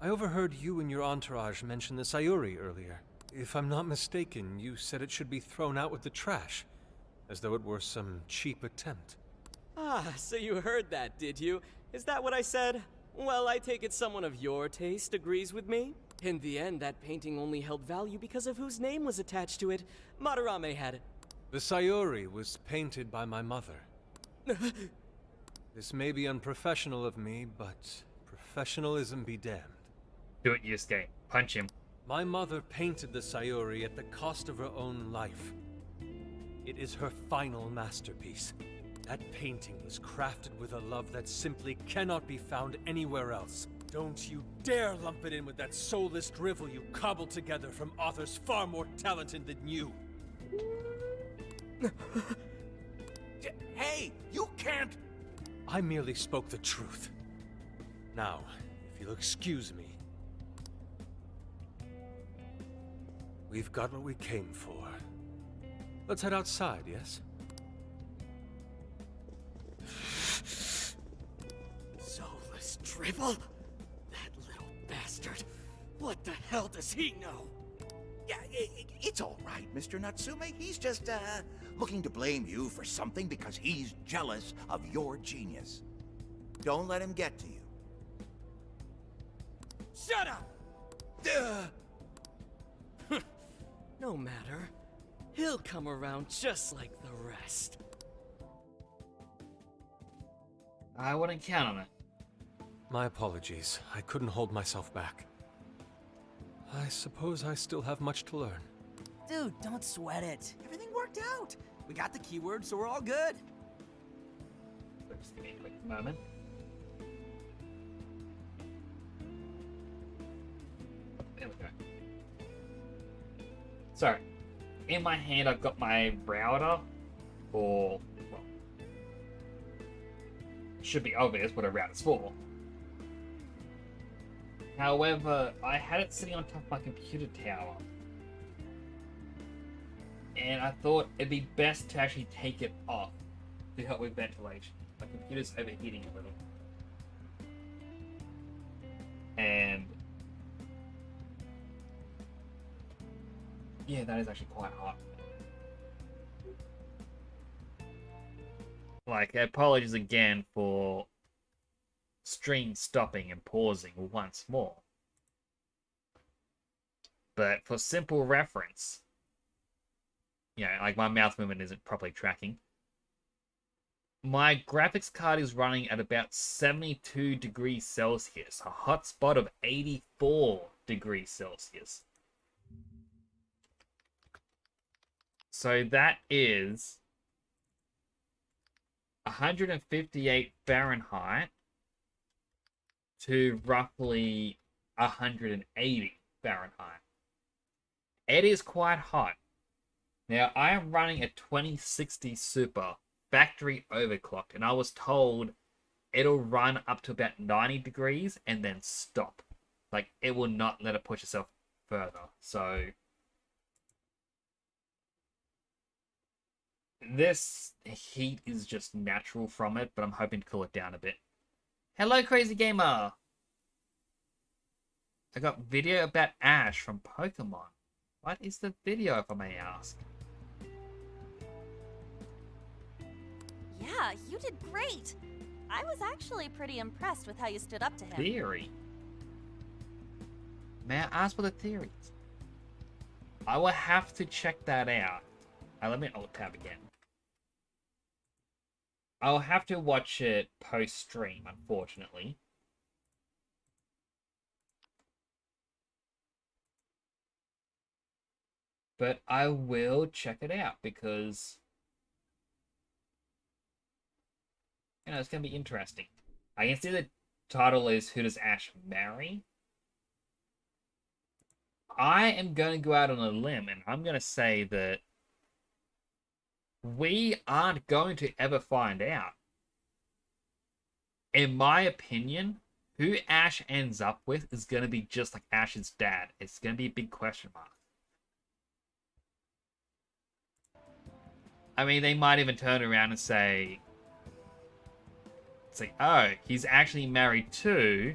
I overheard you and your entourage mention the Sayuri earlier. If I'm not mistaken, you said it should be thrown out with the trash, as though it were some cheap attempt. Ah, so you heard that, did you? Is that what I said? Well, I take it someone of your taste agrees with me. In the end, that painting only held value because of whose name was attached to it. Madarame had it. The Sayuri was painted by my mother. This may be unprofessional of me, but professionalism be damned. Do it, Yusuke. Punch him. My mother painted the Sayuri at the cost of her own life. It is her final masterpiece. That painting was crafted with a love that simply cannot be found anywhere else. Don't you dare lump it in with that soulless drivel you cobbled together from authors far more talented than you. Hey, you can't... I merely spoke the truth. Now, if you'll excuse me. We've got what we came for. Let's head outside, yes? Soulless drivel? That little bastard. What the hell does he know? Yeah, it's all right, Mr. Natsume. He's just, looking to blame you for something because he's jealous of your genius. Don't let him get to you. Shut up! No matter. He'll come around just like the rest. I wouldn't count on it. My apologies. I couldn't hold myself back. I suppose I still have much to learn. Dude, don't sweat it. Everything worked out. We got the keywords, so we're all good. Just give me a quick moment. There we go. So, in my hand I've got my router, or, well, should be obvious what a router's for. However, I had it sitting on top of my computer tower. And I thought it'd be best to actually take it off to help with ventilation. My computer's overheating a little. And yeah, that is actually quite hot. Like, apologies again for stream stopping and pausing once more. But for simple reference, you know, like my mouth movement isn't properly tracking. My graphics card is running at about 72 degrees Celsius, a hot spot of 84 degrees Celsius. So that is 158 Fahrenheit to roughly 180 Fahrenheit. It is quite hot. Now, I am running a 2060 Super factory overclocked, and I was told it'll run up to about 90 degrees and then stop. Like, it will not let it push itself further. So this heat is just natural from it, but I'm hoping to cool it down a bit. Hello, Crazy Gamer! I got video about Ash from Pokemon. What is the video, if I may ask? Yeah, you did great. I was actually pretty impressed with how you stood up to him. Theory? May I ask what the theory is? I will have to check that out. Let me alt-tab again. I'll have to watch it post-stream, unfortunately. But I will check it out because, you know, it's going to be interesting. I can see the title is Who Does Ash Marry? I am going to go out on a limb and I'm going to say that we aren't going to ever find out. In my opinion, who Ash ends up with is going to be just like Ash's dad. It's going to be a big question mark. I mean, they might even turn around and say, it's like, oh, he's actually married to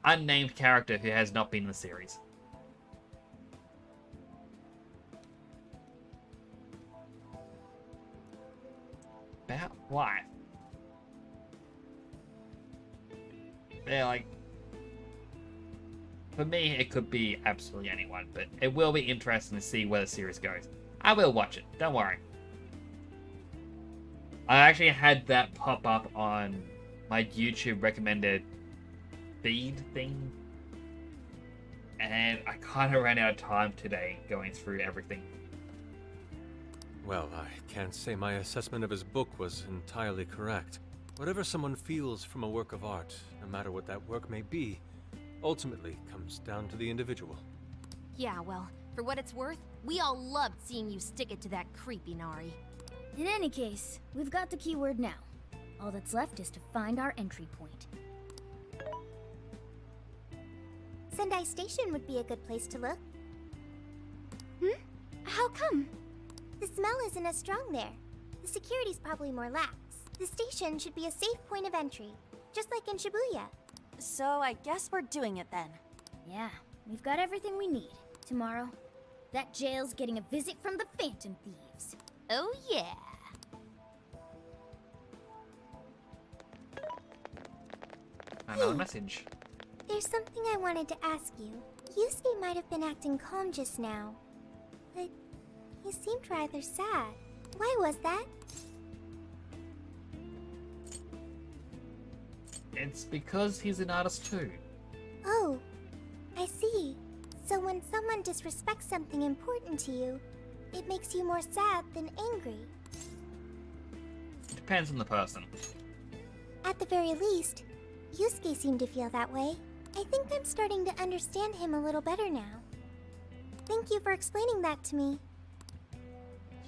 unnamed character who has not been in the series. About life. Yeah, like, for me, it could be absolutely anyone, but it will be interesting to see where the series goes. I will watch it, don't worry. I actually had that pop up on my YouTube recommended feed thing, and I kind of ran out of time today going through everything. Well, I can't say my assessment of his book was entirely correct. Whatever someone feels from a work of art, no matter what that work may be, ultimately comes down to the individual. Yeah, well, for what it's worth, we all loved seeing you stick it to that creepy Nari. In any case, we've got the keyword now. All that's left is to find our entry point. Sendai Station would be a good place to look. How come? The smell isn't as strong there. The security's probably more lax. The station should be a safe point of entry, just like in Shibuya. So I guess we're doing it then. Yeah, we've got everything we need. Tomorrow, that jail's getting a visit from the Phantom Thieves. Oh yeah! Another message. There's something I wanted to ask you. Yusuke might have been acting calm just now, but he seemed rather sad. Why was that? It's because he's an artist too. Oh, I see. So when someone disrespects something important to you, it makes you more sad than angry. Depends on the person. At the very least, Yusuke seemed to feel that way. I think I'm starting to understand him a little better now. Thank you for explaining that to me.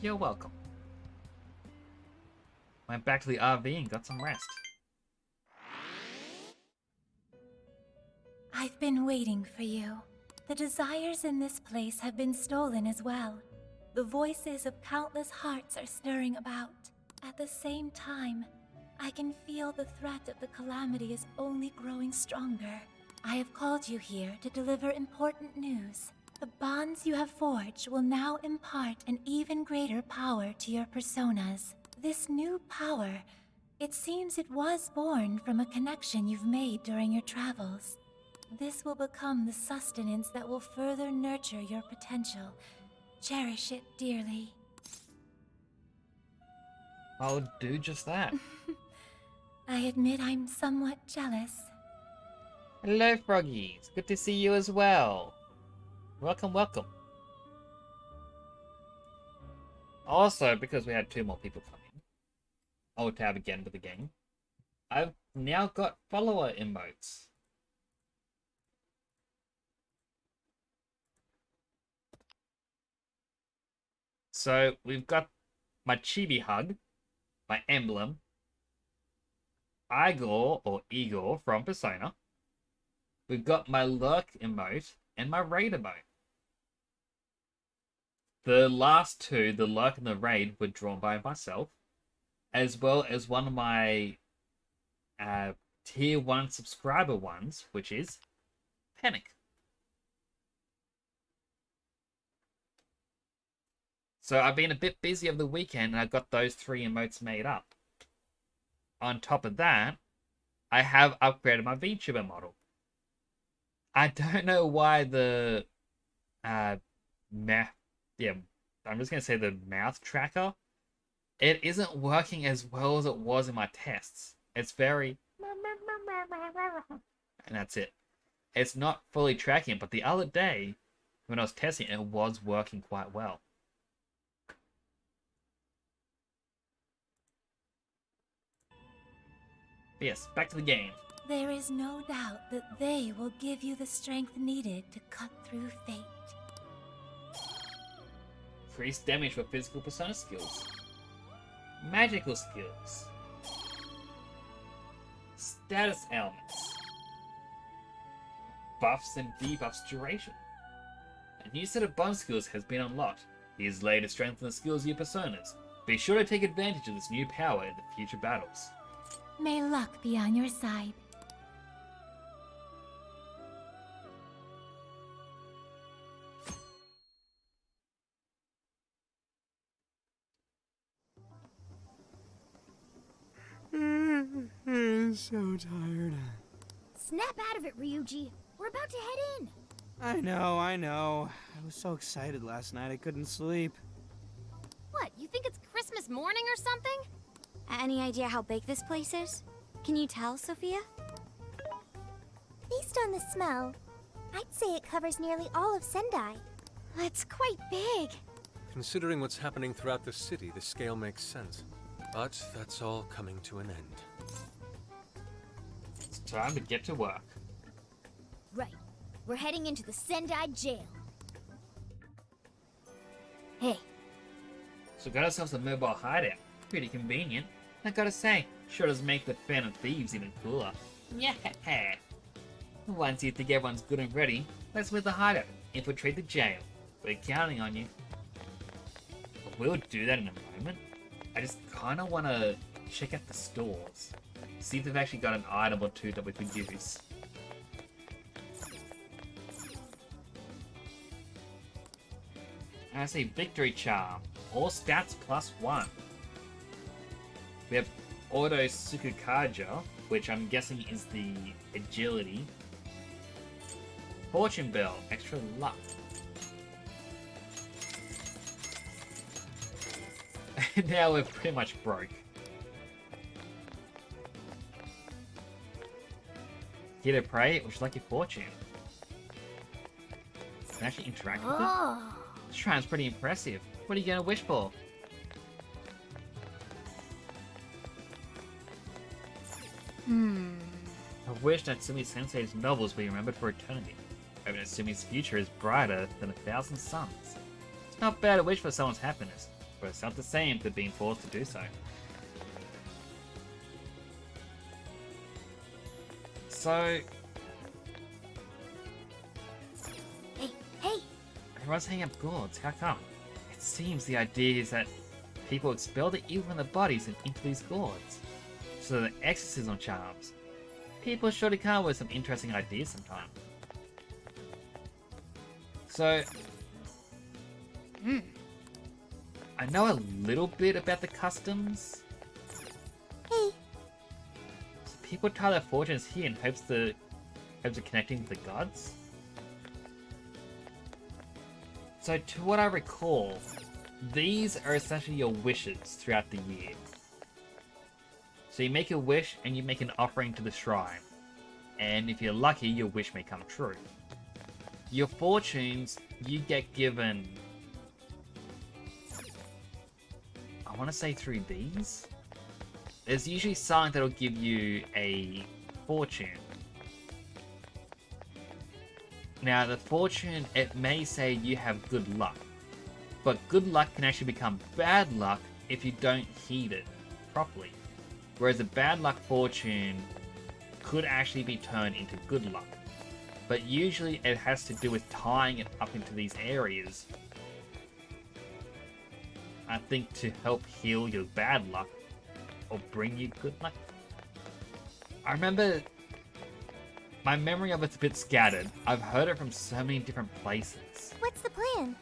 You're welcome. Went back to the RV and got some rest. I've been waiting for you. The desires in this place have been stolen as well. The voices of countless hearts are stirring about. At the same time, I can feel the threat of the calamity is only growing stronger. I have called you here to deliver important news. The bonds you have forged will now impart an even greater power to your personas. This new power, it seems it was born from a connection you've made during your travels. This will become the sustenance that will further nurture your potential. Cherish it dearly. I'll do just that. I admit I'm somewhat jealous. Hello, Froggies. Good to see you as well. Welcome, welcome. Also, because we had 2 more people come in, I'll tab again with the game. I've now got follower emotes. So, we've got my chibi hug, my emblem, Igor, or Igor from Persona. We've got my lurk emote and my raid emote. The last 2, the lurk and the raid, were drawn by myself, as well as one of my tier 1 subscriber ones, which is Panic. So I've been a bit busy over the weekend and I got those 3 emotes made up. On top of that, I have upgraded my VTuber model. I don't know why the I'm just gonna say the mouth tracker, it isn't working as well as it was in my tests. It's very and that's it. It's not fully tracking, but the other day when I was testing it was working quite well. But yes, back to the game. There is no doubt that they will give you the strength needed to cut through fate. Increased damage for physical persona skills. Magical skills. Status elements. Buffs and debuffs duration. A new set of bonus skills has been unlocked. These later strengthen the skills of your personas. Be sure to take advantage of this new power in the future battles. May luck be on your side. I'm so tired. Snap out of it, Ryuji. We're about to head in. I know. I was so excited last night I couldn't sleep. What, you think it's Christmas morning or something? Any idea how big this place is? Can you tell, Sophia? Based on the smell, I'd say it covers nearly all of Sendai. That's quite big. Considering what's happening throughout the city, the scale makes sense. But that's all coming to an end. Time to get to work. Right. We're heading into the Sendai jail. Hey. So got ourselves a mobile hideout. Pretty convenient. I gotta say, sure does make the Fan of Thieves even cooler. Yeah. Once you think everyone's good and ready, let's move the hideout. Infiltrate the jail. We're counting on you. We'll do that in a moment. I just kinda wanna check out the stores. See if they've actually got an item or two that we could use. I see Victory Charm. All stats +1. We have Auto Sukukaja, which I'm guessing is the agility. Fortune Bell, extra luck. Now we're pretty much broke. Hit a prey, which is like your fortune. Can I actually interact with it? This shrine's pretty impressive. What are you gonna wish for? I wish Natsumi Sensei's novels be remembered for eternity. Maybe Natsumi's future is brighter than 1,000 suns. It's not bad to wish for someone's happiness, but it's not the same for being forced to do so. So... Hey! Everyone's hanging up gourds, how come? It seems the idea is that people expel the evil from their bodies and into these gourds. So the exorcism charms. People surely come up with some interesting ideas sometime. So... I know a little bit about the customs. Hey. So people tie their fortunes here in hopes of connecting with the gods. So to what I recall, these are essentially your wishes throughout the year. So you make a wish and you make an offering to the shrine. And if you're lucky, your wish may come true. Your fortunes, you get given... I want to say through these? There's usually something that'll give you a fortune. Now, the fortune, it may say you have good luck. But good luck can actually become bad luck if you don't heed it properly. Whereas a bad luck fortune could actually be turned into good luck. But usually it has to do with tying it up into these areas. I think to help heal your bad luck or bring you good luck. I remember my memory of it's a bit scattered. I've heard it from so many different places. What's the plan?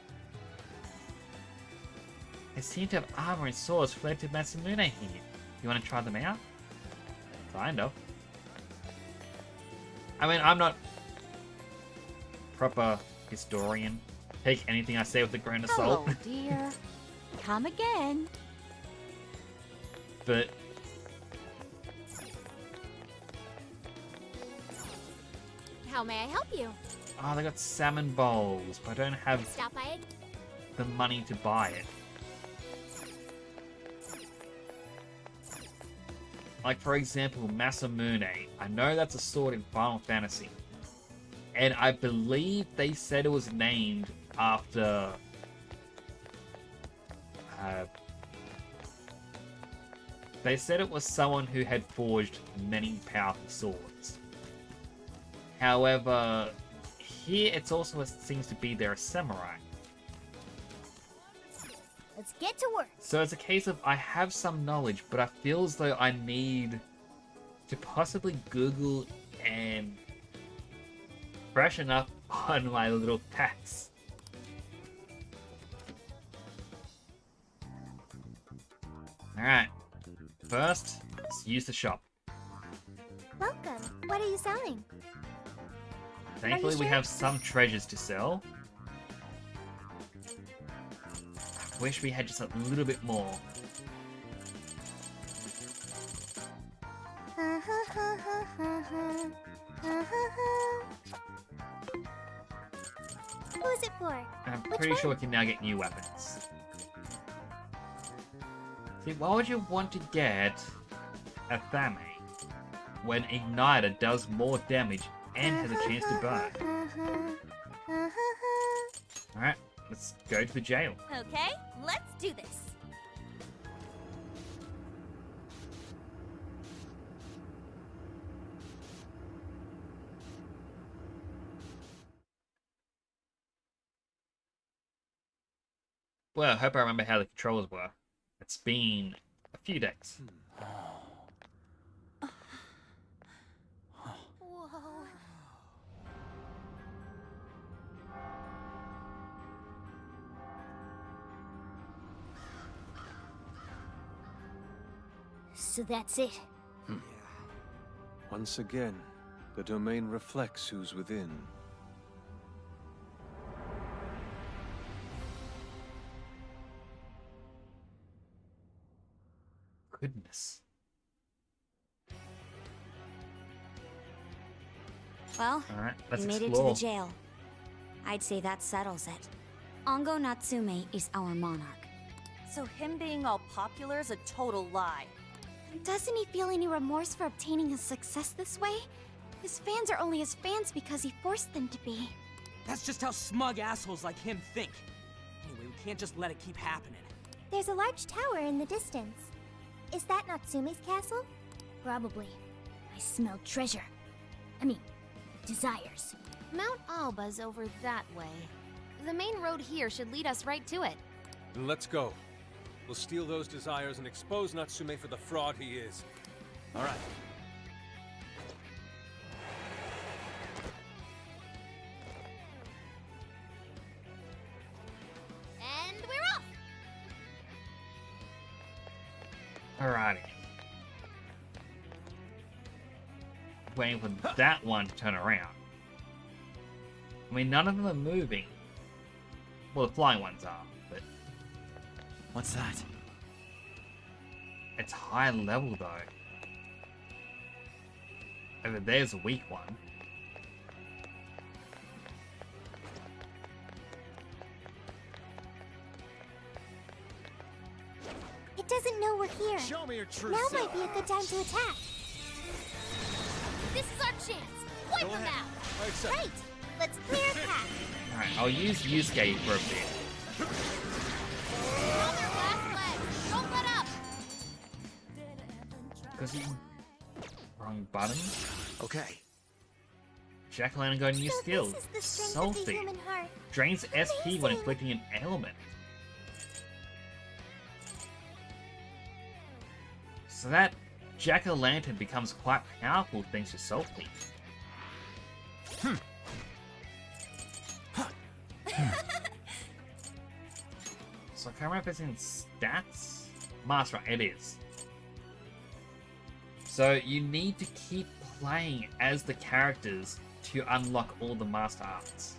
They seem to have armor and swords related to Masamune here. You want to try them out? Kind of. I mean, I'm not proper historian. Take anything I say with a grain of salt. Hello, dear. Come again. But How may I help you? oh, they got salmon bowls, but I don't have Stop by it. the money to buy it. Like, for example, Masamune. I know that's a sword in Final Fantasy. And I believe they said it was named after... they said it was someone who had forged many powerful swords. However, here it's also seems to be they're a samurai. Let's get to work. So it's a case of I have some knowledge, but I feel as though I need to possibly Google and freshen up on my little facts. Alright, first, let's use the shop. Welcome. What are you selling? Thankfully, we sure? have some treasures to sell. Wish we had just a little bit more. Who's it for? I'm Which pretty one? sure we can now get new weapons. See, why would you want to get a Thame? when ignited does more damage and has a chance to burn. Alright, let's go to the jail. Okay, let's do this. Well, I hope I remember how the controls were. It's been a few days. Whoa. So that's it. Once again, the domain reflects who's within. Goodness. Well, Alright, let's we made explore. it to the jail. I'd say that settles it. Ongo Natsume is our monarch. So him being all popular is a total lie. Doesn't he feel any remorse for obtaining his success this way? His fans are only his fans because he forced them to be. That's just how smug assholes like him think. Anyway, we can't just let it keep happening. There's a large tower in the distance. Is that Natsume's castle? Probably. I smell treasure. I mean, desires. Mount Alba's over that way. The main road here should lead us right to it. Then let's go. We'll steal those desires and expose Natsume for the fraud he is. All right. And we're off! Alrighty. Waiting for that one to turn around. I mean, none of them are moving. Well, the flying ones are, but... What's that? It's high level, though. Over there's a weak one. It doesn't know we're here. Show me your true Now self. might be a good time to attack. This is our chance! Wipe them out! Right! Let's clear a path. Alright, I'll use Yusuke for a bit. On their last legs! Don't let up! Because he... Wrong button. Okay. Jack-o'-lantern got new So skills. this is the strength of the Salty. human heart. Drains SP when inflicting an ailment. So that Jack-o'-lantern becomes quite powerful thanks to Salty. So I can't remember if it's in stats? Master, it is. So you need to keep playing as the characters to unlock all the master arts.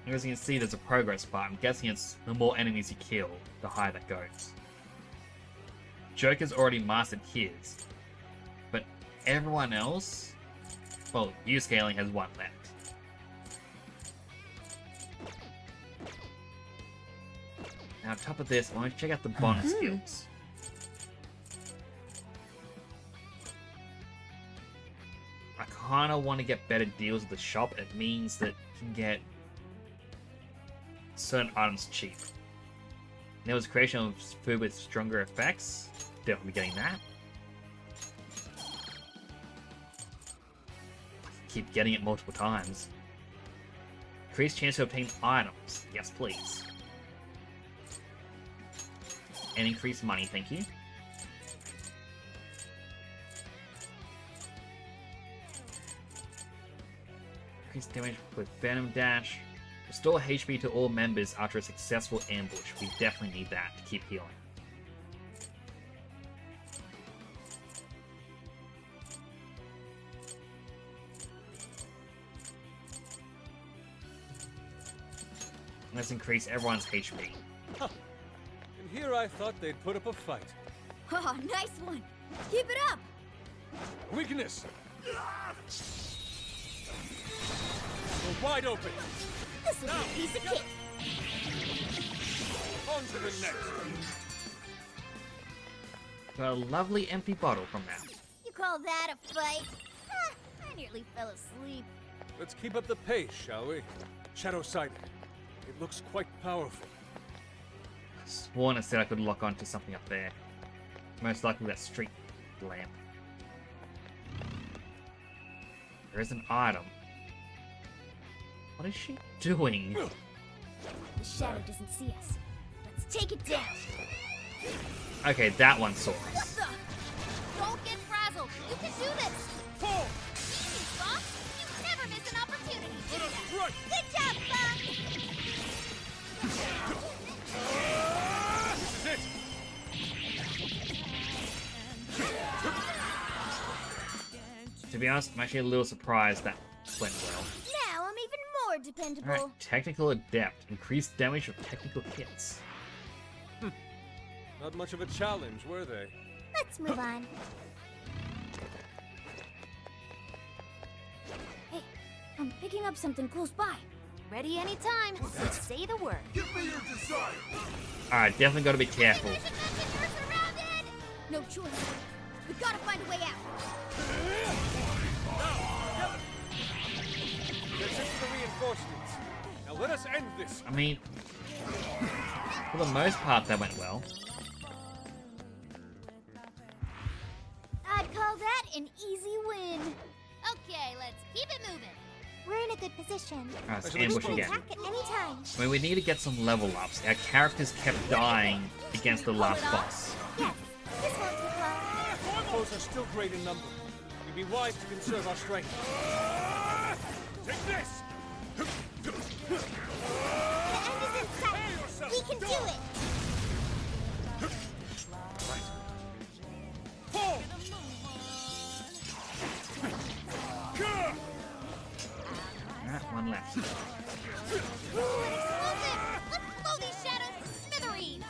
As you can see, there's a progress bar. I'm guessing it's the more enemies you kill, the higher that goes. Joker's already mastered his, but everyone else, well, Yusuke only has one left. Now, on top of this, I want to check out the bonus skills. I kind of want to get better deals at the shop. It means that you can get certain items cheap. There was creation of food with stronger effects. Definitely getting that. Keep getting it multiple times. Increased chance to obtain items. Yes, please. And increased money, thank you. Increased damage with Venom Dash. Restore HP to all members after a successful ambush. We definitely need that to keep healing. Let's increase everyone's HP. Huh. And here I thought they'd put up a fight. Oh, nice one! Keep it up! Weakness! We're wide open! This will be a piece of cake! On to the next! Got a lovely empty bottle from that. You call that a fight? I nearly fell asleep. Let's keep up the pace, shall we? Shadow Sight. It looks quite powerful. Sworn it said I could lock onto something up there. Most likely that street lamp. There is an item. What is she doing? The shadow doesn't see us. Let's take it down. Okay, that one saw What us. the? Don't get frazzled. You can do this. Pull. Easy, Fox. You never miss an opportunity. Good job, Fox. To be honest, I'm actually a little surprised that went well. Now I'm even more dependable. Alright, Technical Adept. Increased damage of technical hits. Not much of a challenge, were they? Let's move on. Hey, I'm picking up something close by. Ready anytime. Say the word. Give me your desire. Alright, definitely gotta be careful. No choice. We gotta find a way out. Let's hit the reinforcements. Now let us end this. I mean, for the most part, that went well. I'd call that an easy win. Okay, let's keep it moving. We're in a good position. Alright, let's We ambush can again. attack at any time. I mean, we need to get some level ups. Our characters kept dying against the last boss. Yes, this won't take long. Our foes are still great in number. We'd be wise to conserve our strength. Take this! The end is in sight. We can do it. Pull! Alright, one left. Ooh, an explosive! Let's blow these shadows to smithereens!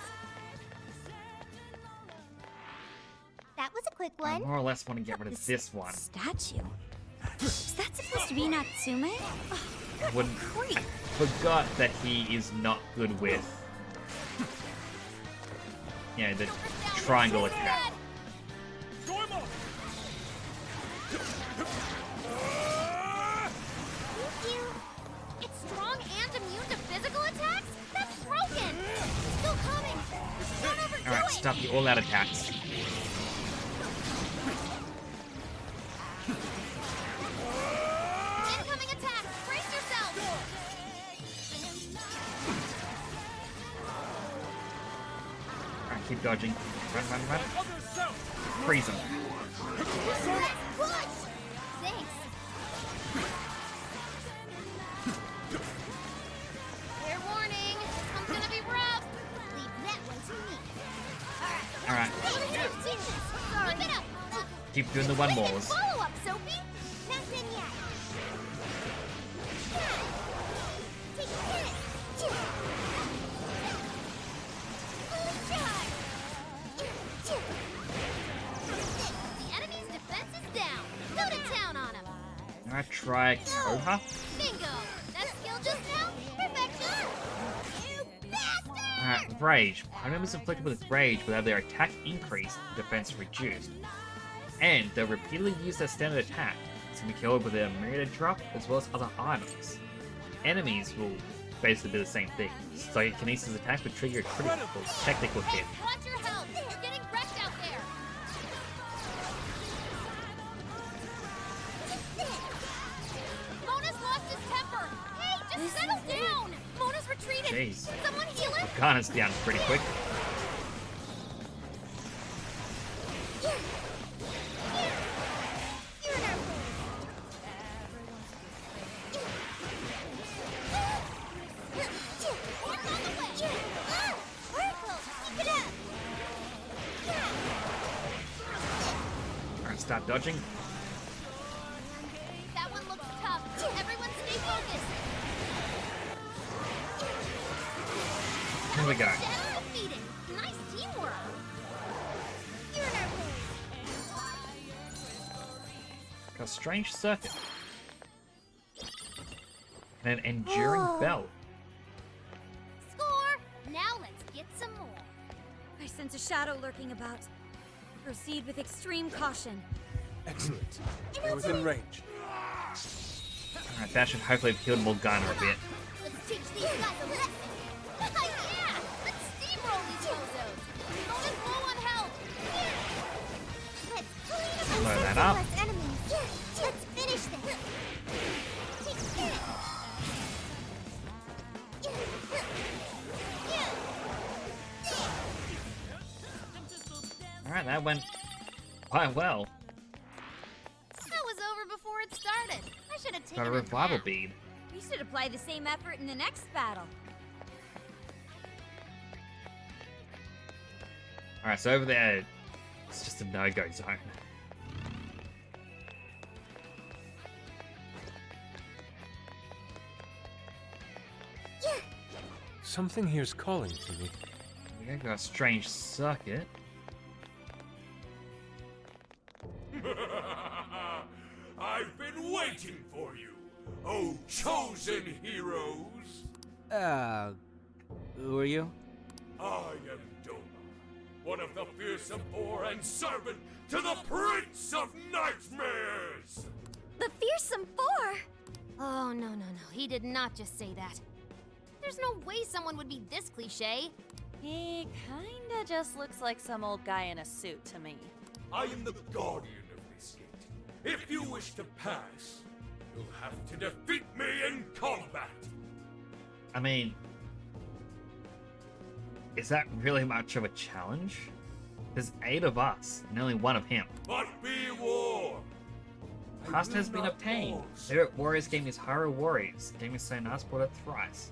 That was a quick I one. more or less want to get rid of this one. Statue? Is that supposed to be Natsume? I wouldn't. I forgot that he is not good with. You know, the triangle attack. Thank you. It's strong and immune to physical attacks? That's broken! Still coming! Don't overdo Alright, it! stop the all-out attacks. Incoming attack! Brace yourself! Alright, keep dodging. Run, run, run. Freeze him. Push! Thanks. Fair warning, this one's gonna be rough. Leave that one to me. Alright, Sorry. Keep it up. keep doing the one mores. Follow up, Sophie. Not done yet. Take this. The enemy's defense is down. Go to town on him. Alright, try Koha. Bingo. That skill just now? Perfection. You bastard! Alright, Rage. Party members inflicted with Rage will have their attack increased, defense reduced. And they'll repeatedly use their standard attack. It's going to be killed with their myriad drop as well as other items. Enemies will basically do the same thing. Psychokinesis attacks would trigger a critical technical hit. Watch your health. You're getting wrecked out there. Mona's lost his temper. Hey, just settle down. Mona's retreated. Jeez. Someone heal him. Morgana's down pretty quick. Alright, start dodging. That one looks tough. Everyone stay focused. Here we go. Shadow defeated. Nice teamwork. You're in our way. Got a strange circuit. And an enduring belt. Score! Now let's get some more. I sense a shadow lurking about. Proceed with extreme caution. Excellent. They're within range. Alright, that should hopefully have killed Morgana a bit. Let's teach these guys a lesson. Yeah! Let's steamroll these bozos. Bonus low on health. Let's clean up Blow that and up. less enemies. Let's finish this. Alright, that went quite well. That was over before it started. I should have taken Got a a revival nap. bead. We should apply the same effort in the next battle. Alright, so over there, it's just a no-go zone. Something here's calling to me. We got a strange circuit. I've been waiting for you, oh chosen heroes. Who are you? I am Doma, one of the fearsome four and servant to the Prince of Nightmares. The fearsome four? Oh, no, he did not just say that. There's no way someone would be this cliche. He kinda just looks like some old guy in a suit to me. I am the guardian of this gate. If you wish to pass, you'll have to defeat me in combat. I mean, is that really much of a challenge? There's 8 of us, and only 1 of him. But be warned. Past has been obtained. Favorite Warriors game is Hyrule Warriors. Game is so nice, bought it thrice.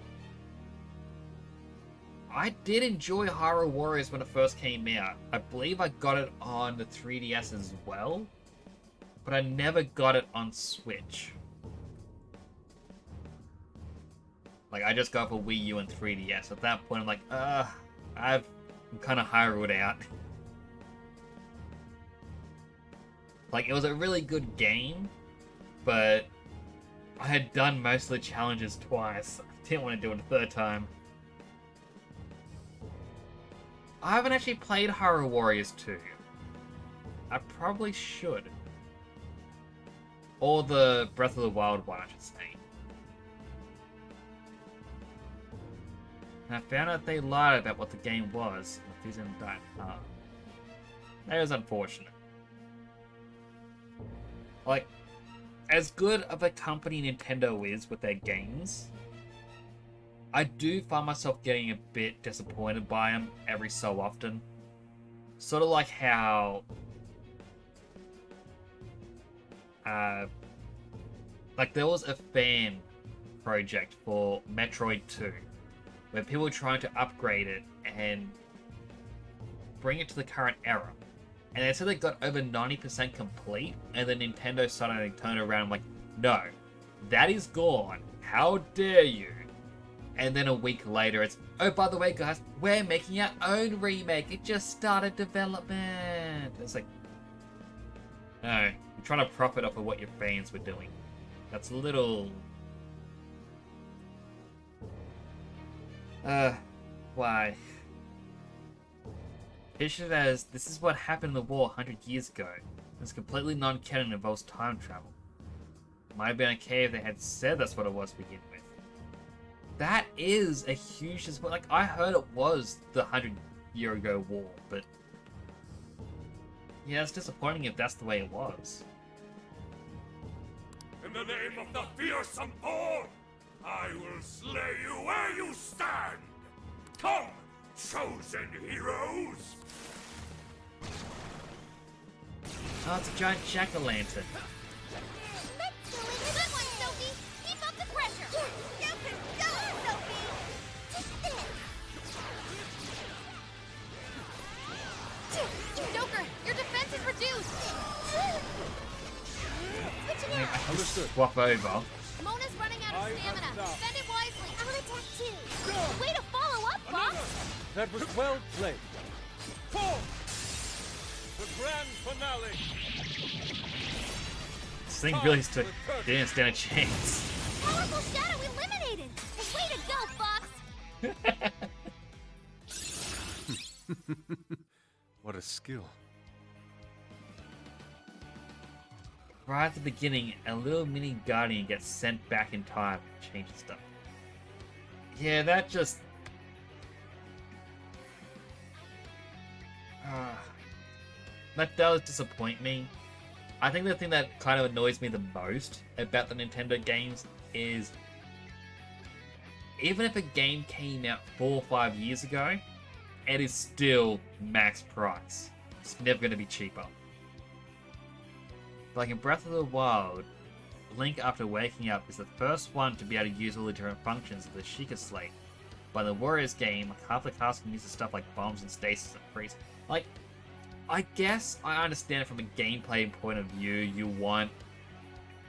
I did enjoy Hyrule Warriors when it first came out. I believe I got it on the 3DS as well, but I never got it on Switch. Like, I just got it for Wii U and 3DS. At that point, I'm like, I'm kind of Hyrule'd out. Like, it was a really good game, but I had done most of the challenges twice. I didn't want to do it a third time. I haven't actually played Hyrule Warriors 2. I probably should. Or the Breath of the Wild one, I should say. And I found out they lied about what the game was, and the Fusion died hard. That was unfortunate. Like, as good of a company Nintendo is with their games, I do find myself getting a bit disappointed by them every so often. Sort of like how... like, there was a fan project for Metroid 2, where people were trying to upgrade it and bring it to the current era. And they said they got over 90% complete, and then Nintendo suddenly turned around and like, no, that is gone. How dare you? And then a week later, it's, oh, by the way, guys, we're making our own remake. It just started development. It's like, no, you're trying to profit off of what your fans were doing. That's a little... why? Picture it as, this is what happened in the war 100 years ago. It's completely non-canon and involves time travel. Might have been okay if they had said that's what it was to begin with. That is a huge... Like, I heard it was the 100-year-ago war, but... yeah, it's disappointing if that's the way it was. In the name of the fearsome four, I will slay you where you stand. Come, chosen heroes! Oh, it's a giant jack-o'-lantern. Good one, Sophie! Keep up the pressure! You can do it, Sophie! Joker, your defense is reduced! Switching out! Understood. Swap over. Mona's running out of stamina. Spend it wisely. I'll attack too. Way to follow up, boss! That was well played. Four! The grand finale! This thing really didn't stand a chance. Powerful shadow eliminated! Way to go, Fox! What a skill. right at the beginning, a little mini guardian gets sent back in time and changes stuff. Yeah, that just... that does disappoint me. I think the thing that kind of annoys me the most about the Nintendo games is even if a game came out 4 or 5 years ago, it is still max price. It's never going to be cheaper. Like in Breath of the Wild, Link after waking up is the first one to be able to use all the different functions of the Sheikah Slate. By the Warriors game, half the cast can use the stuff like bombs and stasis and freeze. Like, I guess I understand it from a gameplay point of view. You want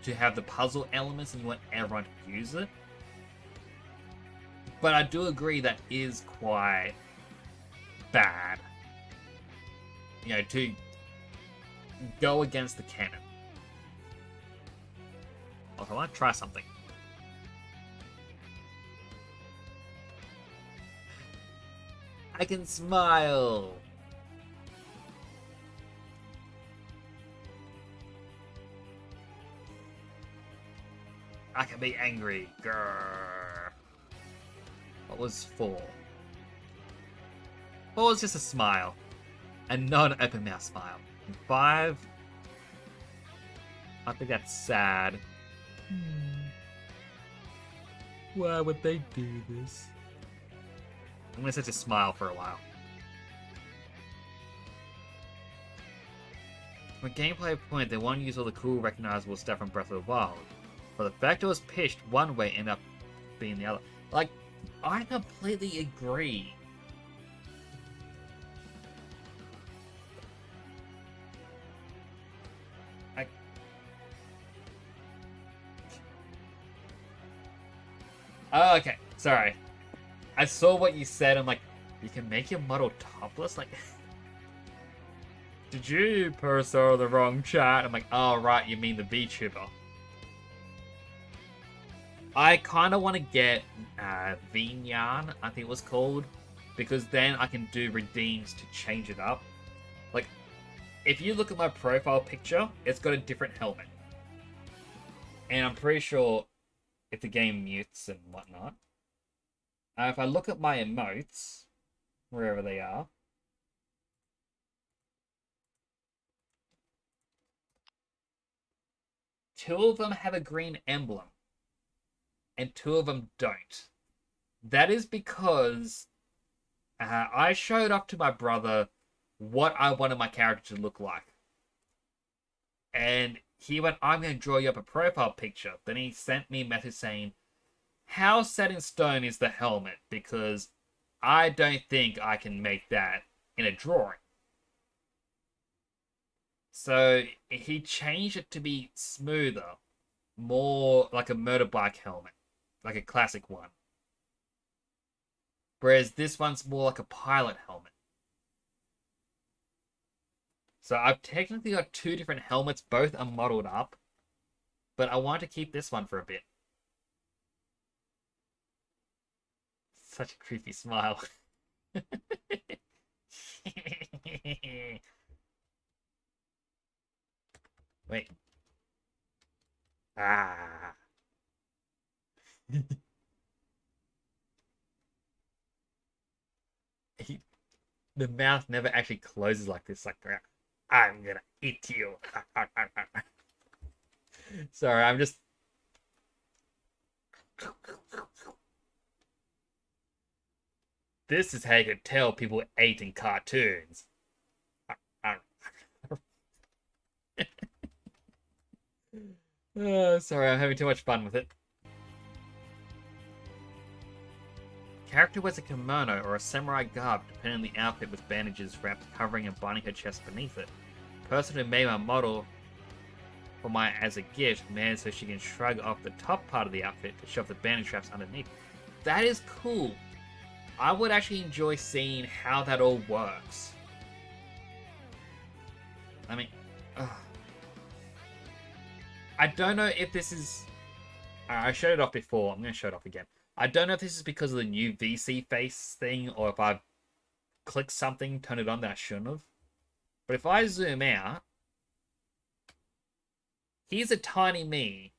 to have the puzzle elements and you want everyone to use it. But I do agree that is quite bad. You know, to go against the canon. Also, I want to try something. I can smile! I can be angry. Grrr. What was 4? 4 was just a smile. And not an open mouth smile. And 5... I think that's sad. Why would they do this? I'm gonna set a smile for a while. From a gameplay point, they want to use all the cool recognizable stuff from Breath of the Wild. But the fact it was pitched one way ended up being the other. Like, I completely agree. Oh, okay. Sorry. I saw what you said. I'm like, you can make your model topless? Like, did you perso the wrong chat? I'm like, oh, right, you mean the VTuber. I kind of want to get Vinyan, I think it was called, because then I can do redeems to change it up. Like, if you look at my profile picture, it's got a different helmet. And I'm pretty sure if the game mutes and whatnot. If I look at my emotes, wherever they are, two of them have a green emblem, and 2 of them don't. That is because I showed off to my brother what I wanted my character to look like. And he went, I'm going to draw you up a profile picture. Then he sent me a message saying, how set in stone is the helmet? Because I don't think I can make that in a drawing. So he changed it to be smoother, more like a motorbike helmet, like a classic one. Whereas this one's more like a pilot helmet. So I've technically got 2 different helmets, both are modeled up, but I want to keep this one for a bit. Such a creepy smile. Wait. Ah. The mouth never actually closes like this. Like, I'm gonna eat you. Sorry, I'm just... This is how you could tell people ate in cartoons. Sorry, I'm having too much fun with it. Character wears a kimono or a samurai garb, depending on the outfit, with bandages wrapped, covering and binding her chest beneath it. Person who made my model for my as a gift made it so she can shrug off the top part of the outfit to shove the bandage wraps underneath. That is cool. I would actually enjoy seeing how that all works. I mean, I don't know if this is... I showed it off before. I'm going to show it off again. I don't know if this is because of the new VC face thing, or if I've clicked something, turned it on that I shouldn't have. But if I zoom out, He's a tiny me.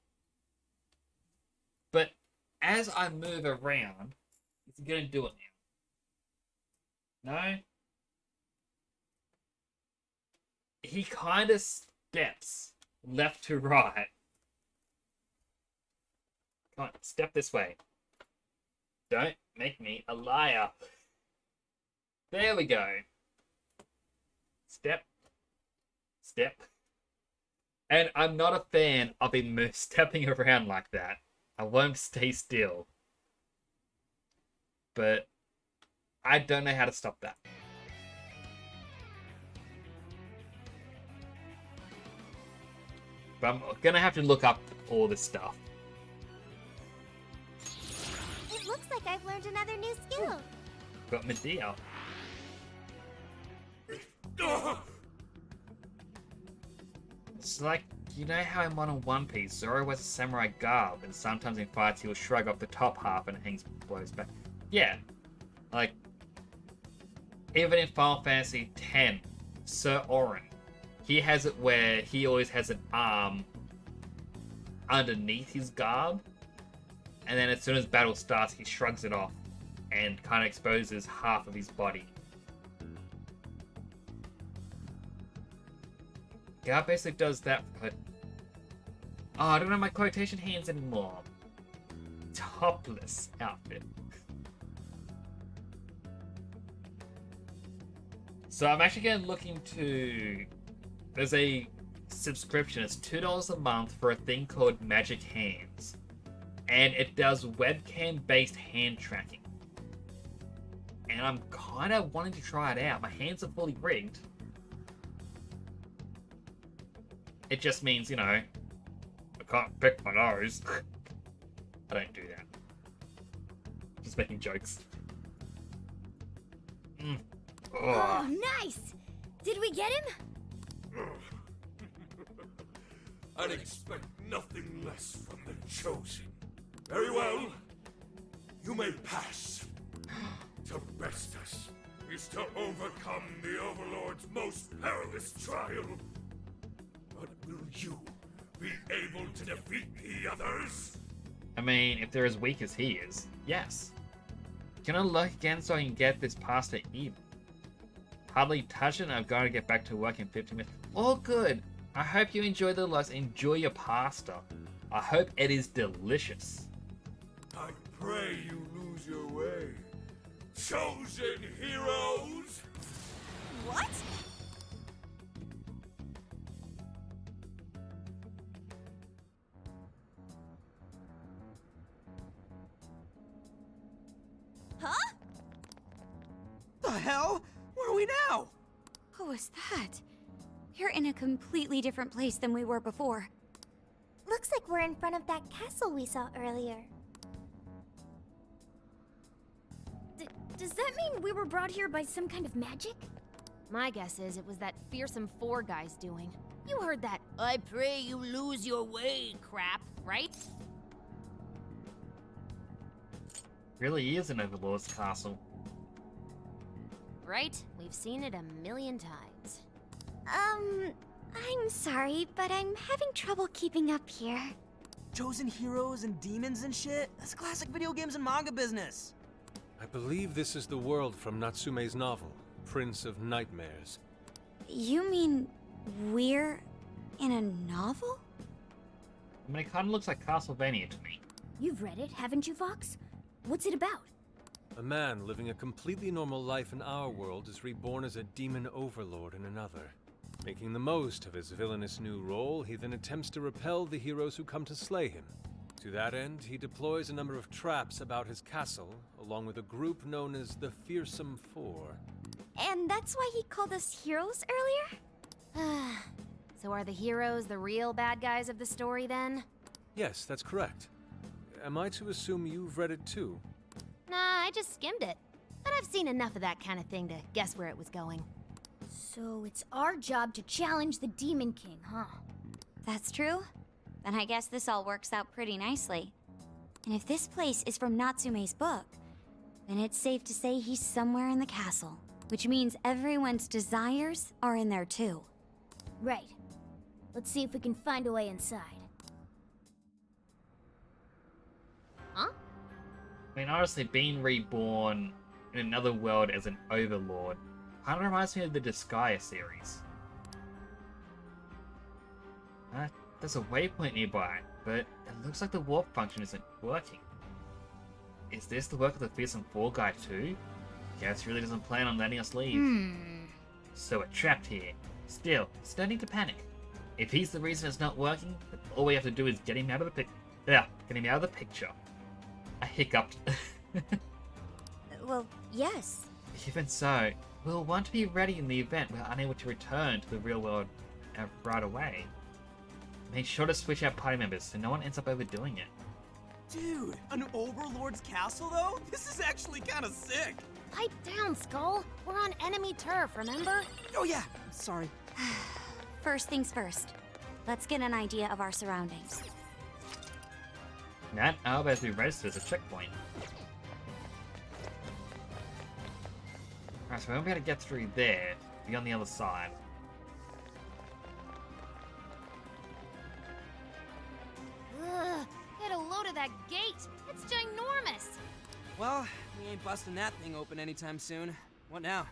But as I move around, he's gonna do it now. No? He kind of steps left to right. Come on, step this way. Don't make me a liar. There we go. Step. Step. And I'm not a fan of him stepping around like that. I won't stay still. But I don't know how to stop that. But I'm gonna have to look up all this stuff. It looks like I've learned another new skill. Got Medea. It's like, you know how in Modern One Piece, Zoro wears a samurai garb, and sometimes in fights he'll shrug off the top half and hangs blows back. Yeah. Like, even in Final Fantasy X, Sir Auron, he has it where he always has an arm underneath his garb, and then as soon as battle starts, he shrugs it off and kind of exposes half of his body. Garb basically does that, but oh, I don't have my quotation hands anymore. Topless outfit. So I'm actually going to look into... There's a subscription. It's $2 a month for a thing called Magic Hands. And it does webcam-based hand tracking. And I'm kind of wanting to try it out. My hands are fully rigged. It just means, you know, I can't pick my nose. I don't do that. Just making jokes. Oh, nice! Did we get him? I'd expect nothing less from the Chosen. Very well. You may pass. To best us is to overcome the Overlord's most perilous trial. But will you be able to defeat the others? I mean, if they're as weak as he is, yes. Can I look again so I can get this pasta even? Hardly touch it and I've got to get back to work in 15 minutes. All good. I hope you enjoy the loss. Enjoy your pasta. I hope it is delicious. I pray you lose your way. Chosen heroes! What? Huh? The hell? Where are we now? What was that? We're in a completely different place than we were before. Looks like we're in front of that castle we saw earlier. Does that mean we were brought here by some kind of magic? My guess is it was that fearsome four guy's doing. You heard that "I pray you lose your way" crap, right? Really is an Overlord's castle. Right? We've seen it a million times. I'm sorry, but I'm having trouble keeping up here. Chosen heroes and demons and shit? That's classic video games and manga business. I believe this is the world from Natsume's novel, Prince of Nightmares. You mean we're in a novel? I mean, it kind of looks like Castlevania to me. You've read it, haven't you, Fox? What's it about? A man living a completely normal life in our world is reborn as a demon overlord in another. Making the most of his villainous new role, he then attempts to repel the heroes who come to slay him. To that end, he deploys a number of traps about his castle, along with a group known as the Fearsome Four. And that's why he called us heroes earlier? So are the heroes the real bad guys of the story then? Yes, that's correct. Am I to assume you've read it too? Nah, I just skimmed it. But I've seen enough of that kind of thing to guess where it was going. So it's our job to challenge the Demon King, huh? That's true. Then I guess this all works out pretty nicely. And if this place is from Natsume's book, then it's safe to say he's somewhere in the castle. Which means everyone's desires are in there too. Right. Let's see if we can find a way inside. Huh? I mean, honestly, being reborn in another world as an overlord kind of reminds me of the Disgaea series. There's a waypoint nearby, but it looks like the warp function isn't working. Is this the work of the Fearsome Fall guy too? Guess he really doesn't plan on letting us leave. So we're trapped here. Still, it's no need to panic. If he's the reason it's not working, then all we have to do is get him out of the get him out of the picture. I hiccuped. Well, yes. Even so, we'll want to be ready in the event we're unable to return to the real world right away. Make sure to switch out party members so no one ends up overdoing it. Dude, an overlord's castle though? This is actually kind of sick. Pipe down, Skull. We're on enemy turf, remember? Oh yeah, sorry. First things first. Let's get an idea of our surroundings. That Alba has been registered as a checkpoint. Alright, so we won't be able to get through there. Be on the other side. Ugh, get a load of that gate. It's ginormous. Well, we ain't busting that thing open anytime soon. What now?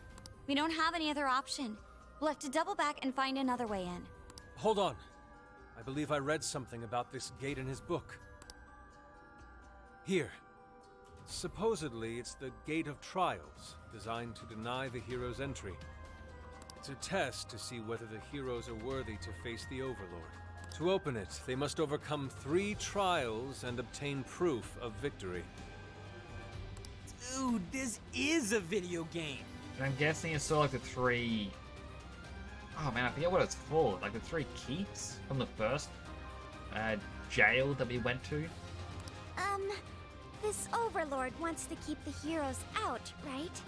We don't have any other option. We'll have to double back and find another way in. Hold on. I believe I read something about this gate in his book. Here. Supposedly, it's the Gate of Trials, designed to deny the heroes entry. It's a test to see whether the heroes are worthy to face the Overlord. To open it, they must overcome 3 trials and obtain proof of victory. Dude, this is a video game. And I'm guessing it's sort of like the 3... Oh man, I forget what it's called. Like the 3 keeps from the first jail that we went to. This Overlord wants to keep the heroes out, right?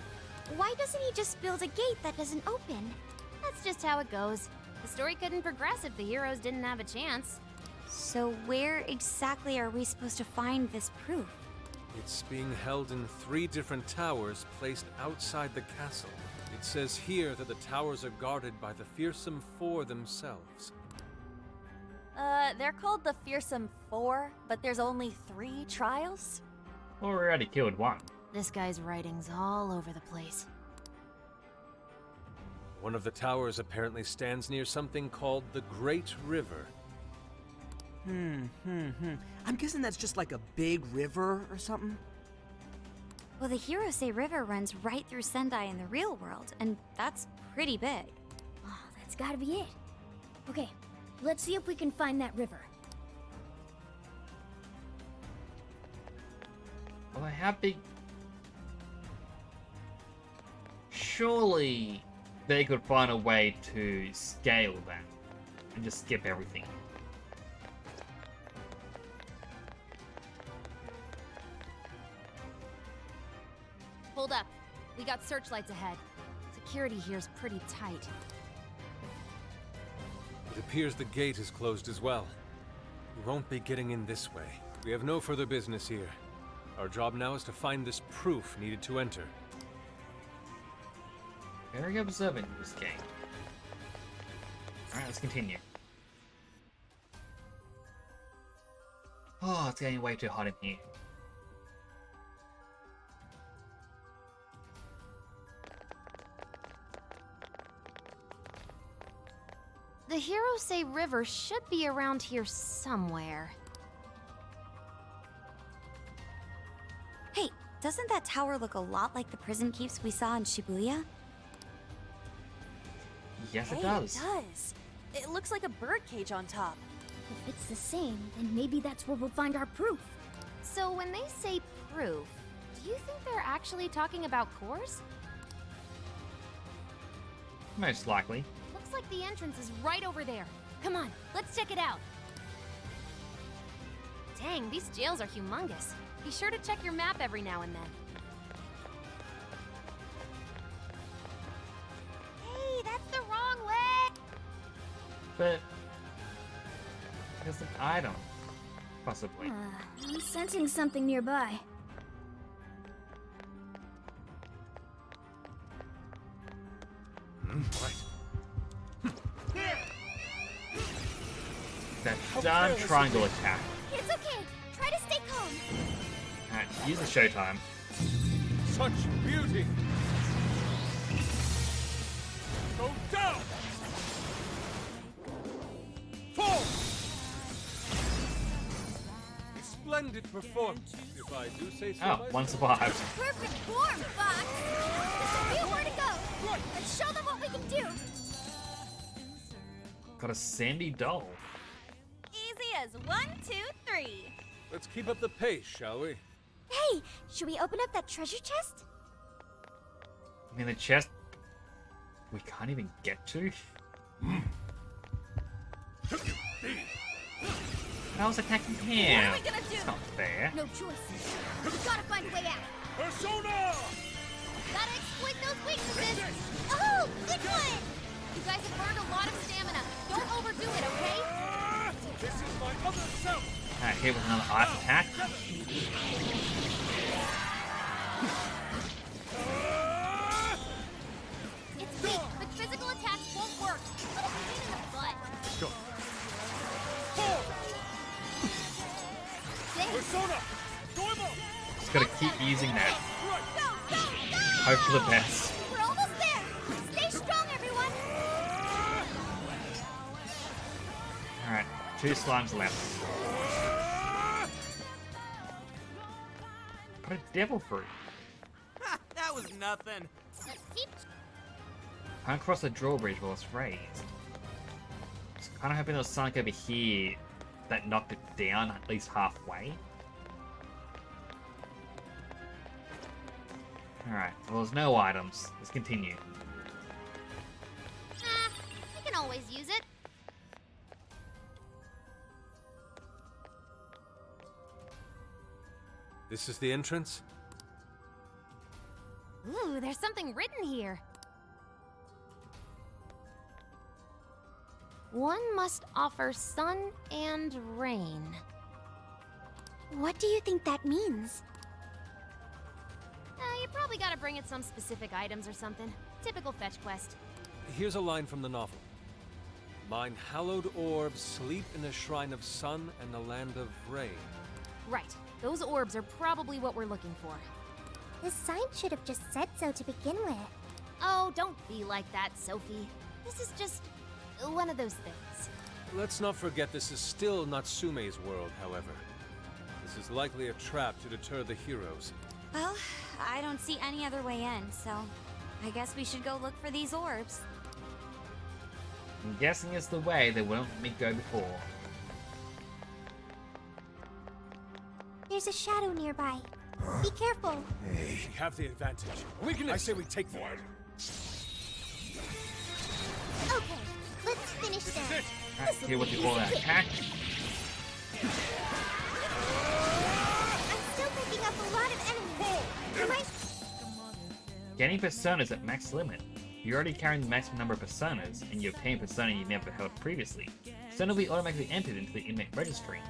Why doesn't he just build a gate that doesn't open? That's just how it goes. The story couldn't progress if the heroes didn't have a chance. So where exactly are we supposed to find this proof? It's being held in 3 different towers placed outside the castle. It says here that the towers are guarded by the Fearsome Four themselves. They're called the Fearsome Four, but there's only 3 trials? Well, we already killed 1. This guy's writing's all over the place. One of the towers apparently stands near something called the Great River. I'm guessing that's just like a big river or something? Well, the Hirose River runs right through Sendai in the real world, and that's pretty big. Oh, that's gotta be it. Okay, let's see if we can find that river. Well, how big... Surely they could find a way to scale that and just skip everything. Hold up. We got searchlights ahead. Security here's pretty tight. It appears the gate is closed as well. We won't be getting in this way. We have no further business here. Our job now is to find this proof needed to enter. Very observant in this game. Alright, let's continue. Oh, it's getting way too hot in here. The Hirose River should be around here somewhere. Hey, doesn't that tower look a lot like the prison keeps we saw in Shibuya? Yes, Hey, it does. It does. It looks like a birdcage on top. If it's the same, then maybe that's where we'll find our proof. So when they say proof, do you think they're actually talking about cores? Most likely. Looks like the entrance is right over there. Come on, let's check it out. Dang, these jails are humongous. Be sure to check your map every now and then. Hey, that's the wrong way! But... there's an item. Possibly. I'm sensing something nearby. Right. that darn triangle attack. It's okay. Try to stay calm. Alright, use the showtime. Such beauty! Go down! Fall! A splendid performance, if I do say so Oh, myself. one survived. Perfect form, Fox. This will be where to go. Let's show them what we can do. Got a sandy doll. Easy as 1, 2, 3. Let's keep up the pace, shall we? Hey, should we open up that treasure chest? I mean, the chest we can't even get to. I was attacking him. What are we gonna do? It's not fair. No choice. We gotta find a way out. Persona! Gotta exploit those weaknesses. Oh, good one! You guys have burned a lot of stamina. Don't overdo it, okay? This is my other self! Alright, hit with another ice attack. It's weak, but physical attacks won't work. What a pain in the butt. Go. Persona! Doimo! Just gotta keep using that. Go, go, go! Hope for the best. We're almost there. Stay strong, everyone. Alright, 2 slimes left. Got a devil fruit. That was nothing. Let's keep. Can't cross the drawbridge while it's raised. Just kind of hoping there was something over here that knocked it down at least halfway. Alright, well there's no items. Let's continue. We can always use it. This is the entrance? Ooh, there's something written here. One must offer sun and rain. What do you think that means? You probably gotta bring it some specific items or something. Typical fetch quest. Here's a line from the novel. Mine hallowed orbs sleep in a shrine of sun and a land of rain. Right. Those orbs are probably what we're looking for. The sign should have just said so to begin with. Oh, don't be like that, Sophie. This is just one of those things. Let's not forget this is still Natsume's world, however. This is likely a trap to deter the heroes. Well, I don't see any other way in, so I guess we should go look for these orbs. I'm guessing it's the way they won't let me go before. There's a shadow nearby. Be careful. We have the advantage. I say we take the lead. Okay, let's finish them. Alright, here with the all that attack. I'm still picking up a lot of enemies. Am I? Getting personas at max limit. You're already carrying the maximum number of personas, and you obtain persona you never held previously. Persona will be automatically entered into the inmate registry.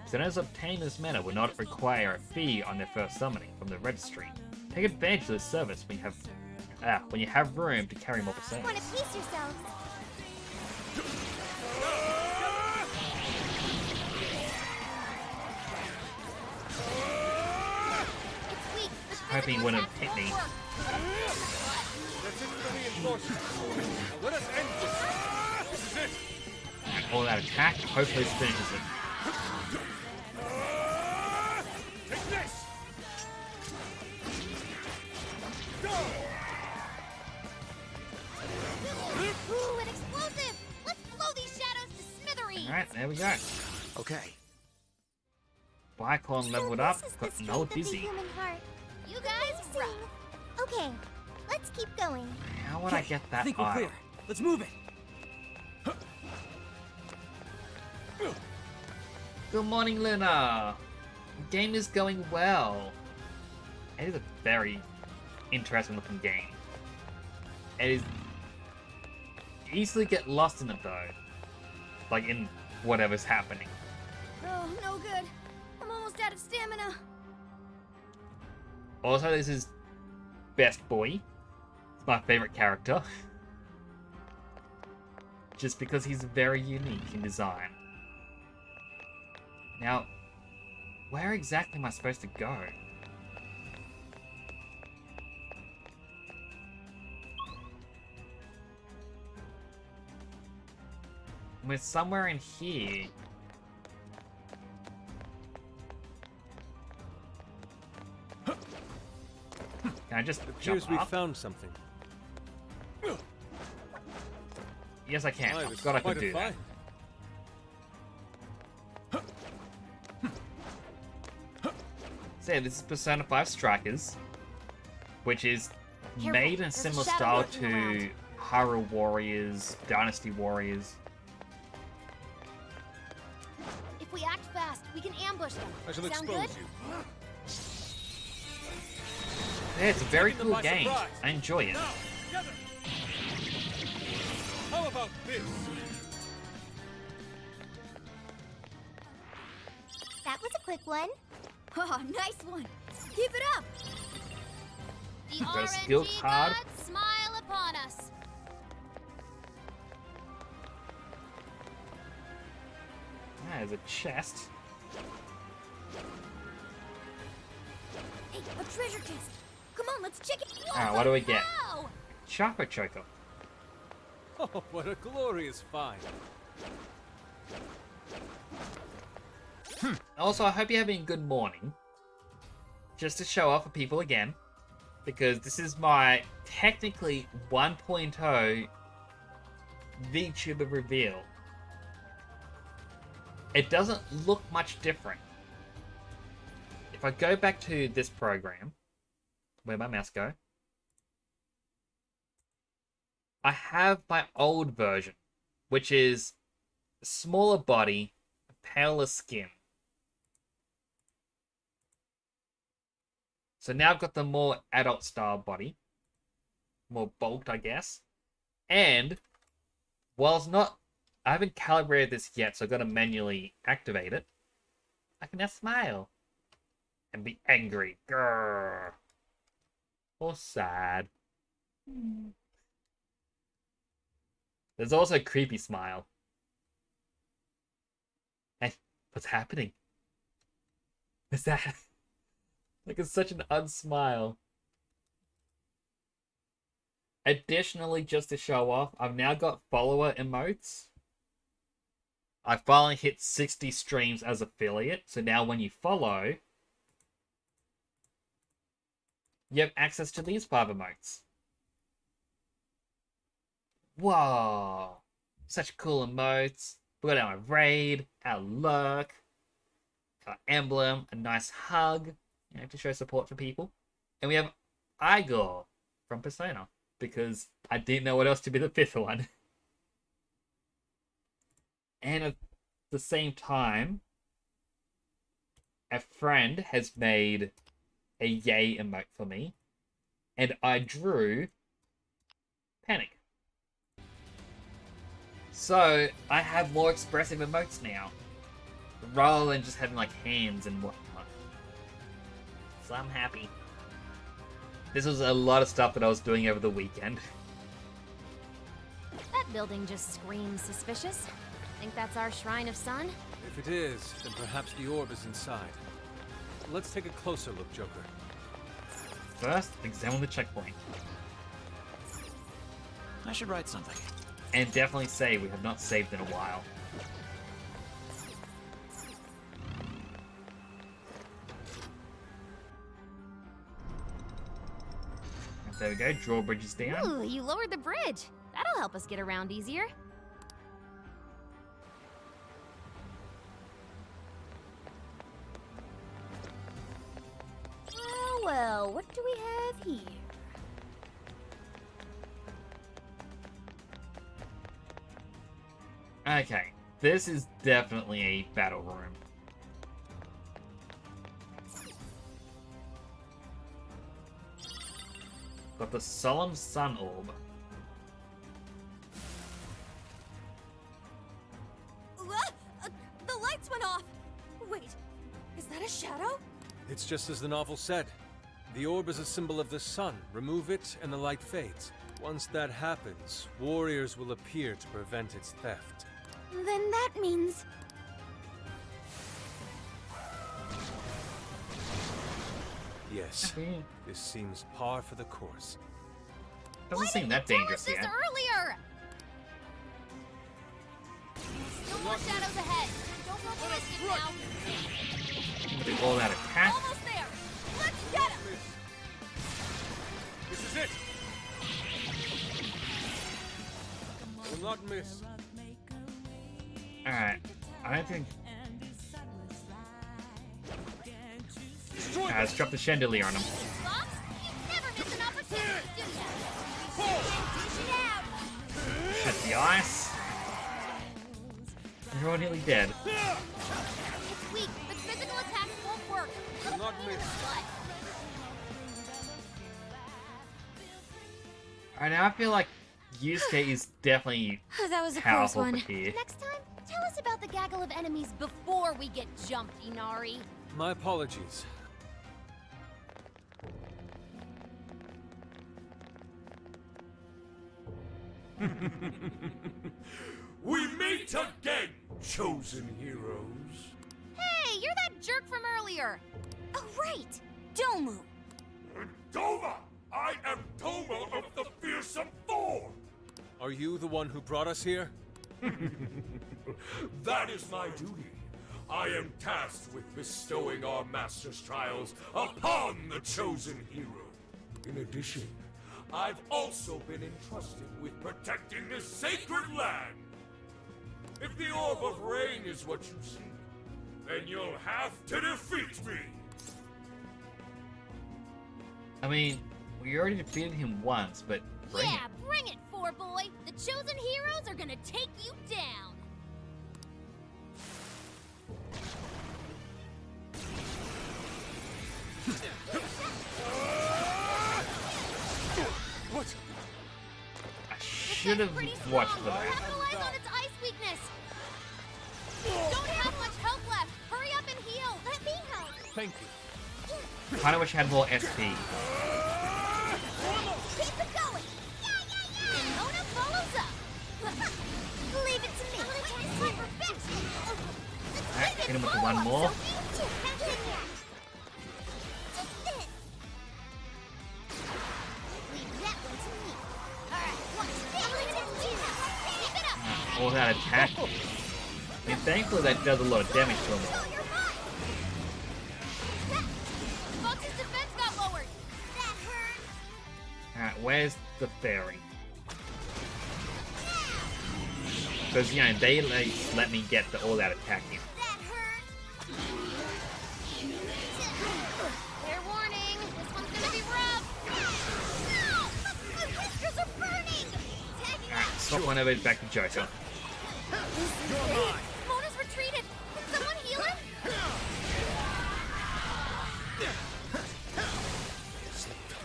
Personas obtained in this manner will not require a fee on their first summoning from the registry. Take advantage of this service when you have room to carry more personas. Want to piece yourselves? It's weak. Hoping he wouldn't have hit me. That's it for the reinforcements. Now let us end this. This is it. And all that attack, hopefully this finishes it. Take this! Go! Ooh, an explosive! Let's blow these shadows to smithereens! Alright, there we go. Okay. Bicon leveled up, got no dizzy. Human heart. You guys rock! Okay, let's keep going. How would I get that I think we're item? clear. Let's move it. Good morning, Luna! The game is going well. It is a very interesting looking game. It is... You easily get lost in it though. Like in whatever's happening. Oh, no good. I'm almost out of stamina. Also, this is Best Boy. It's my favorite character. Just because he's very unique in design. Now, where exactly am I supposed to go? We're somewhere in here. Can I just It appears jump we up? found something. Yes, I can. Why, I it was forgot I quite could a do that. find. So yeah, this is Persona 5 Strikers, which is Careful, made in there's a similar shadow style lurking to around. Hyrule Warriors, Dynasty Warriors. If we act fast, we can ambush them. I shall Sound expose good? you. Yeah, it's a very Taking them cool by game. surprise. I enjoy it. Now, together. How about this? That was a quick one. Oh, nice one. Keep it up. The Got a skill RNG card. gods smile upon us. There's a chest. Hey, a treasure chest. Come on, let's check it. Alright, what do we get? Wow! Chakra Choker. Oh, what a glorious find. Also, I hope you're having a good morning. Just to show off for people again. Because this is my technically 1.0 VTuber reveal. It doesn't look much different. If I go back to this program, where'd my mouse go? I have my old version, which is smaller body, paler skin. So now I've got the more adult style body. More bulked, I guess. And while it's not, I haven't calibrated this yet, so I've got to manually activate it. I can now smile. And be angry. Grrr. Or sad. There's also a creepy smile. Hey, what's happening? What's that? Like, it's such an unsmile. Additionally, just to show off, I've now got follower emotes. I finally hit 60 streams as affiliate, so now when you follow, you have access to these 5 emotes. Whoa! Such cool emotes. We got our raid, our lurk, our emblem, a nice hug, you know, to show support for people. And we have Igor from Persona, because I didn't know what else to be the 5th one. And at the same time, a friend has made a yay emote for me, and I drew Panic. So, I have more expressive emotes now, rather than just having like hands and whatnot. So I'm happy. This was a lot of stuff that I was doing over the weekend. That building just screams suspicious. Think that's our Shrine of Sun? If it is, then perhaps the orb is inside. Let's take a closer look, Joker. First, examine the checkpoint. I should write something. And definitely save. We have not saved in a while. There we go, drawbridge is down. Ooh, you lowered the bridge. That'll help us get around easier. Well, what do we have here? Okay, this is definitely a battle room. Got the Solemn Sun Orb. The lights went off. Wait, is that a shadow? It's just as the novel said. The orb is a symbol of the sun. Remove it, and the light fades. Once that happens, warriors will appear to prevent its theft. Then that means... Yes, this seems par for the course. Doesn't seem that dangerous Tell us yet. this earlier! No more shadows ahead. Don't go ballistic now. With the all-out attack. Almost there. Let's get him! This is it! Will not miss. Alright, I don't think... Let's drop the chandelier on him. Fox, you never miss an opportunity, do ya? Dish it out. Shut the ice. You're all nearly dead. It's weak, but physical attacks won't work. Will not miss. Alright, now I feel like Yusuke is definitely That was a close powerful one. for here. Next time, tell us about the gaggle of enemies before we get jumped, Inari. My apologies. We meet again, chosen heroes. Hey, you're that jerk from earlier. Oh, right. Domu. Doma! I am Doma of the Fearsome Four! Are you the one who brought us here? That is my duty. I am tasked with bestowing our master's trials upon the chosen hero. In addition, I've also been entrusted with protecting this sacred land. If the Orb of Rain is what you seek, then you'll have to defeat me. I mean, we already defeated him once, but bring Yeah, bring it, Four Boy. The chosen heroes are gonna take you down. What? I should have watched for that. Capitalize on its ice weakness. Don't have much health left. Hurry up and heal. Let me help. Thank you. Kinda wish I had more SP. Keep it going. And Mona follows up. Leave it to me. Alright, hit him with the one more. All that attack. I mean, thankfully that does a lot of damage to him. Fox's defense got lowered. That hurt. Alright, where's the fairy? Because, you know, they let me get the all-out attack in. Fair warning. This one's gonna be rough. My whiskers are burning. Alright, swap one over back to Joker. Mona's retreated. Can someone heal him?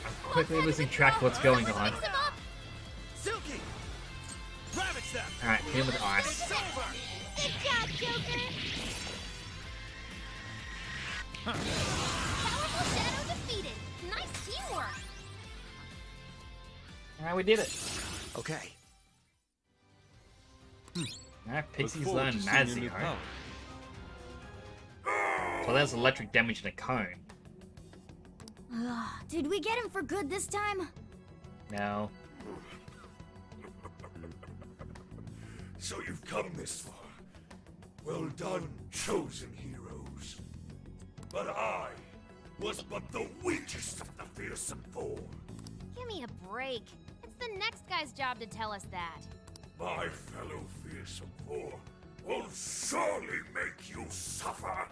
I'm quickly losing track of what's going on. Silky! Ravage them! Alright, hit him with ice. Good job, Joker. Powerful Shadow defeated. Nice teamwork. Alright, we did it. Okay. Alright, Pixie's Look forward learned to seeing your new Mazio. power. So there's electric damage in a cone. Did we get him for good this time? No. So you've come this far. Well done, chosen heroes. But I was but the weakest of the Fearsome Four. Give me a break. It's the next guy's job to tell us that. My fellow Fearsome Four will surely make you suffer.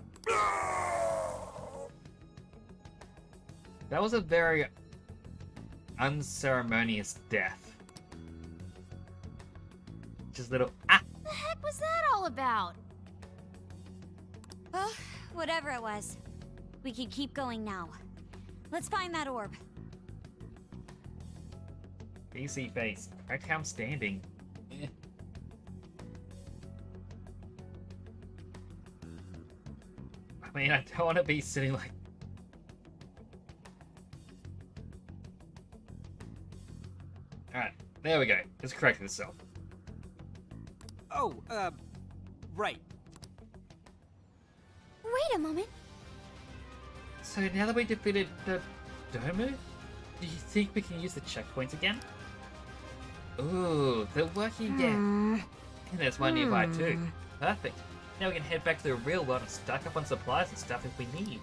That was a very unceremonious death. Just little The heck was that all about? Well, whatever it was, we can keep going now. Let's find that orb. PC face. Correct how I'm standing. Eh. I mean, I don't want to be sitting like... Alright, there we go. It's corrected itself. Oh, right. Wait a moment. So now that we defeated the Domu, do you think we can use the checkpoints again? Ooh, they're working again. And there's one nearby too. Perfect. Now we can head back to the real world and stock up on supplies and stuff if we need.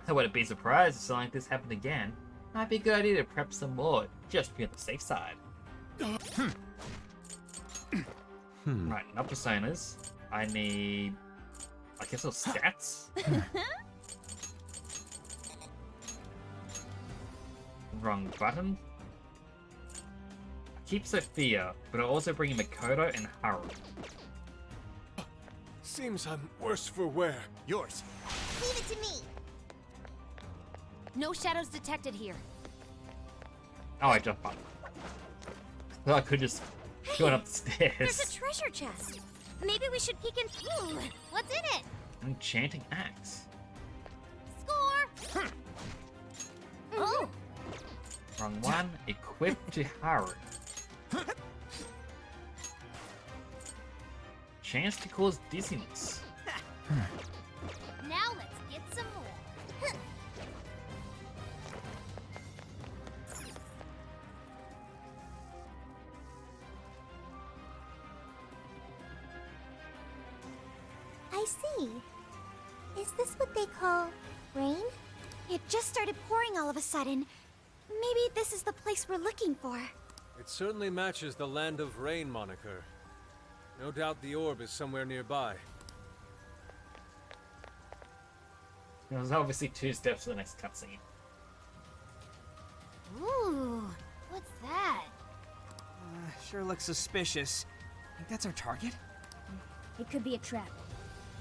I wouldn't be surprised if something like this happened again. Might be a good idea to prep some more, just to be on the safe side. Right, not personas. I need... I guess those stats? Wrong button. I keep Sophia, but I'll also bring in Makoto and Haru. Seems I'm worse for wear. Yours. Leave it to me. No shadows detected here. Oh, I jumped up. Well, I could just go up the stairs. There's a treasure chest. Maybe we should peek in. Ooh, what's in it? Enchanting axe. Score! Oh! Wrong one. Equipped to Haru. Chance to cause dizziness. Now let's get some more. I see. Is this what they call rain? It just started pouring all of a sudden. Maybe this is the place we're looking for. It certainly matches the Land of Rain moniker. No doubt the orb is somewhere nearby. There's obviously 2 steps to the next cutscene. Ooh, what's that? Sure looks suspicious. Think that's our target? It could be a trap.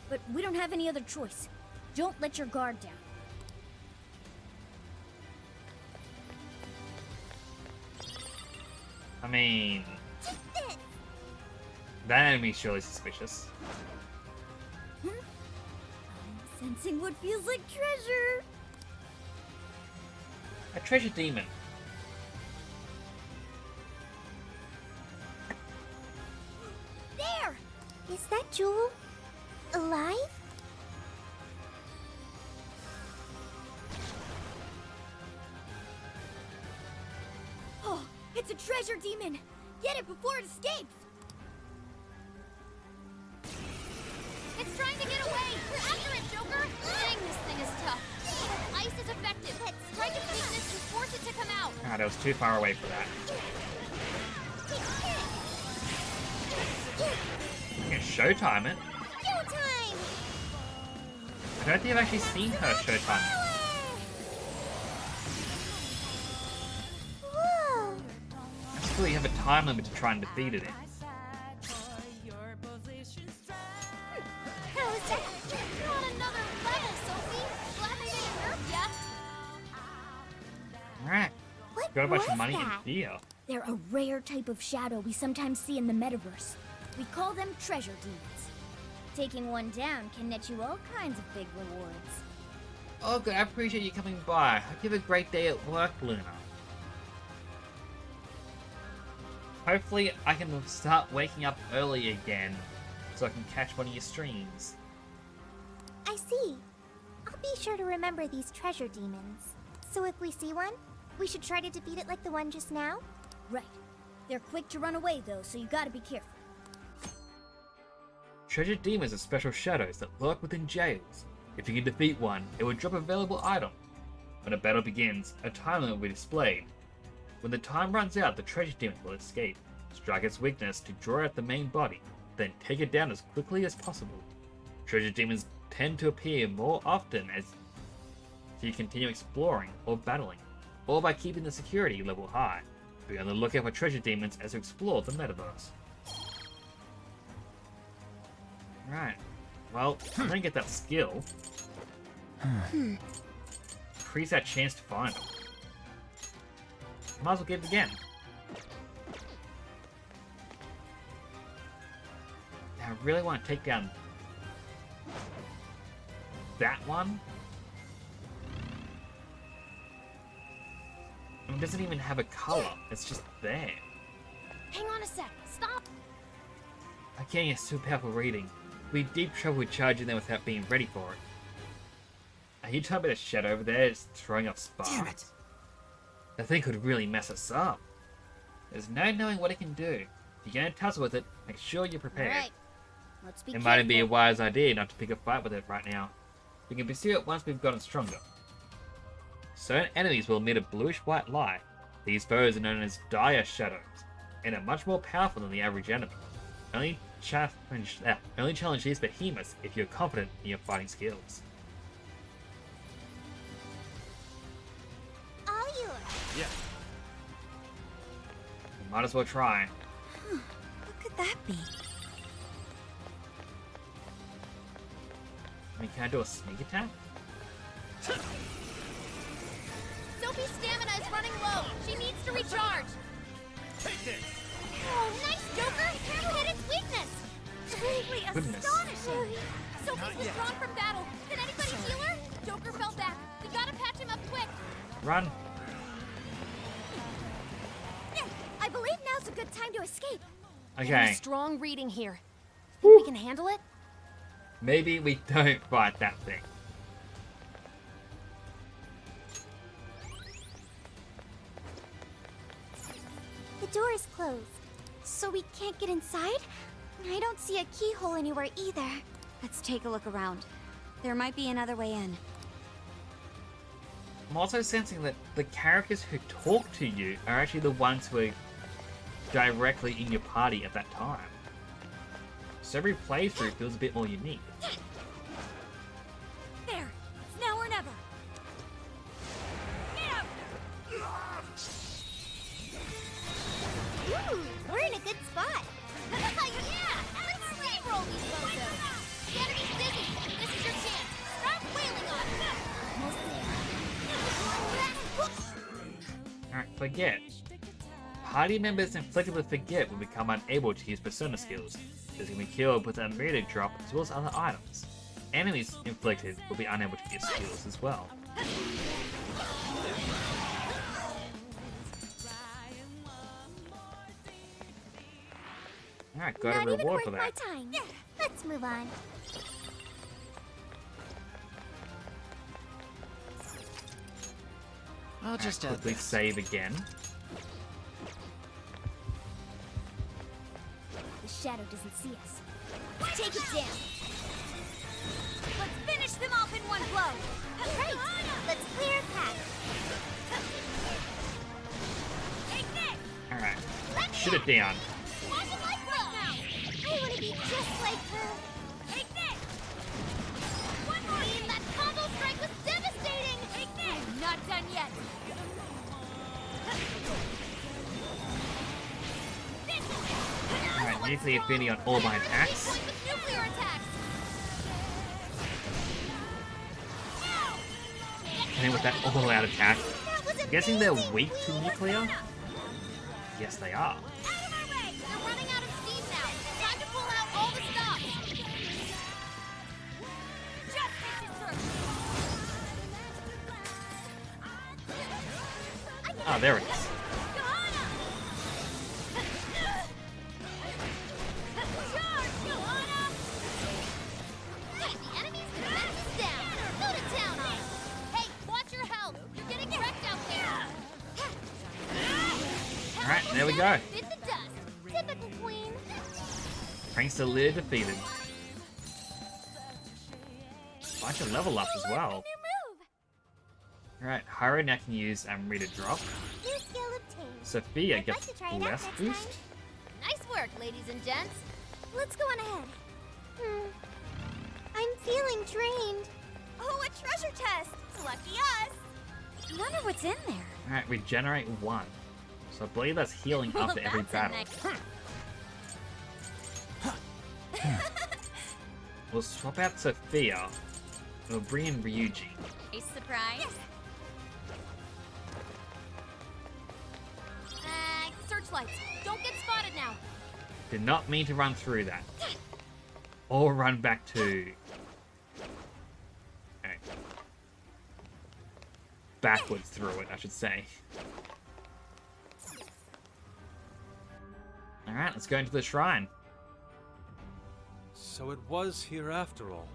But we don't have any other choice. Don't let your guard down. I mean... that enemy's surely suspicious. I'm sensing what feels like treasure. A treasure demon. There! Is that Jewel alive? Oh, it's a treasure demon! Get it before it escapes! It's trying to get away! After it, Joker! Dang, this thing is tough. Ice is effective. Strike its weakness and force it to come out. Ah, that was too far away for that. I can showtime it. Showtime! I don't think I've actually seen her showtime. Whoa! I just thought you have a time limit to try and defeat it in. How is that? You're on another level, Sophie. Glad they didn't nerf ya. Alright. What Got a bunch was of money that? in here. They're a rare type of shadow we sometimes see in the metaverse. We call them treasure demons. Taking one down can net you all kinds of big rewards. Oh good, I appreciate you coming by. I hope you have a great day at work, Luna. Hopefully I can start waking up early again so I can catch one of your streams. I see. I'll be sure to remember these treasure demons. So if we see one, we should try to defeat it like the one just now? Right. They're quick to run away though, so you gotta be careful. Treasure demons are special shadows that lurk within jails. If you can defeat one, it will drop a valuable item. When a battle begins, a time limit will be displayed. When the time runs out, the treasure demon will escape. Strike its weakness to draw out the main body, then take it down as quickly as possible. Treasure demons tend to appear more often as you continue exploring or battling, or by keeping the security level high. Be on the lookout for treasure demons as you explore the metaverse. Right. Well, I'm gonna get that skill. Increase that chance to find them. Might as well get it again. I really want to take down that one. It doesn't even have a color. It's just there. Hang on a sec. Stop. I can't get super powerful reading. We'd deep trouble with charging them without being ready for it. Are you telling me the shadow over there is throwing off sparks? Damn it! The thing could really mess us up. There's no knowing what it can do. If you're going to tussle with it, make sure you're prepared. Alright, let's be It might be a careful. wise idea not to pick a fight with it right now. We can pursue it once we've gotten stronger. Certain enemies will emit a bluish-white light. These foes are known as dire shadows, and are much more powerful than the average enemy. Only challenge these behemoths if you're confident in your fighting skills. All yours. Yeah. Might as well try. What could that be? I mean, can I do a sneak attack? Sophie's stamina is running low. She needs to recharge. Take this! Oh, nice, Joker! You hit its weakness! Truly Goodness. astonishing! Sophie's withdrawn from battle. Can anybody heal her? Joker fell back. We gotta patch him up quick. Run! I believe now's a good time to escape. Getting Okay, a strong reading here. Think we can handle it? maybe we don't fight that thing. The door is closed. So we can't get inside? I don't see a keyhole anywhere either. Let's take a look around. There might be another way in. I'm also sensing that the characters who talk to you are actually the ones who are directly in your party at that time. So every playthrough feels a bit more unique. There. It's now or never. Ooh, we're in a good spot. Yeah! Let's steamroll these bozos. The enemy's busy. This is your chance. Start wailing on them. Alright, forget. Party members inflicted with forget will become unable to use persona skills. This can be killed with a meter drop as well as other items. Enemies inflicted will be unable to use skills as well. Alright, got Not a even reward worth for my that. time. Let's move on. I'll just add Quickly this. save again. The shadow doesn't see us. Take it down. Let's finish them off in one blow. Right. Let's clear a path. Take this. Alright, shoot it down. Watch it like right now. I want to be just like her. Take this. One more. That combo strike was devastating. Take this. I'm not done yet. Alright, use the affinity on all my attacks. Point with nuclear attacks. And then with that all-out attack, I'm guessing they're weak to nuclear? Yes, they are. They're running out of steam now. Time to pull out all the stops. Justice is served. Ah, there it is. Charge, Johanna! Hey, the enemy's defense is down. Go to town on 'em. Hey, watch your health. You're getting wrecked out there. Alright, there we go. Bit the dust. Typical queen. Prankster Lear defeated. Bunch of level ups as well. Alright, Hiro now can use Rita Drop. New skill obtained. Sophia I'd gets like to try that Bless next Boost. time. Nice work, ladies and gents. Let's go on ahead. I'm feeling drained. Oh, a treasure chest. Lucky us. Wonder what's in there. Alright, regenerate 1. So I believe that's healing Well, after every that's a battle. next- We'll swap out Sophia. And we'll bring in Ryuji. A surprise. Searchlights. Don't get spotted now. Did not mean to run through that. Or run back to... Okay. Backwards through it, I should say. Alright, let's go into the shrine. So it was here after all.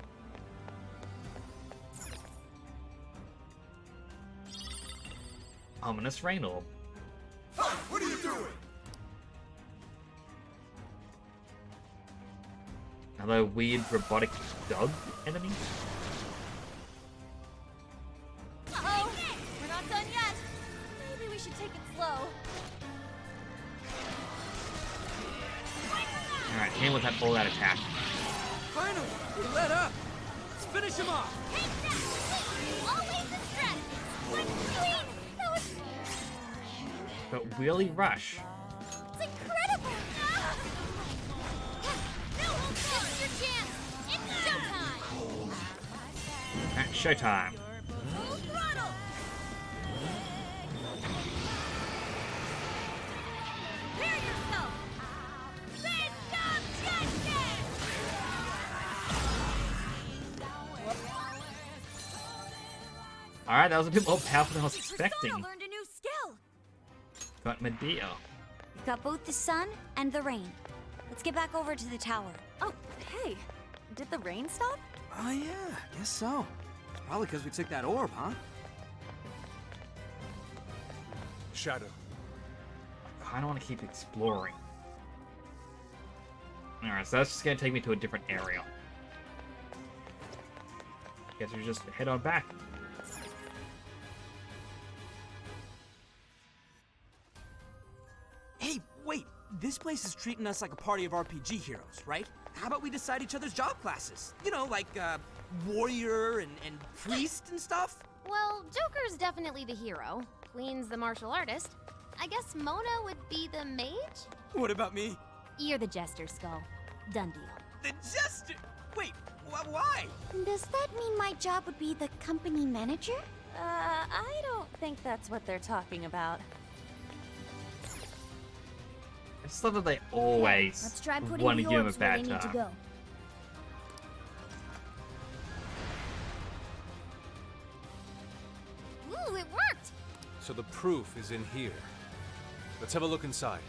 ominous rain orb. Hey, what are you doing? Another weird robotic dog enemy? Uh-oh! We're not done yet! Maybe we should take it slow. Alright, hit him with that, all that attack. Finally, we let up. Let's finish him off. Hey, Jack, always the stress. What are you doing? That was But really rush. it's incredible. No, hold on. This is your chance. It's showtime. Alright, showtime. Full throttle. Prepare yourself. System check. Alright, that was a bit more powerful than I was expecting. Persona learned a new skill. Got Medea. We've got both the sun and the rain. Let's get back over to the tower. Oh, hey. Did the rain stop? Oh yeah, guess so. Probably because we took that orb, huh? Shadow. I kinda wanna keep exploring. Alright, so that's just gonna take me to a different area. Guess we just head on back. Hey, wait. This place is treating us like a party of RPG heroes, right? How about we decide each other's job classes? You know, like, warrior and priest and stuff? Well, Joker's definitely the hero. Queen's the martial artist. I guess Mona would be the mage? What about me? You're the jester, Skull. Done deal. The jester? Wait, why? Does that mean my job would be the company manager? I don't think that's what they're talking about. I just love that they always Let's try putting want to the give him a orbs where bad they need to time. go. Ooh, it worked! So the proof is in here. Let's have a look inside.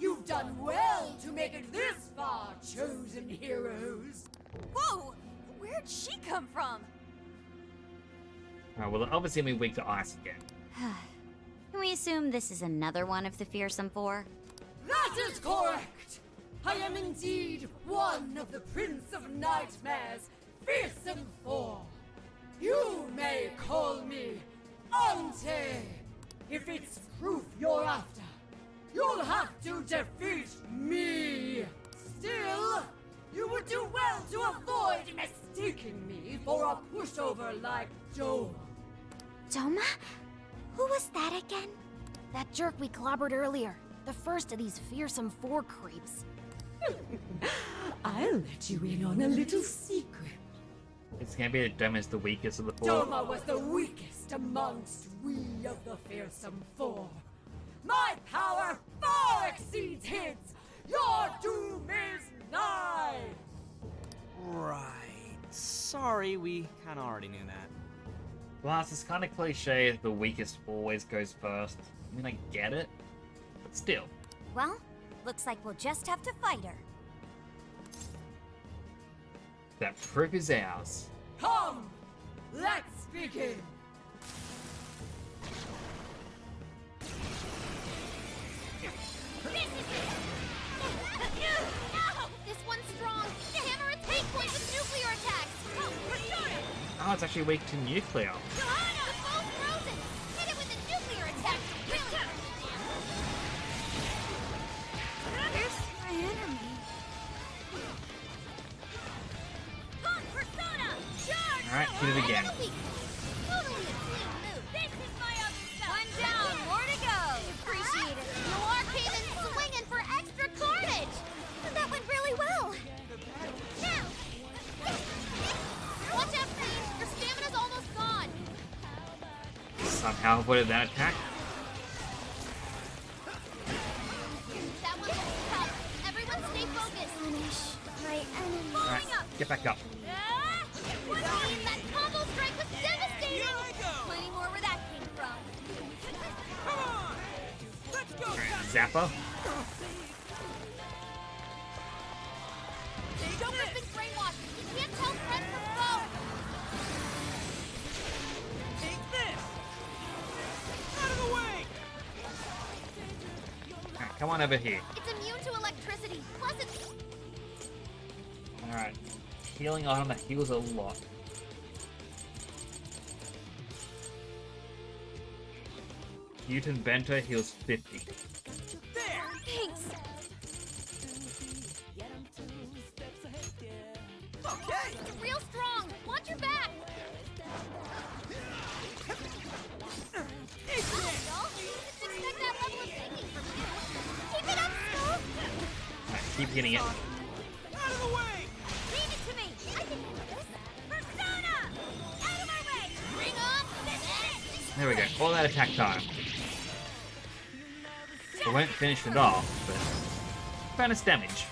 You've done well to make it this far, chosen heroes. Whoa! Where'd she come from? Alright, well, they're obviously gonna be weak to ice again. Can we assume this is another one of the fearsome four? That is correct. I am indeed one of the Prince of Nightmares, fearsome four. You may call me Auntie. If it's proof you're after, you'll have to defeat me. Still, you would do well to avoid mistaking me for a pushover like Joel. Doma? Who was that again? That jerk we clobbered earlier. The first of these fearsome four creeps. I'll let you in on a little secret. It's gonna be that Doma is the weakest of the four. Doma was the weakest amongst we of the fearsome four. My power far exceeds his. Your doom is nigh. Right. Sorry, we kinda already knew that. Plus, it's kind of cliche that the weakest always goes first. I mean, I get it, but still. Well, looks like we'll just have to fight her. That proof is ours. Come, let's begin. This is it! No! This one's strong! The hammer is hate point with nuclear attacks! Oh, Persona! Oh, it's actually weak to nuclear. Johanna! The ball's frozen! Hit it with a nuclear attack! Here's my enemy. Come, Persona! Charge! Alright, hit it again. Totally a clean move! This is my other stuff! One down, more to go! Appreciate it! Noir came in swinging for extra carnage! That went really well! Now! Watch out, Queen! Your stamina's almost gone! Somehow avoided that attack. That one looks tough. Everyone stay focused! Punish my enemy. Alright, get back up. Queen, that combo strike was devastating! Plenty more where that came from. Come on! Let's go! Alright, Zappa. Joker's been brainwashed. He can't tell friend from foe. Take this! Out of the way! Alright, come on over here. It's immune to electricity. Plus it's... Alright. Healing item that heals a lot. Mutant Bento heals 50. There! Thanks. Okay! It's real strong. Watch your back. Take Oh, this! y'all. Didn't expect that level of thinking from you. Keep it up, Scoop. Alright, keep hitting it. Out of the way! Leave it to me. I can handle this. Persona! Out of my way. Bring on this. There we go. All that attack time. We won't finish it off, but bonus damage.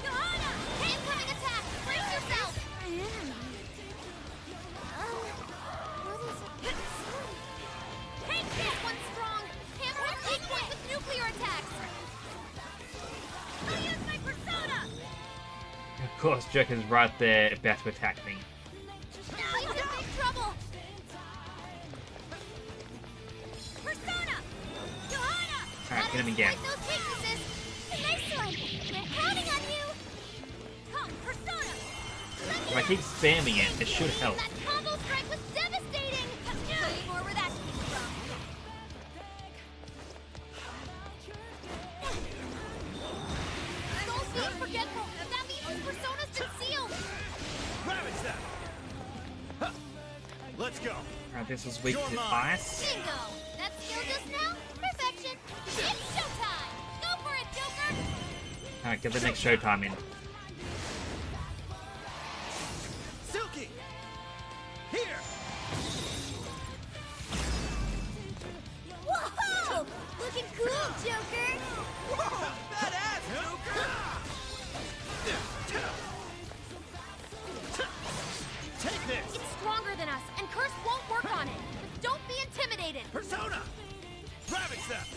Johanna! Incoming attack! Brace yourself! Take this one strong! Hammer at weak point with nuclear attacks! I'll use my persona! Of course, Joker's right there about to attack me. Now he's in big trouble! Persona! Johanna! Alright, hit him again. Exploit those weaknesses! Nice one! We're counting on you! Come, Persona! If I keep spamming it, it should help. That combo strike was devastating! Show more where that came from. Soul's being forgetful. That means his persona's been sealed. Ravage that! Huh. Let's go. Alright, this is weak to ice. Bingo! That skill just now? Perfection! It's showtime! Go for it, Joker! Alright, get the next showtime in. Silky! Here! Whoa! Looking cool, Joker! Whoa! Badass, Joker! Take this! It's stronger than us, and Curse won't work on it. But don't be intimidated. Persona! Ravage that!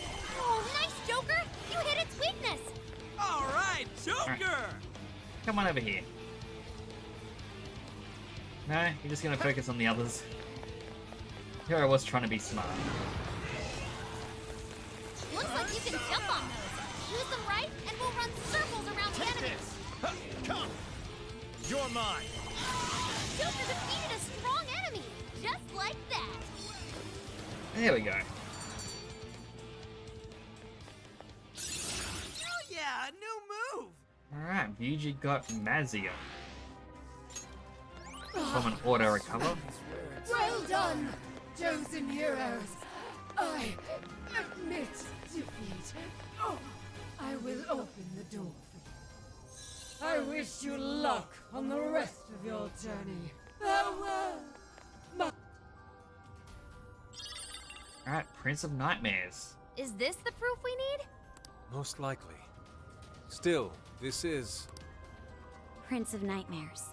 Oh, nice, Joker! You hit its weakness. All right, Joker! Come on over here. No, you're just gonna focus on the others. Here I was trying to be smart. Looks like you can jump on those. Use them right, and we'll run circles around the enemy. Huh. Come! You're mine! Joker defeated a strong enemy, just like that. There we go. Oh yeah, new move! Alright, Ryuji got Mazio. From an auto recover. Well done, chosen heroes. I admit defeat. Oh, I will open the door for you. I wish you luck on the rest of your journey. Farewell. Alright, Prince of Nightmares. Is this the proof we need? Most likely. Still, this is... Prince of Nightmares.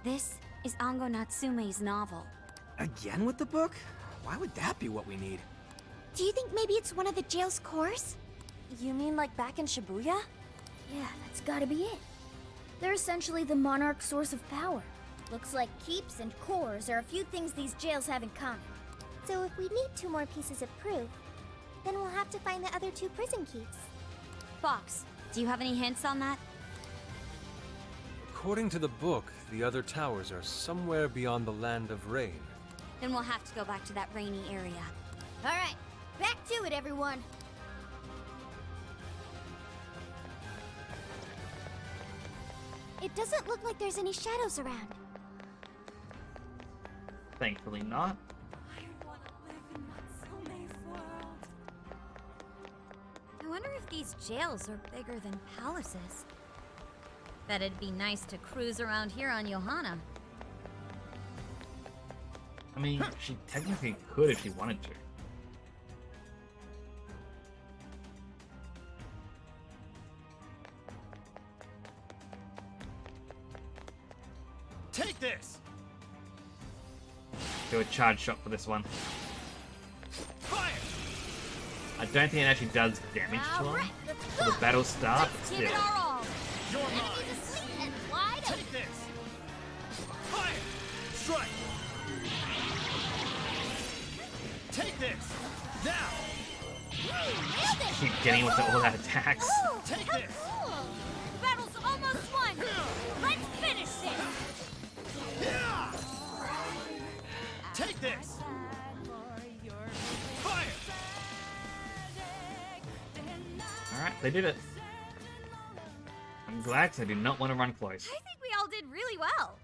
This is Ango Natsume's novel. Again with the book? Why would that be what we need? Do you think maybe it's one of the jail's cores? You mean like back in Shibuya? Yeah, that's gotta be it. They're essentially the monarch's source of power. Looks like keeps and cores are a few things these jails have in common. So if we need 2 more pieces of proof, then we'll have to find the other 2 prison keys. Fox, do you have any hints on that? According to the book, the other towers are somewhere beyond the Land of Rain. Then we'll have to go back to that rainy area. All right, back to it, everyone. It doesn't look like there's any shadows around. Thankfully not. I wonder if these jails are bigger than palaces. Bet it'd be nice to cruise around here on Johanna. I mean, she technically could if she wanted to. Take this! Do a charge shot for this one. Fire! I don't think it actually does damage to them. For the battle start, but Give it still. our all. You're Enemies mine. asleep and wide open. Take this. Fire. Strike. Take this. Now. Keep getting with all that attacks. Oh, Take how this. cool! The battle's almost won. Let's finish this. Take this. Fire. Alright, they did it. I'm glad 'cause I do not want to run close. I think we all did really well.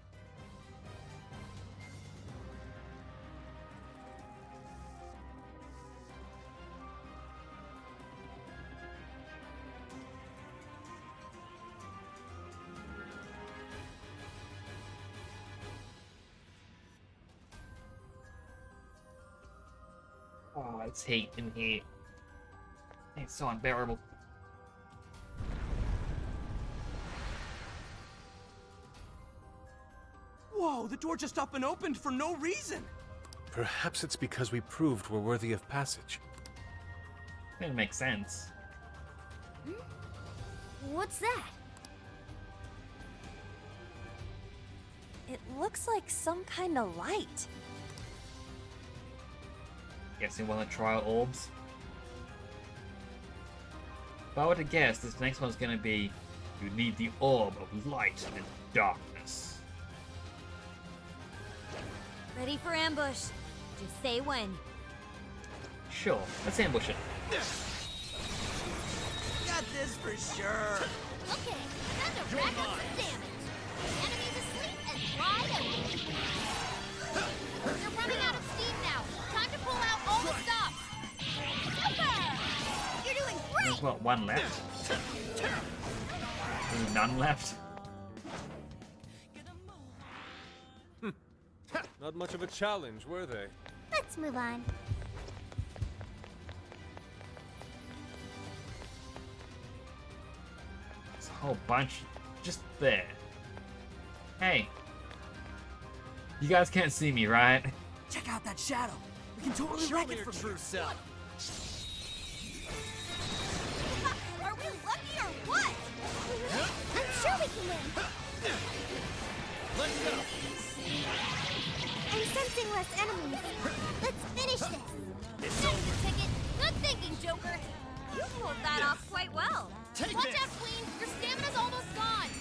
Oh, it's heat in here. It's so unbearable. Whoa, the door just up and opened for no reason. Perhaps it's because we proved we're worthy of passage. That makes sense. What's that? It looks like some kind of light. Guessing one of the trial orbs. If I were to guess, this next one's gonna be you need the orb of light and darkness. Ready for ambush. Just say when. Sure, let's ambush it. Got this for sure. Okay, time to rack up some damage. Enemies asleep and wide open. You're running out of steam now. Time to pull out all the stops. Super! You're doing great! There's what, one left? There's none left? Not much of a challenge, were they? Let's move on. There's a whole bunch just there. Hey. You guys can't see me, right? Check out that shadow. We can totally Show wreck me it your from true here. self. Are we lucky or what? I'm sure we can win. Let's go. I'm sensing less enemies. Let's finish this. That's the ticket. Good thinking, Joker. You pulled that off quite well. Take Watch this. out, Queen. Your stamina's almost gone.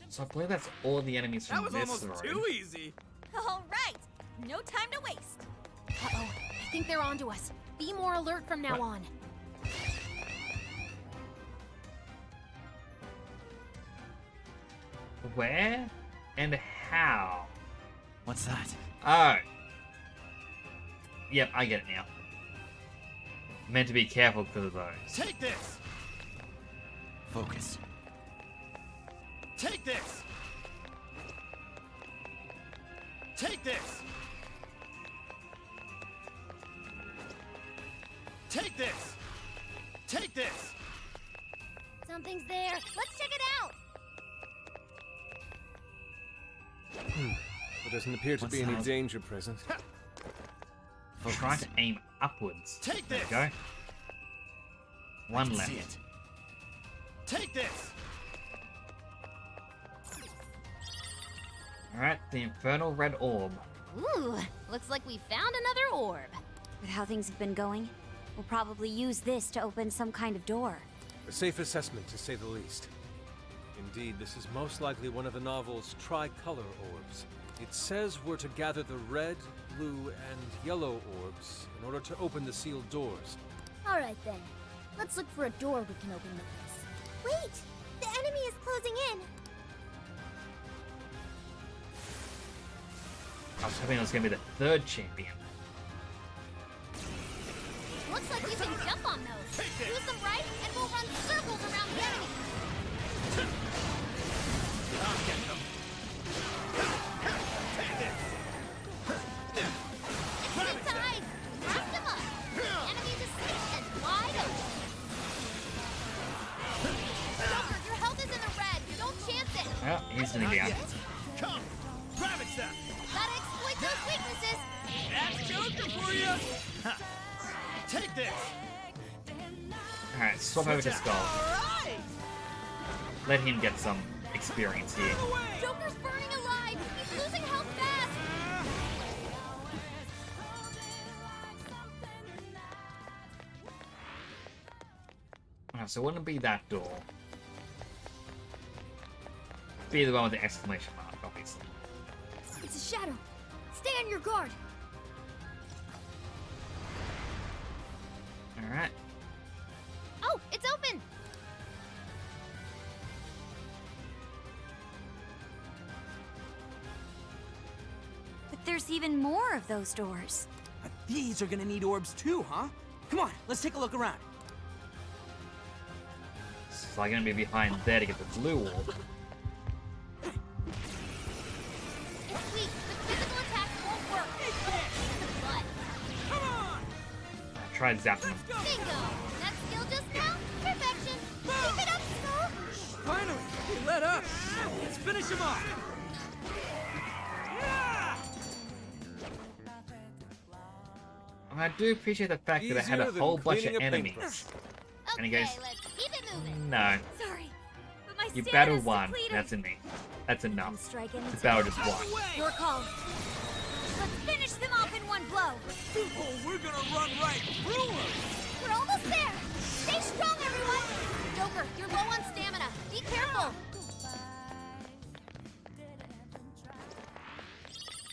So I believe that's all the enemies That from was this almost room. too easy. All right. No time to waste. Uh-oh, I think they're onto us. Be more alert from now on. Where and how? What's that? Oh. Yep, I get it now. Meant to be careful because of those. Take this. Focus. Take this. Take this. Take this. Take this. Something's there. Let's check it out. There doesn't appear to What's be any that? danger present. Try to aim upwards. Take There this. we go. One I can left. see it. Take this. Alright, the infernal red orb. Ooh, looks like we found another orb. With how things have been going, we'll probably use this to open some kind of door. A safe assessment, to say the least. Indeed, this is most likely one of the novel's tricolor orbs. It says we're to gather the red, blue, and yellow orbs in order to open the sealed doors. All right then. Let's look for a door we can open with this. Wait! The enemy is closing in. I was hoping it was going to be the third champion. Looks like you can jump on those. Use them right, and we'll run circles around the enemy. I'll get them. Take this. It's tied. Wrap them up. Enemies asleep and wide open. Joker, your health is in the red. Don't chance it. Oh, he's going to be out. Come. Ravage them. Gotta exploit those weaknesses. That's Joker. sucker for you! Take this! Alright, swap over to Skull. Let him get some experience here. Joker's burning alive! He's losing health fast! Alright, so it wouldn't be that door. Be the one with the exclamation mark, obviously. It's a shadow. Stay on your guard. Alright. Oh, it's open! But there's even more of those doors. These are gonna need orbs too, huh? Come on, let's take a look around. So I'm gonna be behind there to get the blue orb. It's weak. The physical attacks won't work. Come on! I tried zapping him. Bingo! That skill just now? Perfection! Keep it up, Skull! Finally, he let up. Let's finish him off. I do appreciate the fact that I had a Easier whole than bunch of cleaning a enemies. Okay, And he goes, let's keep it moving. no, Sorry, but my you stamina's battled one. depleted. That's enough. That's enough. Strike The battle just won. Your call. Let's finish them off in one blow. Oh, we're gonna run right through him. We're almost there. Stay strong, everyone. Joker, you're low on stamina. Be careful.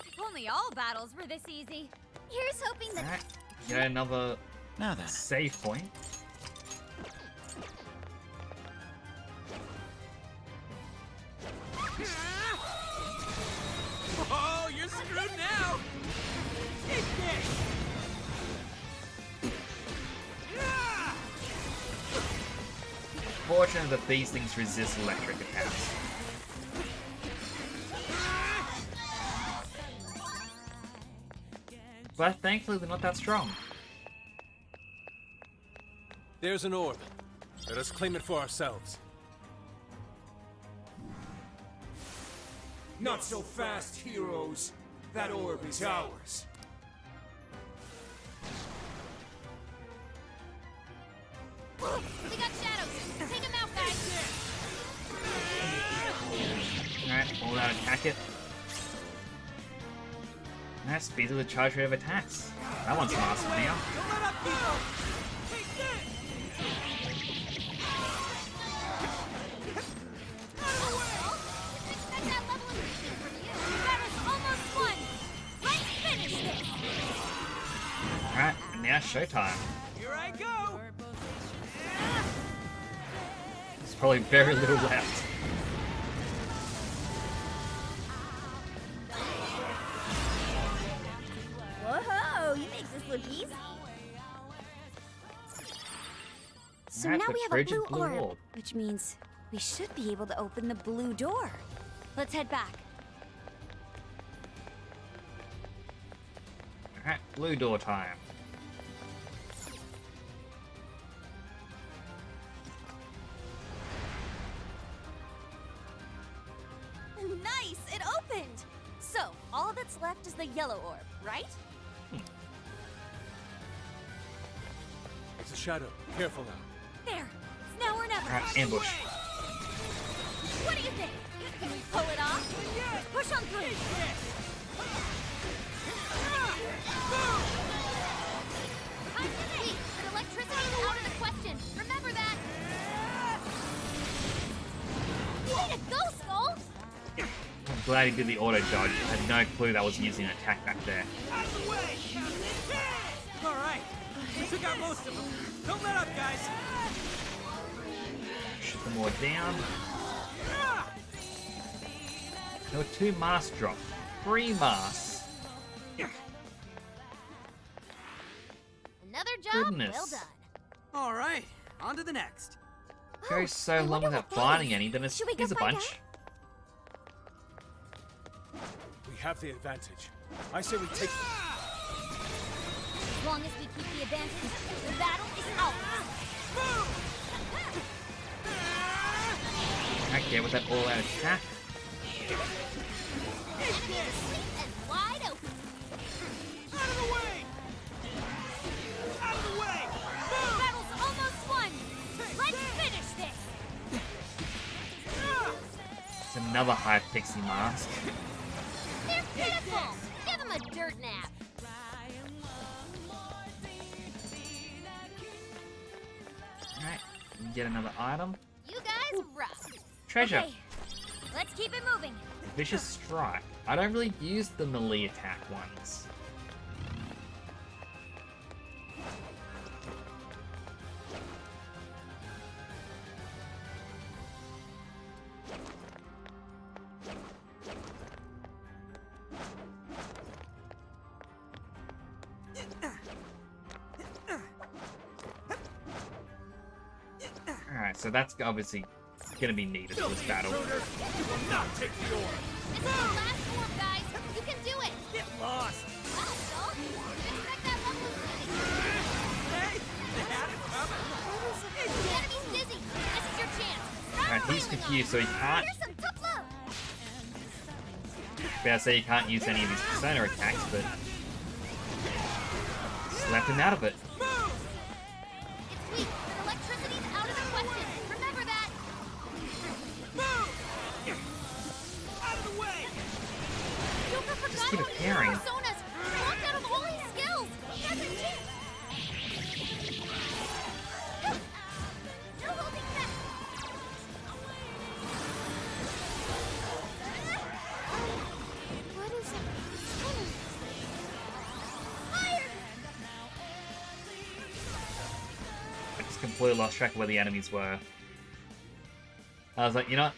If only all battles were this easy. Here's hoping that... Alright, get another Now then. save point. Oh, you're screwed now. Take this. Fortunate that these things resist electric attacks. But thankfully they're not that strong. There's an orb. Let us claim it for ourselves. Not so fast, heroes. That orb is ours. We got shadows. Take them out, guys. Alright, all out attack it. And that speeds of the charge rate of attacks. That one's awesome now. Don't let up, people. Take this. Alright, and now showtime. Here I go. There's probably very little left. Whoa, you make this look easy. So Alright, now the we have a frigid blue blue orb, orb. which means we should be able to open the blue door. Let's head back. Alright, blue door time. Nice! It opened! So, all that's left is the yellow orb, right? It's a shadow. Careful now. There! It's now or never! Alright, ambush. What do you think? Can we pull it off? Push on through! Wait, but electricity is out of the question. Remember that. Way to go, Skull! I'm glad he did the auto dodge. I had no clue that was using an attack back there. Out of the way. All right. We took out most of them. Don't let up, guys. Shoot them all down. There were 2 masks dropped. 3 masks. Another job Goodness. well done. All right. On to the next. Goes so long without finding any, then it's, here's a bunch. We have the advantage. I say we take. As long as we keep the advantage, the battle is ours. Okay, with that all-out attack. Enemies asleep and wide open. Out of the way. Another high pixie mask. They're pitiful! Give them a dirt nap! Alright, get another item. You guys rock! Treasure. Okay, let's keep it moving. Vicious Strike. I don't really use the melee attack ones. Alright, so that's obviously gonna be needed for this battle. This is the last orb, guys! You can do it! Get lost! Wow, Skull! Didn't expect that level of Hey! They had it coming! The enemy's dizzy! This is your chance! Alright, he's confused, so he can't. Here's some tough love! Better say he can't use any of his persona attacks, but left him out of it. It's weak, but electricity's out of the question. Remember that! Out of the way! Joker Just forgot keep how to use appearing. personas! Locked out of all his skills! He has a chance! No holding back! What is it? Fire! I just completely lost track of where the enemies were. I was like, you know what?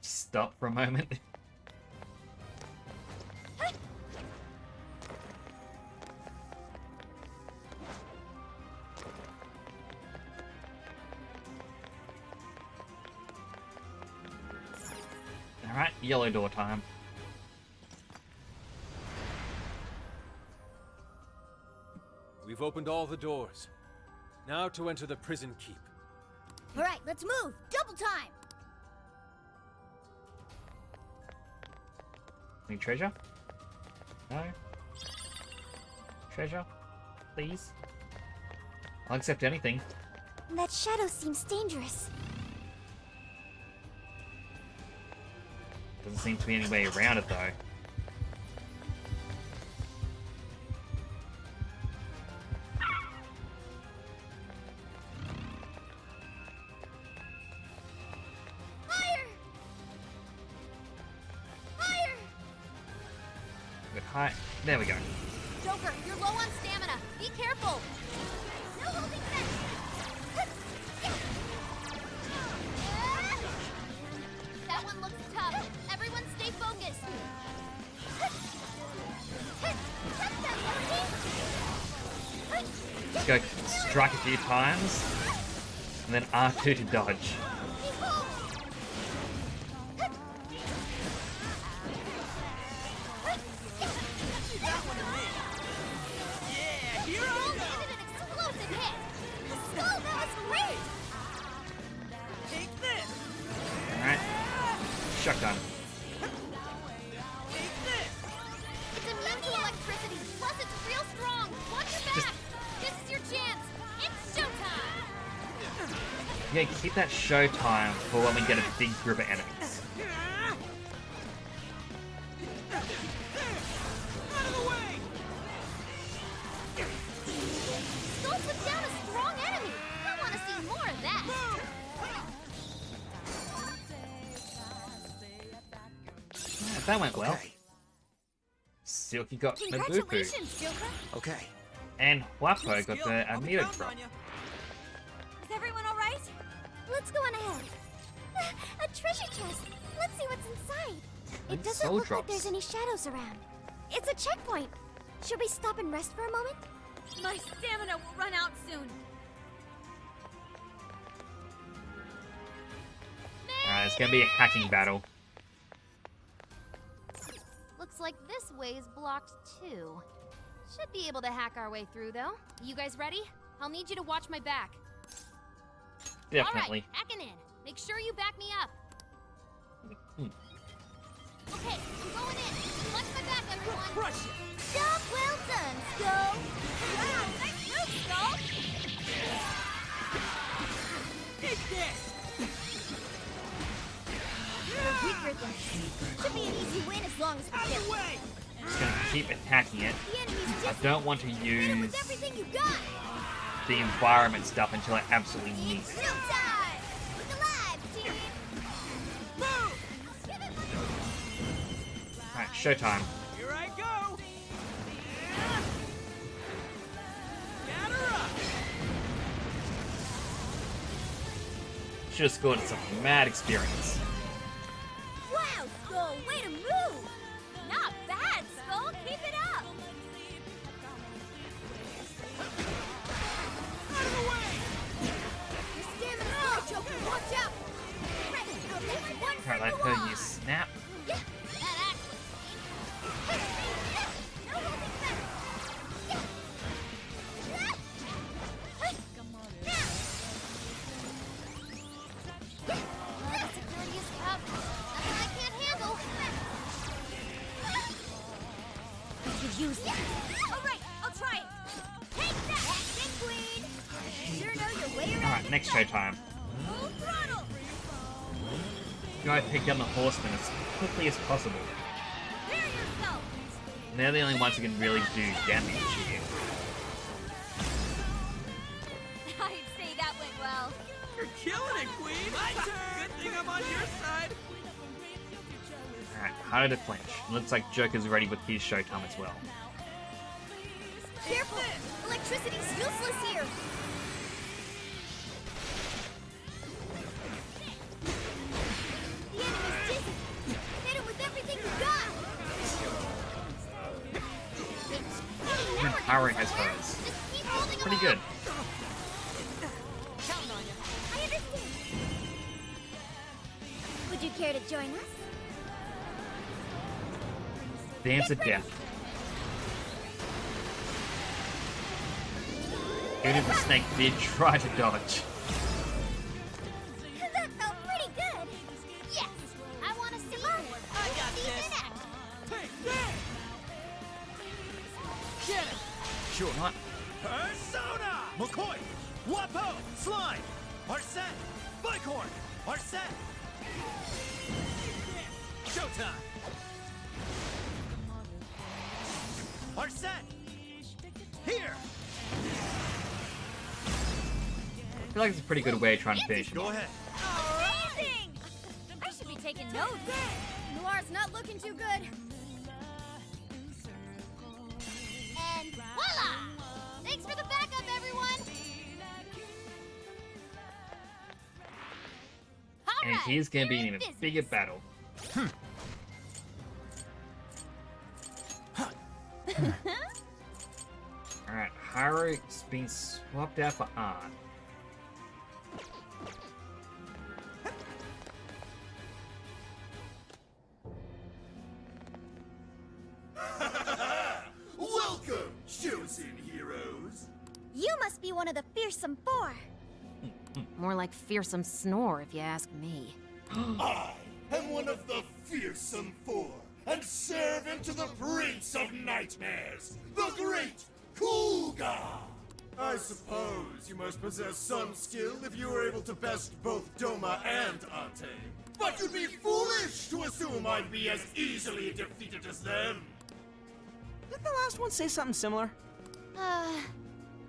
Stop for a moment. Alright, yellow door time. We've opened all the doors. Now to enter the prison keep. All right, let's move. Double time. Any treasure? No? Treasure? Please? I'll accept anything. That shadow seems dangerous. Doesn't seem to be any way around it, though. Fire! Fire! Good height. There we go. Joker, you're low on stamina. Be careful. No holding back. That one looks tough. Everyone stay focused. Just go strike a few times, and then R2 to dodge. Alright. Shotgun. It's immune to electricity. Plus, it's real strong. Watch your back. This is your chance. It's showtime. Yeah, keep that showtime for when we get a big group of enemies. Skull took down a strong enemy. I want to see more of that. Yeah, that went well. Silky got the Buku. Congratulations, Joker. Okay. And Wapo got the Amita drop. Is everyone all right? Let's go on ahead. A treasure chest. Let's see what's inside. It doesn't soul look like drops. there's any shadows around. It's a checkpoint. Should we stop and rest for a moment? My stamina will run out soon. Alright, it's gonna be a hacking battle. Looks like this way is blocked too. Should be able to hack our way through though. You guys ready? I'll need you to watch my back. Definitely. Alright, hacking in. Make sure you back me up. Okay, I'm going in. Watch my back, everyone. Crush it! Job well done, Skull. Wow, nice move, Skull. Take this! Weaker than long as we kill. Just gonna keep attacking it. I don't want to use Everything you got. the environment stuff until I absolutely need it. Showtime! Look alive, team! Move! Alright, showtime. Here I go! Get her up! Should have scored some mad experience. Wow, Skull! Way to move! Not bad, Skull! Keep it up! Out of the way! Your stamina's no joker! Watch out! Alright, let her use snap. Yeah, that actually... No holding back! Security is up. Nothing I can't handle. We could use that. Alright, I'll try it. Take that, Big Queen! You sure know your way around. Alright, next showtime. Full throttle! Gotta take down the horsemen as quickly as possible. Prepare yourself! They're the only ones who can really do damage here. I'd say that went well. You're killing it, Queen! My turn! Good thing I'm on your side! Alright, harder to flinch. Looks like Joker's ready with his showtime as well. Careful! Electricity's useless here! The enemy's dizzy! Hit him with everything you got! Even Harry has hers. Keep holding Pretty along. good. Count on you. I understand. Would you care to join us? Dance of Death. Even if the snake did try to dodge. That felt pretty good. Yes, I want to see more. I got this. Take that! Get it! Sure. What? Persona! McCoy! Wapo! Slime! Arsene! Bicorn! Arsene! Showtime! Arsene! Here! I feel like it's a pretty good way of trying to finish him. Go ahead. Amazing! I should be taking notes. Noir's not looking too good. And voila! Thanks for the backup, everyone! And he's gonna be in an even bigger battle. Alright, Haru's been swapped out for Arn. Welcome, chosen heroes. You must be one of the fearsome four. More like fearsome snore, if you ask me. I am one of the fearsome four, and servant to the Prince of Nightmares, the Great Kuga. I suppose you must possess some skill if you were able to best both Doma and Ante. But you'd be foolish to assume I'd be as easily defeated as them. Didn't the last one say something similar?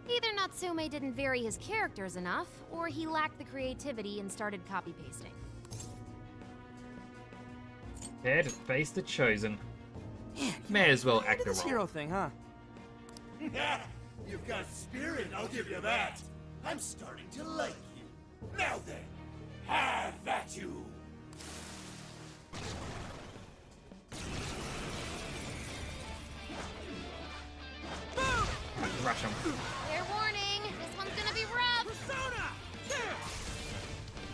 Either Natsume didn't vary his characters enough, or he lacked the creativity and started copy-pasting. Prepare to face the Chosen. May as well act the This role. hero thing, huh? You've got spirit, I'll give you that. I'm starting to like you. Now then, have at you. Rush him. Fair warning, this one's gonna be rough. Persona!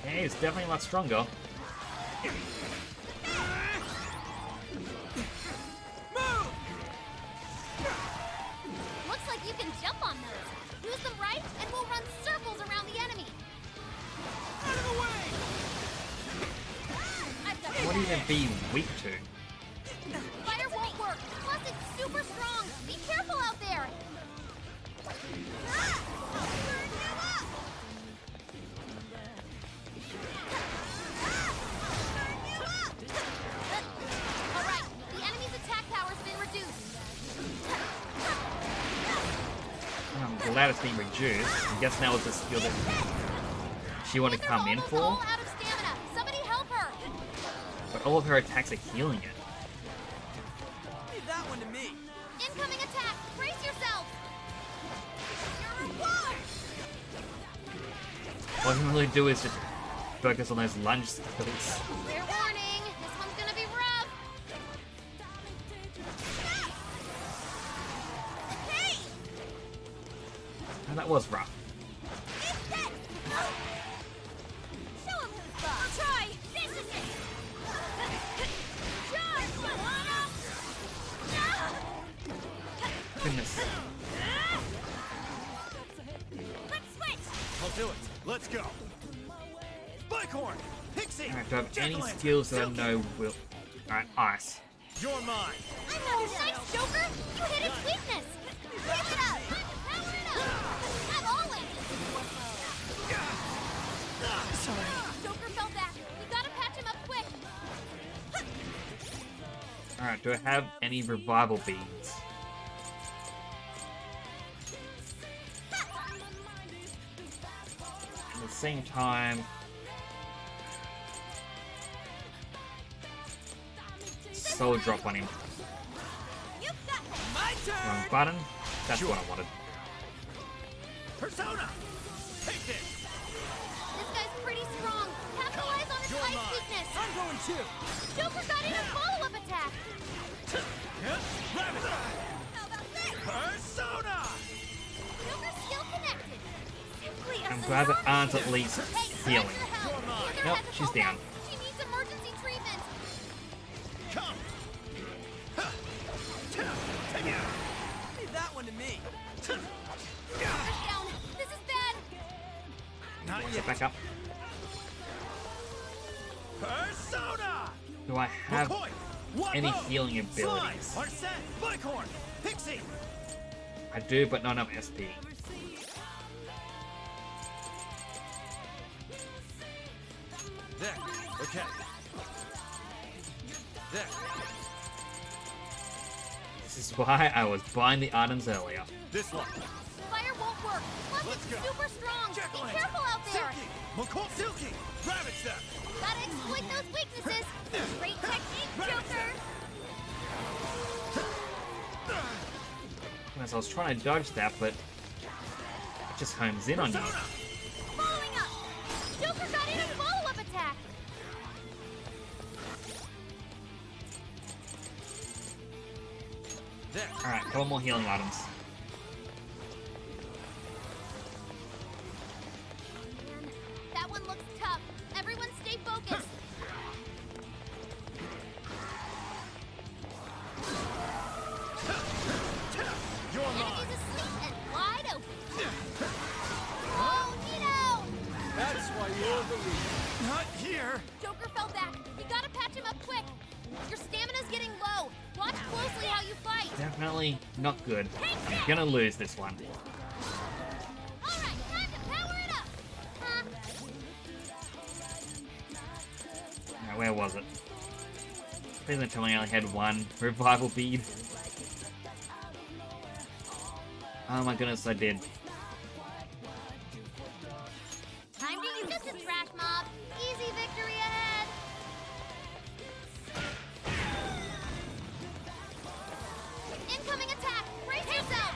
Yeah, he's definitely a lot stronger. Looks like you can jump on those. Use them right, and we'll run circles around the enemy. Out of the way! I've got What even be weak to? Fire won't work. Plus, it's super strong. Be careful out there. All right, the glad it's being reduced. I guess now it's the skill that she wanted to come in for. All out of stamina. Somebody help her. But all of her attacks are healing it. Leave that one to me. Incoming attack. Brace yourself. Your reward. All you can really do is just focus on those lunge skills. Clear warning. This one's gonna be rough. Hey! And that was rough. Show him who's boss. I'll try. This is it. Charge, Goodness. Let's switch. I'll do it. Let's go. Bighorn! Pixie! Alright, do I have any skills that I know will... Alright, ice. You're mine! I'm not nice, Joker. You hit its weakness. Keep it up. Power it up. Not always. Sorry. Joker fell back. We gotta patch him up quick. Alright, do I have any revival beads? At the same time... Soul drop on him. My Wrong button. That's what I wanted. Persona! Take this! This guy's pretty strong. Capitalize on his ice weakness. I'm going too. Joker got in a follow-up attack. Rabbit! How about this? Persona! Joker's still connected. Simply I'm glad that Aunt's at least healing. Nope, she's down. She needs emergency treatment. Come! Take it out! Leave that one to me. Joker's down. This is bad. Not Get yet. back up. Persona! Do I have McCoy! One any low. healing abilities? Slide! Arsene! Bighorn! Pixie! I do, but not enough SP. There. Okay. There. This is why I was buying the items earlier. This one. Fire won't work. Plus, Let's it's go. super strong. Jack-o'-lantern. Be careful out there. Silky! McCoy! Silky! Ravage them! Gotta exploit those weaknesses. Great technique, Joker. As I was trying to dodge that, but it just homes in on you. Following up. Joker got in a follow-up attack. There. Alright, couple more healing items. That one looks tough. Everyone stay focused. You're mine! Enemies asleep and wide open. Oh, Nito! That's why you're the leader. Not here! Joker fell back. You gotta patch him up quick. Your stamina's getting low. Watch closely how you fight. Definitely not good. I'm gonna lose this one. Alright, time to power it up. Alright, where was it? Please don't tell me I only had one revival bead. Oh my goodness, I did. Time to use just a trash mob. Easy victory ahead. Incoming attack. Brace yourself.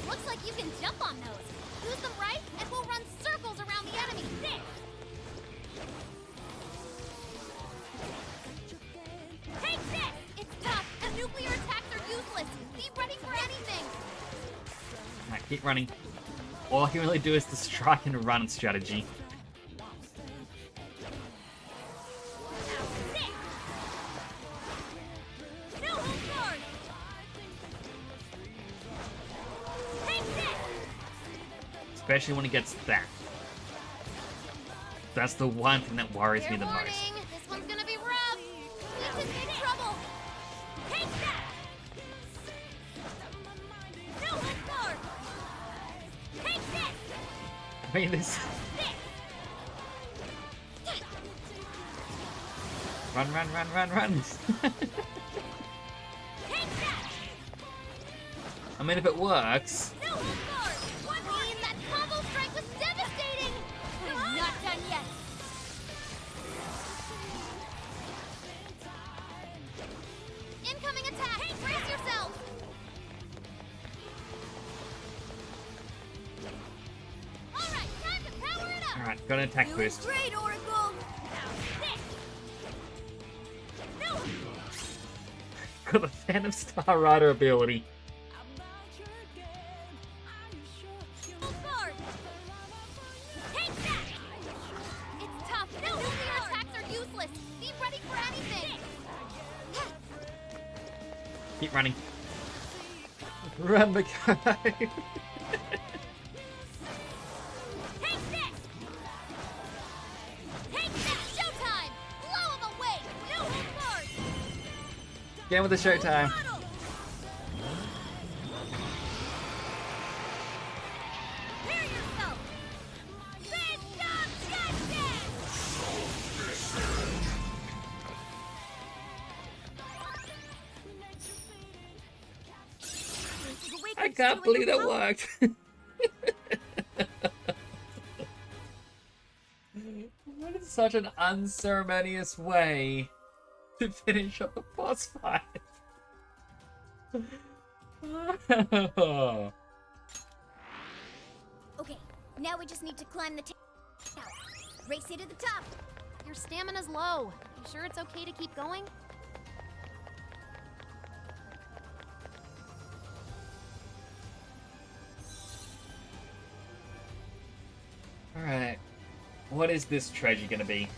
Looks like you can jump on those. Use them right, and we'll run circles around the enemy. This. Take this! It's tough. The nuclear attacks are useless. Be ready for anything. Alright, keep running. All I can really do is the strike and run strategy. No hold guard. Take this! Especially when it gets that. That's the one thing that worries me the most. Warning, this one's gonna be rough. We could get in trouble. Take that! No hold guard. Take this! I mean, this... Run, run, run, run, run! I mean, if it works... Queen, that combo strike was devastating! I'm not done yet! Incoming attack! Brace yourself! Alright, time to power it up! Alright, got an attack boost. Great, Oracle! Now, Got the Phantom Star Rider ability. take that! It's tough. Nuclear attacks are useless. Be ready for anything. Keep running. Run, the guy. Take this! Take that! Showtime! Blow him away! No hold guard! Get with the showtime. Prepare yourself! Big dog justice! I can't believe that worked. What is such an unceremonious way to finish up a boss fight? Okay, now we just need to climb the tower. Race you to the top. Your stamina's low. You sure it's okay to keep going? Alright. What is this treasure gonna be?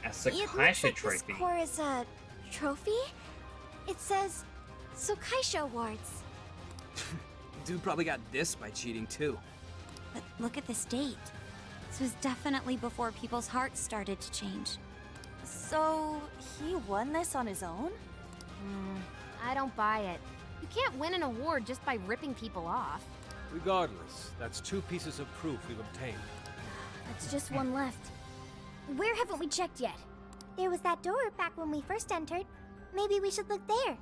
A It looks Sakaisha like this trophy. core is a trophy. It says Sokaisha Awards. Dude probably got this by cheating too. But look at this date. This was definitely before people's hearts started to change. So, he won this on his own? I don't buy it. You can't win an award just by ripping people off. Regardless, that's 2 pieces of proof we've obtained. That's just one left. Where haven't we checked yet? There was that door back when we first entered. Maybe we should look there.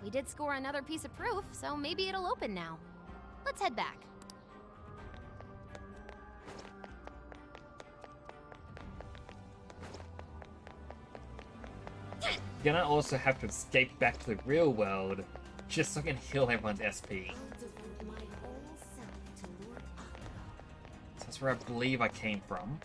We did score another piece of proof, so maybe it'll open now. Let's head back. Gonna also have to escape back to the real world just so I can heal everyone's SP. So that's where I believe I came from.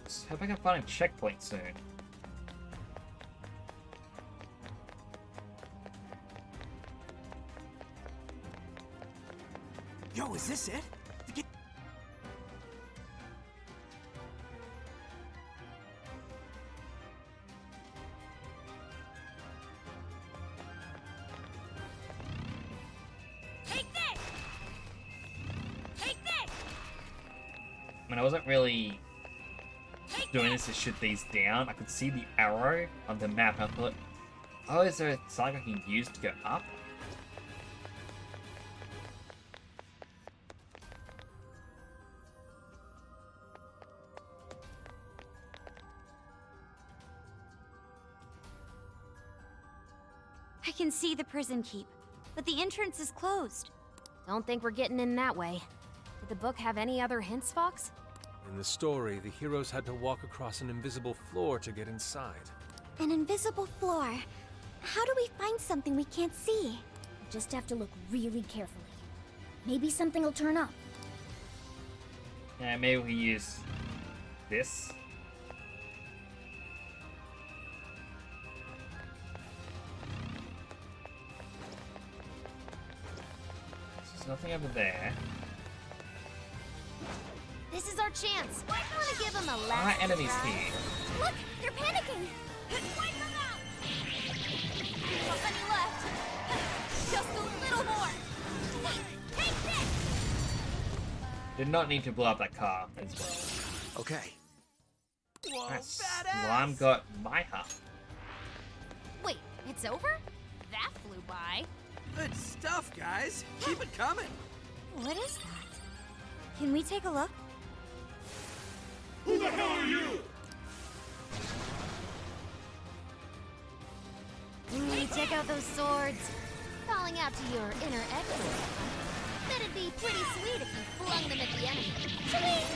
So hope I can find a checkpoint soon. Yo, is this it? Take this! Take this! I mean, I wasn't really doing this to shoot these down. I could see the arrow on the map and I thought, oh, is there something I can use to go up? I can see the prison keep, but the entrance is closed. Don't think we're getting in that way. Did the book have any other hints, Fox? In the story, the heroes had to walk across an invisible floor to get inside. An invisible floor. How do we find something we can't see? Just have to look really carefully. Maybe something will turn up. Yeah, maybe we use this. There's nothing over there. This is our chance. I want to give him a Our last enemies try. here. Look, they're panicking. Wipe them out! Not many left. Just a little more. Take this! Did not need to blow up that car as well. Okay. Nice. Slime got my heart. Wait, it's over? That flew by. Good stuff, guys. Keep it coming. What is that? Can we take a look? Who the hell are you? Ooh, check out those swords. Calling out to your inner Ecuador. Bet it'd be pretty sweet if you flung them at the enemy. Shwing!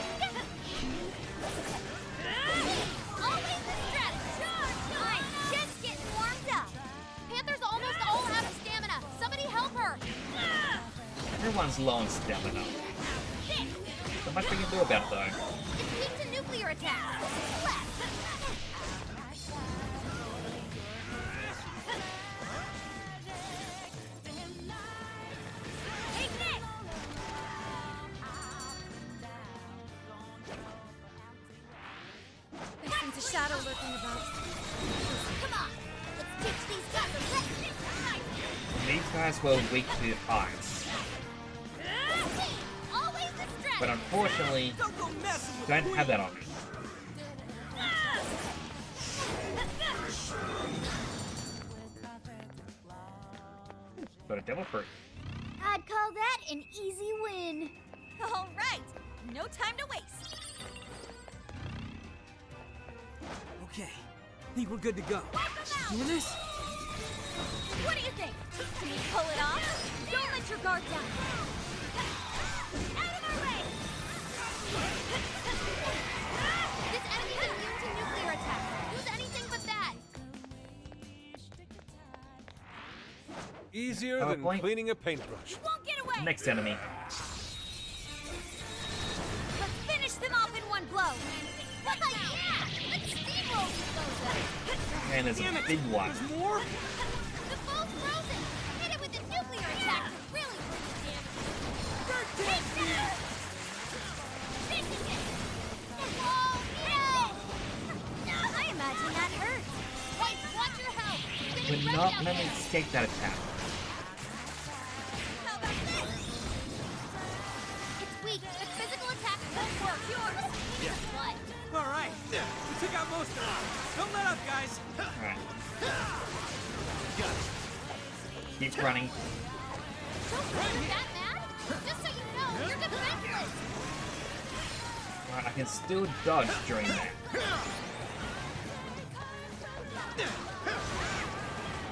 Always the strategy. I'm just getting warmed up. Panther's almost all out of stamina. Somebody help her. Everyone's low on stamina. Not much we can do about it, though. It's weak to nuclear attacks. Left. I sense a shadow lurking about. Come on, let's teach these guys a lesson. These guys were weak to ice. Always the strategy. But unfortunately, don't have that on me. Got a devil fruit. I'd call that an easy win. All right, no time to waste. Okay, think we're good to go. Doing this? What do you think? Can we pull it off? Don't let your guard down. Out of our way! This enemy's immune to nuclear attack. Use anything but that. Easier Have a than point. cleaning a paintbrush. You won't get away. Next enemy. Let's finish them off in one blow. What the yeah? Let's steamroll these bozos. And there's a big one. There's more? The foe's frozen. Hit it with a nuclear attack to really bring the damage. Take that! Finishing it. Oh no! I imagine that hurt. Wait, watch your health. We're not gonna escape that attack. How about this? It's weak, but physical attacks won't work. Yours. Yeah. What? All right. We took out most of them. Don't let up, guys. Alright. Got it. Keep running. Don't be that mad. Just so you know, you're defenseless. Alright, I can still dodge during that.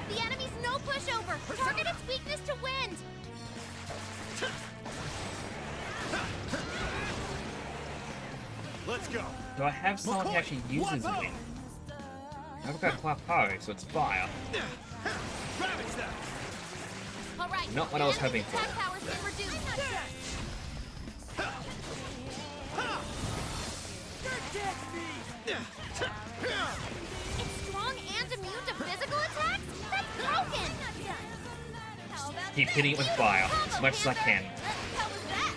The enemy's no pushover. Target its weakness to wind. Let's go. Do I have someone who actually uses wind? I've got Clapo, so it's fire. Ravage them. All right. Not what I was hoping for. Attack power's been reduced. It's strong and immune to physical attacks? That's broken! How about Keep hitting it with fire as much as I can. How was that?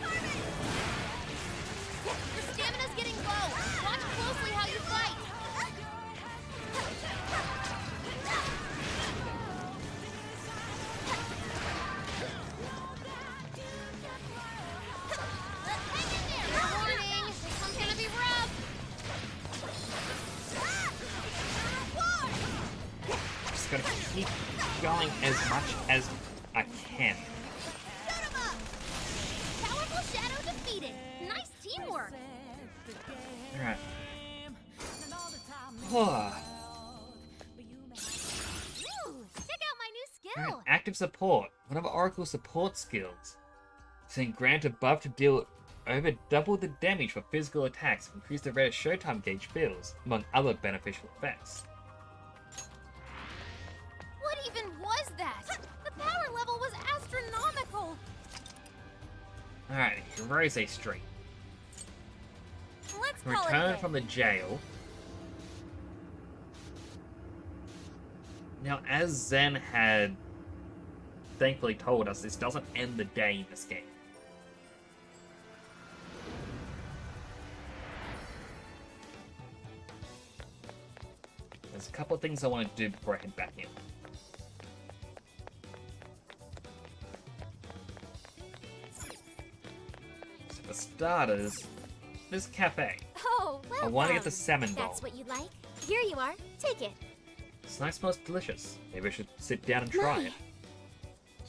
Your stamina's getting low. Watch closely how you fight. Hang in there. Warning, this one's gonna be rough. Just gotta keep going as much as I can. Powerful shadow defeated. Nice teamwork. Alright. Ooh, check out my new skill. Alright, active support. One of Oracle's support skills. Saying grant a buff to deal over double the damage for physical attacks, increase the rate of showtime gauge fills, among other beneficial effects. What even was that? The power level was astronomical. Alright, Rose Street. Let's call it a Return day. from the jail. Now, as Zen had thankfully told us, this doesn't end the day in this game. There's a couple of things I want to do before I head back in. So for starters, this cafe. Oh, well. I want to get the salmon bowl. That's what you like. Here you are. Take it. This nice smells delicious. Maybe I should sit down and try My. it.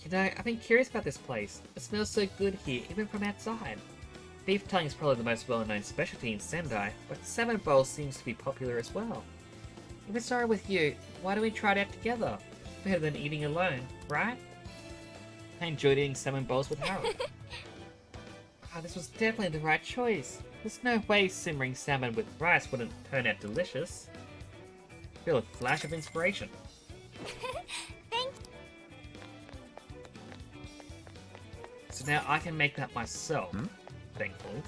You know, I've been curious about this place. It smells so good here, even from outside. Beef tongue is probably the most well-known specialty in Sendai, but salmon bowl seems to be popular as well. If it's alright with you, why don't we try it out together? Better than eating alone, right? I enjoyed eating salmon bowls with Harold. This was definitely the right choice. There's no way simmering salmon with rice wouldn't turn out delicious. Feel a flash of inspiration. Thank So now I can make that myself, thankfully.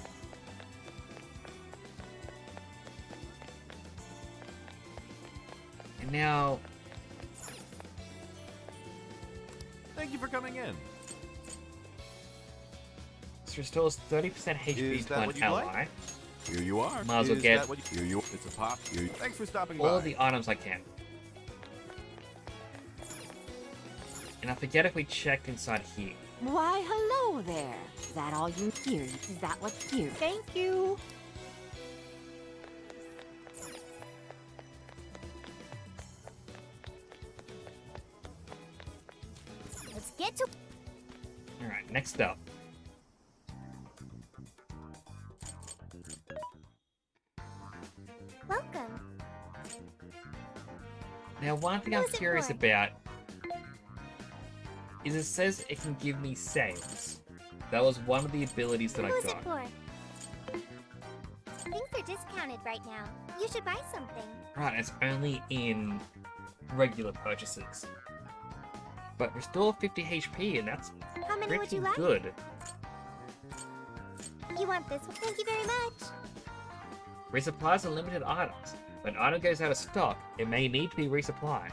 And now... Thank you for coming in. This restores 30% HP to an ally. Like? Here you are. Might as well get it's a pop. Thanks for stopping all by. the items I can. And I forget if we checked inside here. Why, hello there. Is that all you hear? Is that what's here? Thank you. Let's get to... Alright, next up. Welcome. Now, one thing I'm curious about is it says it can give me saves. That was one of the abilities that I Who's got. it for? Things are discounted right now. You should buy something. Right, it's only in regular purchases. But restore 50 HP, and that's How many would pretty you like? good. You want this one? Thank you very much. Resupplies are limited items. When an item goes out of stock, it may need to be resupplied.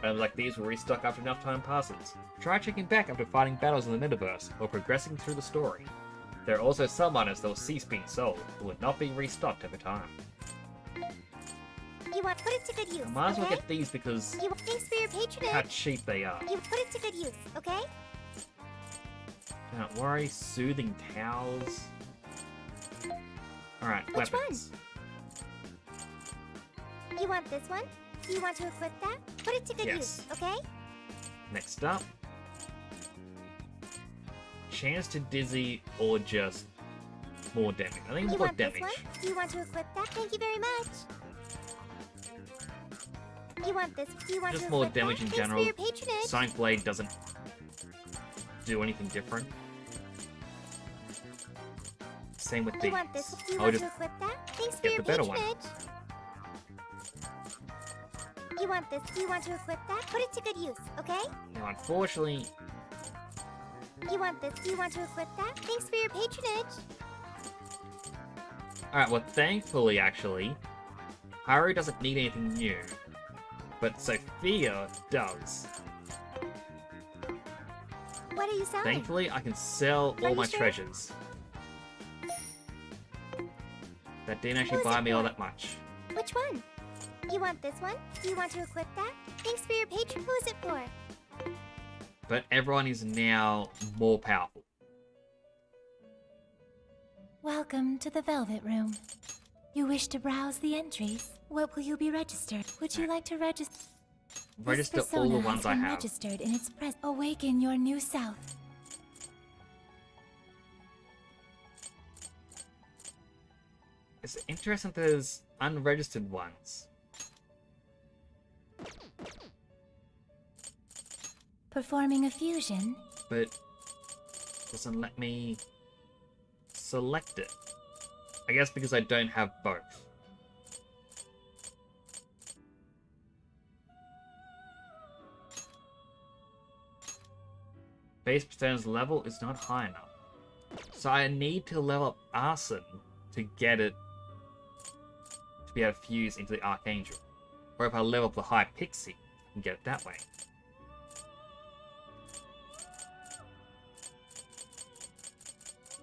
Items like these will restock after enough time passes. Try checking back after fighting battles in the metaverse, or progressing through the story. There are also some items that will cease being sold, but will not be restocked over time. You want put it to good use. I might as well okay? get these because Thanks for your patronage. how cheap they are. You put it to good use, okay? Don't worry, soothing towels. Alright, Which weapons. You want this one? Do you want to equip that? Put it to good Yes. use, okay? Next up. Chance to dizzy or just more damage. I think You more want damage. this one? Do you want to equip that? Thank you very much. You want this? Do you want Just to more equip damage that? in Thanks general. for your patronage. Sonic Blade doesn't do anything different. Same with You these. want this? Do you I'll want just to equip that? Thanks for get your the better one. patronage. You want this? Do you want to equip that? Put it to good use, okay? Now, unfortunately, You want this? Do you want to equip that? Thanks for your patronage. alright, well, thankfully, actually, Haru doesn't need anything new, but Sophia does. What are you selling? Thankfully, I can sell Are all you my sure? treasures. That didn't actually Who's buy it me all for? that much. Which one? You want this one? Do you want to equip that? Thanks for your patron. Who's it for? But everyone is now more powerful. Welcome to the Velvet Room. You wish to browse the entries? What will you be registered? Would you like to register? Register This all the persona ones has I been have. registered in its presence. Awaken your new self. It's interesting that there's unregistered ones. Performing a fusion? But doesn't let me select it. I guess because I don't have both. Base person's level is not high enough. So I need to level up Arson to get it to be able to fuse into the Archangel. Or if I level up the High Pixie, I can get it that way.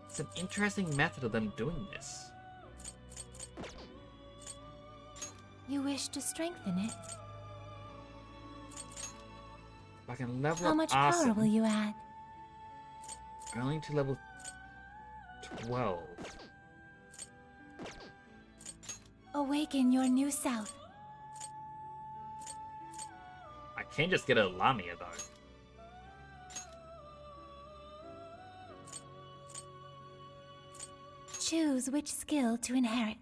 It's an interesting method of them doing this. You wish to strengthen it? If I can level How up much Arson, power will you add? only to level 12. Awaken your new self. I can just get a Lamia though. choose which skill to inherit.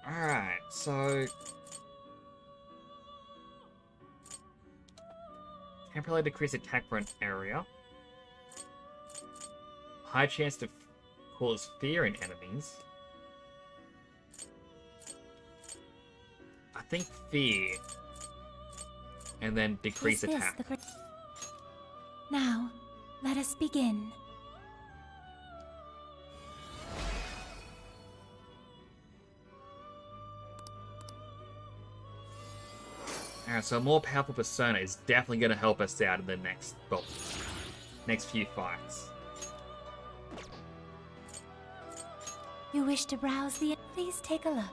Alright, so... temporarily decrease attack for an area. High chance to cause fear in enemies. I think fear. And then decrease Is this attack. Now, let us begin. Alright, so a more powerful persona is definitely going to help us out in the next few fights. You wish to browse the... Please take a look.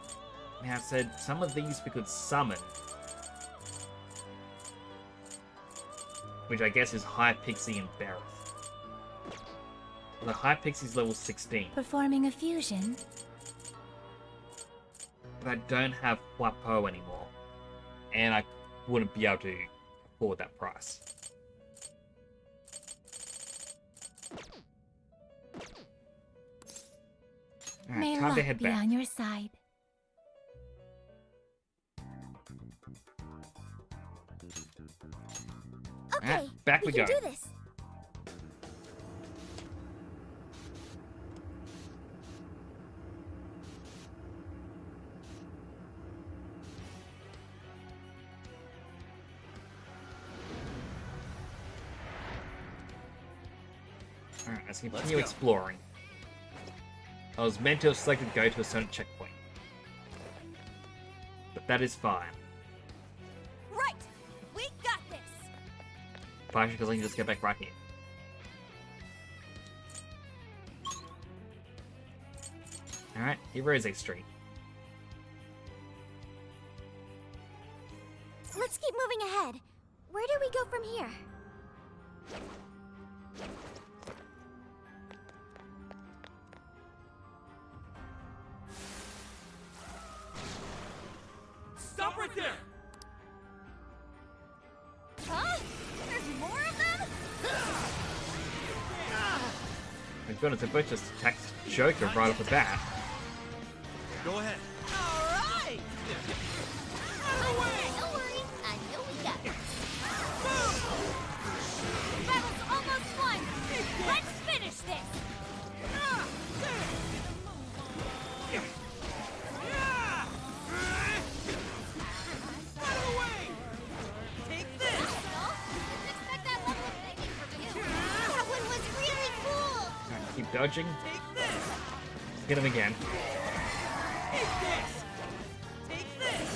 Now, I said some of these we could summon. Which I guess is High Pixie and Berith. The High Pixie's level 16. Performing a fusion. But I don't have Huapo anymore. And I wouldn't be able to afford that price. Alright, May time to luck head be back. on your side. Okay, Alright, back we can go. do this. Alright, let's continue exploring. I was meant to have selected go to a certain checkpoint. But that is fine. Right! We got this! Partially because I can just get back right here. Alright, here is a street. Let's keep moving ahead. Where do we go from here? Stop right there! Huh? There's more of them? My goodness, if I just attack Joker right off the bat. Go ahead. Alright! Don't worry, I know we got it. Battle's almost won! Let's finish this! Take this! Didn't expect that level of thinking from you. That one was really cool. Alright, keep dodging. Take this! Hit him again. Take this! Take this!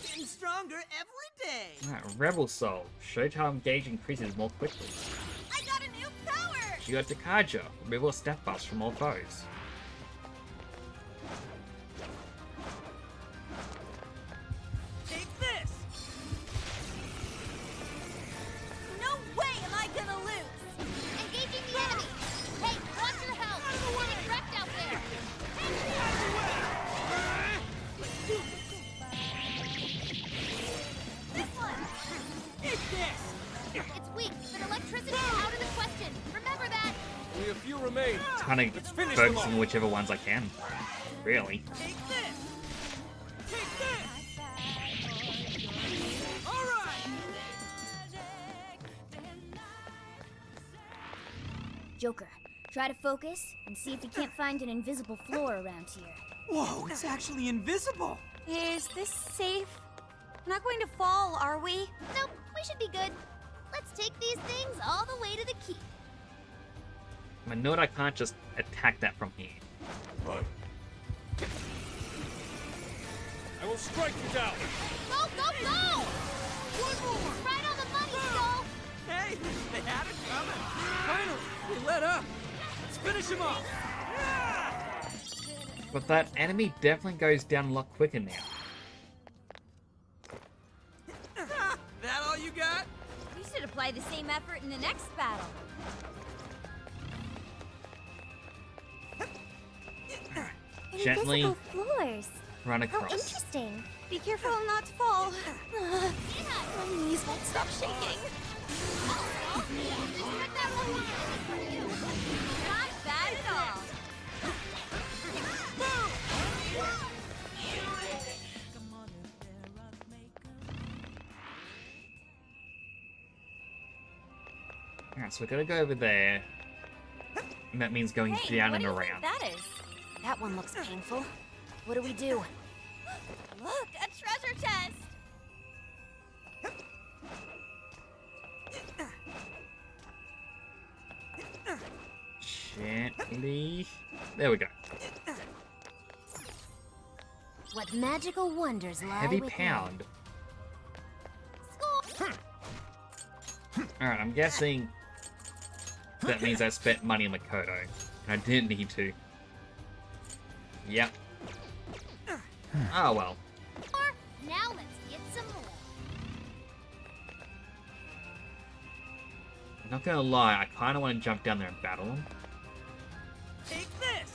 Getting stronger every day! Alright, Rebel Soul. Showed how engage increases more quickly. I got a new power! She got Takaja. Removal step buffs from all foes. Take this! No way am I gonna lose! Engaging the enemy. Hey, watch your health. Getting wrecked out there. This one! Take this! It's weak, but electricity is out of the question. Remember that. Only a few remain. Kind of finish them focusing off. whichever ones I can. Really. Take this! Take this! Alright! Joker, try to focus and see if you can't find an invisible floor around here. Whoa, it's actually invisible! Is this safe? We're not going to fall, are we? Nope, we should be good. Let's take these things all the way to the keep. I know that I can't just attack that from here. Right. I will strike you down. Go, go, go! Right on the money, Skull. Hey, they had it coming! Finally, they let up! Let's finish him off! But that enemy definitely goes down a lot quicker now. That all you got? We should apply the same effort in the next battle. Gently Invisible floors. run How across. interesting. Be careful not to fall. My knees won't stop shaking. Not bad at all. Alright, so we're gonna go over there. And that means going Hey, down what and do you think around. that is? That one looks painful. What do we do? Look, a treasure chest. Gently. There we go. What magical wonders lie Heavy within? pound. Alright, I'm guessing that means I spent money on Makoto. And I didn't need to. Yep. Oh well. Now let's get some more. I'm not gonna lie, I kinda wanna jump down there and battle him. Take this!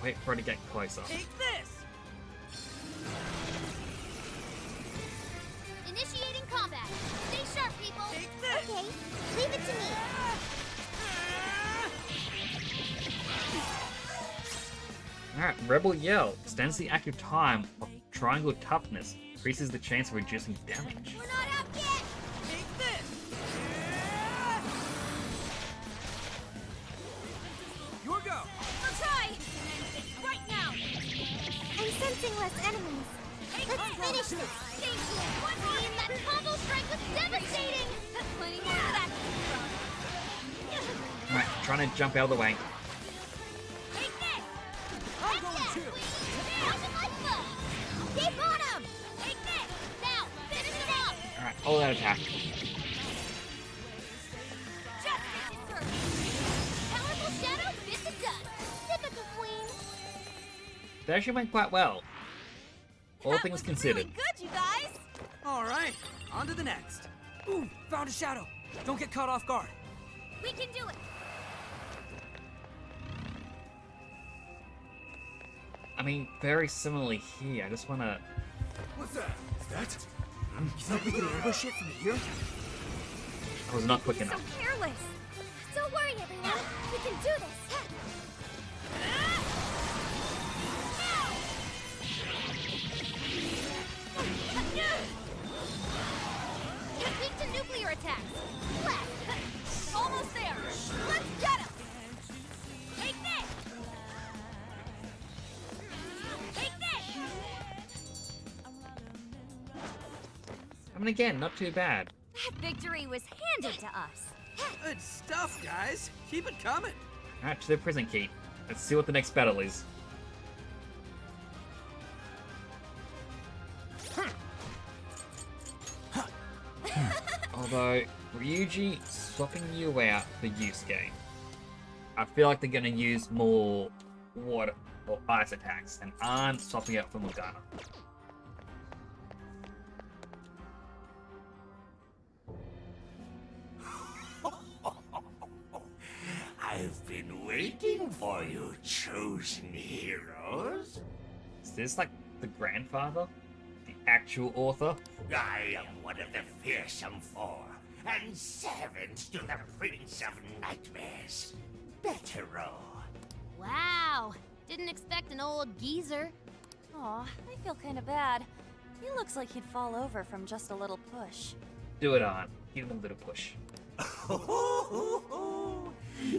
Wait for it to get closer. Take this! Initiating combat. Stay sharp, people. Take this! Okay, leave it to me. Alright, Rebel Yell. Extends the active time of triangle toughness. Increases the chance of reducing damage. We're not out yet. Take this! Your go! I'll try. Right now. I'm sensing less enemies. Let's finish this. Team, that combo strike was devastating. Plenty more of that. Alright, trying to jump out of the way. Take this. I'm going too! Keep on him. Take this. Now, finish him off. Alright, all that attack. Just gets it through. Powerful shadow bit the dust. Typical queen. That actually went quite well. All things considered. Good, you guys. Alright, on to the next. Ooh, found a shadow. Don't get caught off guard. We can do it. I mean, very similarly here. I just wanna... What's that? Is that? You think we can ambush it from here? I was not quick So enough. careless. Don't worry, everyone. We can do this. Get weak to nuclear attacks. Left. Almost there. Let's get him. Take this. Take this. I mean, again, not too bad. That victory was handed to us. Good stuff, guys. Keep it coming. Alright, to the prison keep. Let's see what the next battle is. Although, Ryuji swapping you out for Yusuke. I feel like they're gonna use more water or ice attacks and aren't swapping out for Morgana. I've been waiting for you, chosen heroes. Is this like the grandfather? The actual author? I am one of the fearsome four, and servant to the Prince of Nightmares, Betero. Wow. Didn't expect an old geezer. Aw, I feel kind of bad. He looks like he'd fall over from just a little push. Do it on. Give him a little push.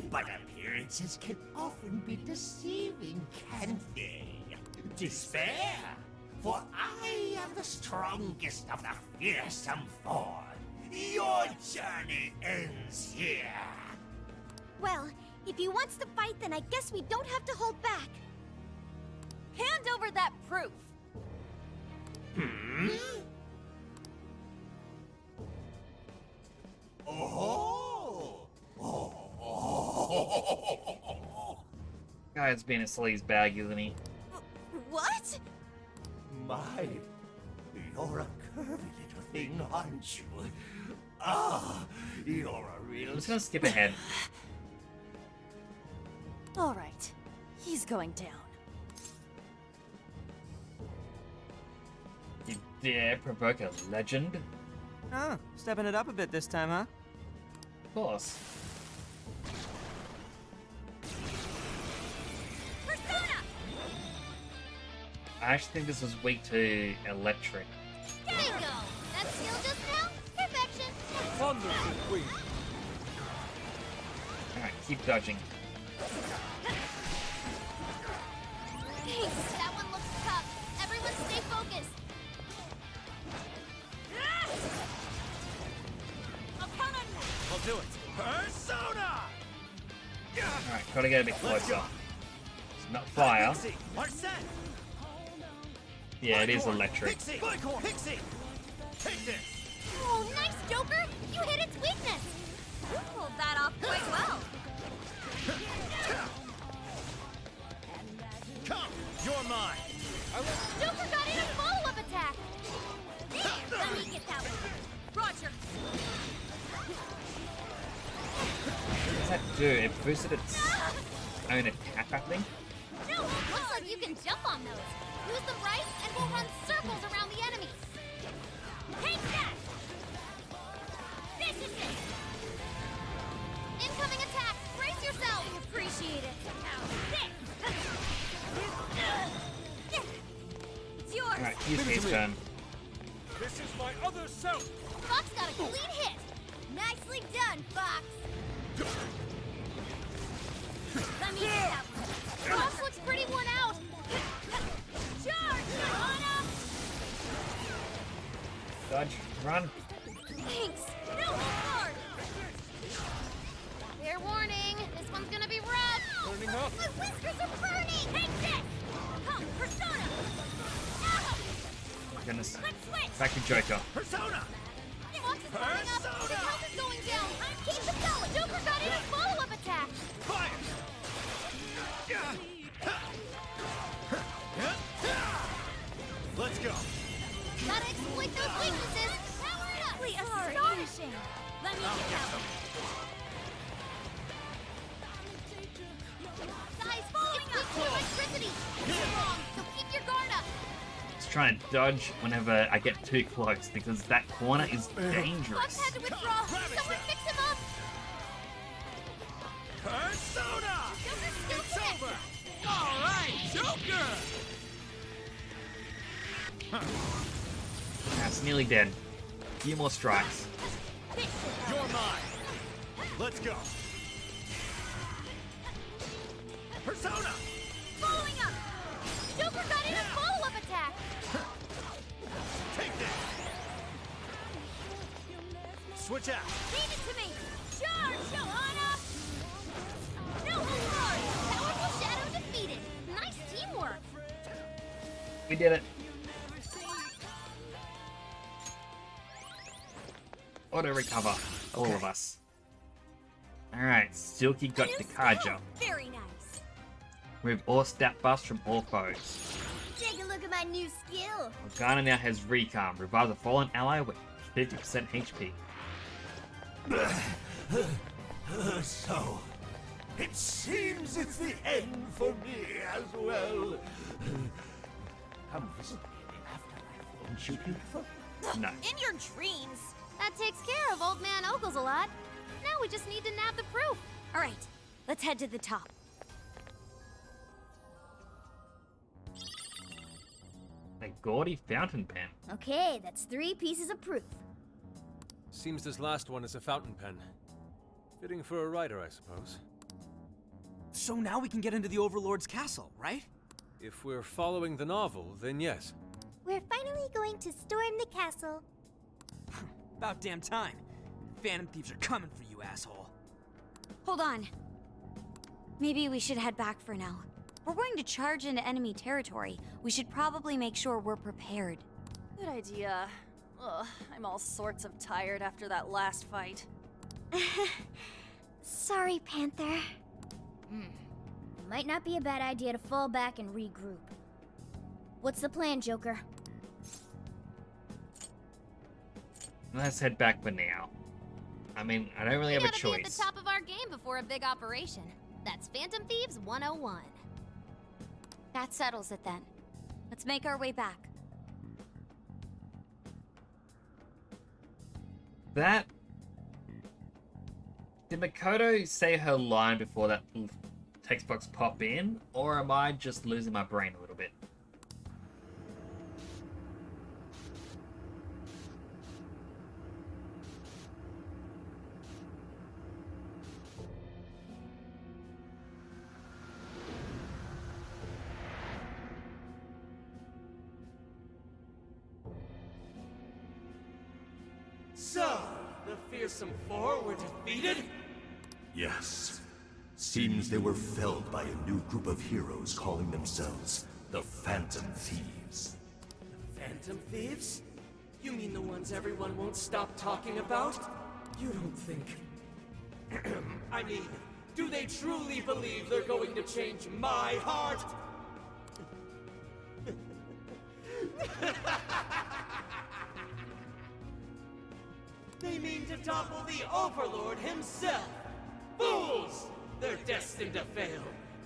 But appearances can often be deceiving, can't they? Despair, for I am the strongest of the fearsome four. Your journey ends here. Well, if he wants to fight, then I guess we don't have to hold back. Hand over that proof. Hmm? Oh! Guy's being a sleaze bag, isn't he? What? My, you're a curvy little thing, aren't you? Ah, you're a real... I'm just gonna skip ahead. All right, he's going down. dare provoke a legend? Oh, stepping it up a bit this time, huh? Of course. I actually think this was weak to electric. Bingo! That skill just now? Perfection! Wonderful, Queen. Alright, keep dodging. Thanks, that one looks tough. Everyone stay focused. I'll do it. Persona! Alright, gotta get a bit closer. It's not fire. Yeah, it is electric. Pixie! Take this! Oh, nice, Joker! You hit its weakness! You pulled that off quite well. Come! You're mine! Joker got in a follow-up attack! There! Let me get that one. Roger! What does that do? It boosted its own attack, I think? No, looks like you can jump on those. Use them right, and we'll run circles around the enemies. Take that! This is it! Incoming attack! Brace yourself! I appreciate it. Now, this! It's yours! Alright, use his turn. This is my other self! Fox got a clean hit! Nicely done, Fox! Let me get that one. Fox looks pretty worn out! Charge! On up! Dodge, run. Thanks! No, hard! Fair warning, this one's gonna be rough! Burning up. My whiskers are burning! Take this! Come, Persona! Ow! My goodness. Let's switch! Back to Joker. Persona! Fox is burning up! His health is going down! Keep it going! Joker got in a follow-up attack! Fire! Let's go! Gotta exploit those weaknesses! Power it up! Really astonishing. Let me get that one. Guys, it's weak to electricity! It's strong, so keep your guard up! Let's try and dodge whenever I get too close because that corner is Fox dangerous. had to withdraw! Someone fix him up! Persona! Joker's still quick! All right, Joker! That's nearly dead. Few more strikes. You're mine! Let's go! Persona! Following up! Joker got in a follow-up attack! Take this! Switch out! Leave it to me! Charge! On up! No, hard! Powerful Shadow defeated! Nice teamwork! We did it. Auto recover, all of us. Alright, Silky got the Kaja. Very nice! Remove all stat buffs from all foes. Take a look at my new skill! Morgana now has Recalm, revives a fallen ally with 50% HP. So, it seems it's the end for me as well. Come visit me in the afterlife, won't you, beautiful? No. In your dreams! That takes care of Old Man Ogles a lot. Now we just need to nab the proof. All right, let's head to the top. A gaudy fountain pen. Okay, that's 3 pieces of proof. Seems this last one is a fountain pen. Fitting for a writer, I suppose. So now we can get into the Overlord's castle, right? If we're following the novel, then yes. We're finally going to storm the castle. About damn time. Phantom thieves are coming for you, asshole. Hold on. Maybe we should head back for now. We're going to charge into enemy territory. We should probably make sure we're prepared. Good idea. Ugh, I'm all sorts of tired after that last fight. Sorry, Panther. It might not be a bad idea to fall back and regroup. What's the plan, Joker? Let's head back for now. I mean, I don't really have a We gotta be at choice. the top of our game before a big operation. That's Phantom Thieves 101. That settles it then. Let's make our way back. That... Did Makoto say her line before that text box pop in? Or am I just losing my brain a little bit? So, the fearsome four were defeated? Yes. Seems they were felled by a new group of heroes calling themselves the Phantom Thieves. The Phantom Thieves? You mean the ones everyone won't stop talking about? You don't think... I mean, do they truly believe they're going to change my heart? They mean to topple the Overlord himself! Fools! They're destined to fail,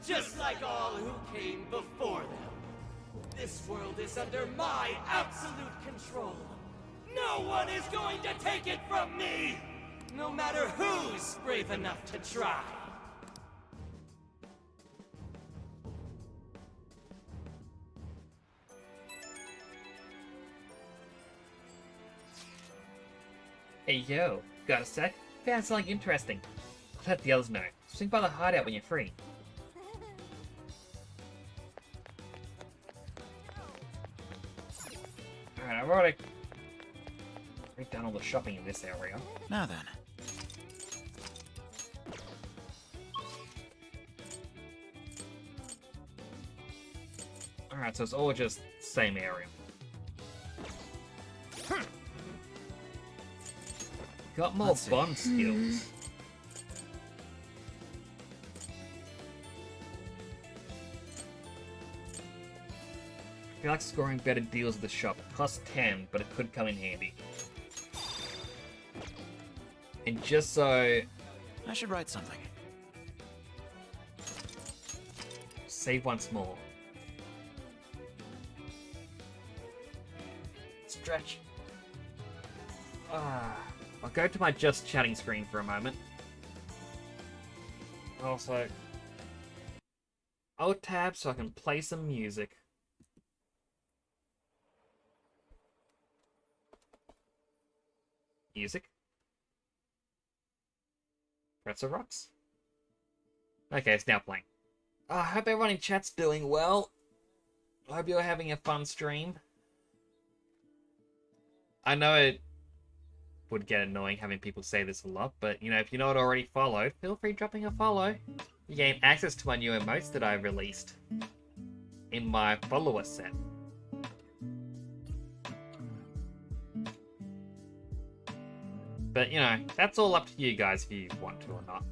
just like all who came before them. This world is under my absolute control. No one is going to take it from me! No matter who's brave enough to try. Hey yo, got a sec? Found something interesting. I'll let the others know. Swing by the hideout when you're free. Alright, I've already done all the shopping in this area. Now then. Alright, so it's all just same area. Got more bomb skills. I feel like scoring better deals at the shop. Costs 10, but it could come in handy. And just so... I should write something. Save once more. Stretch. I'll go to my just chatting screen for a moment. Also, Alt tab so I can play some music. Music? Pretzel Rocks? Okay, it's now playing. I hope everyone in chat's doing well. I hope you're having a fun stream. I know it would get annoying having people say this a lot, but, you know, if you're not already followed, feel free dropping a follow. You gain access to my new emotes that I've released in my follower set. But, you know, that's all up to you guys if you want to or not.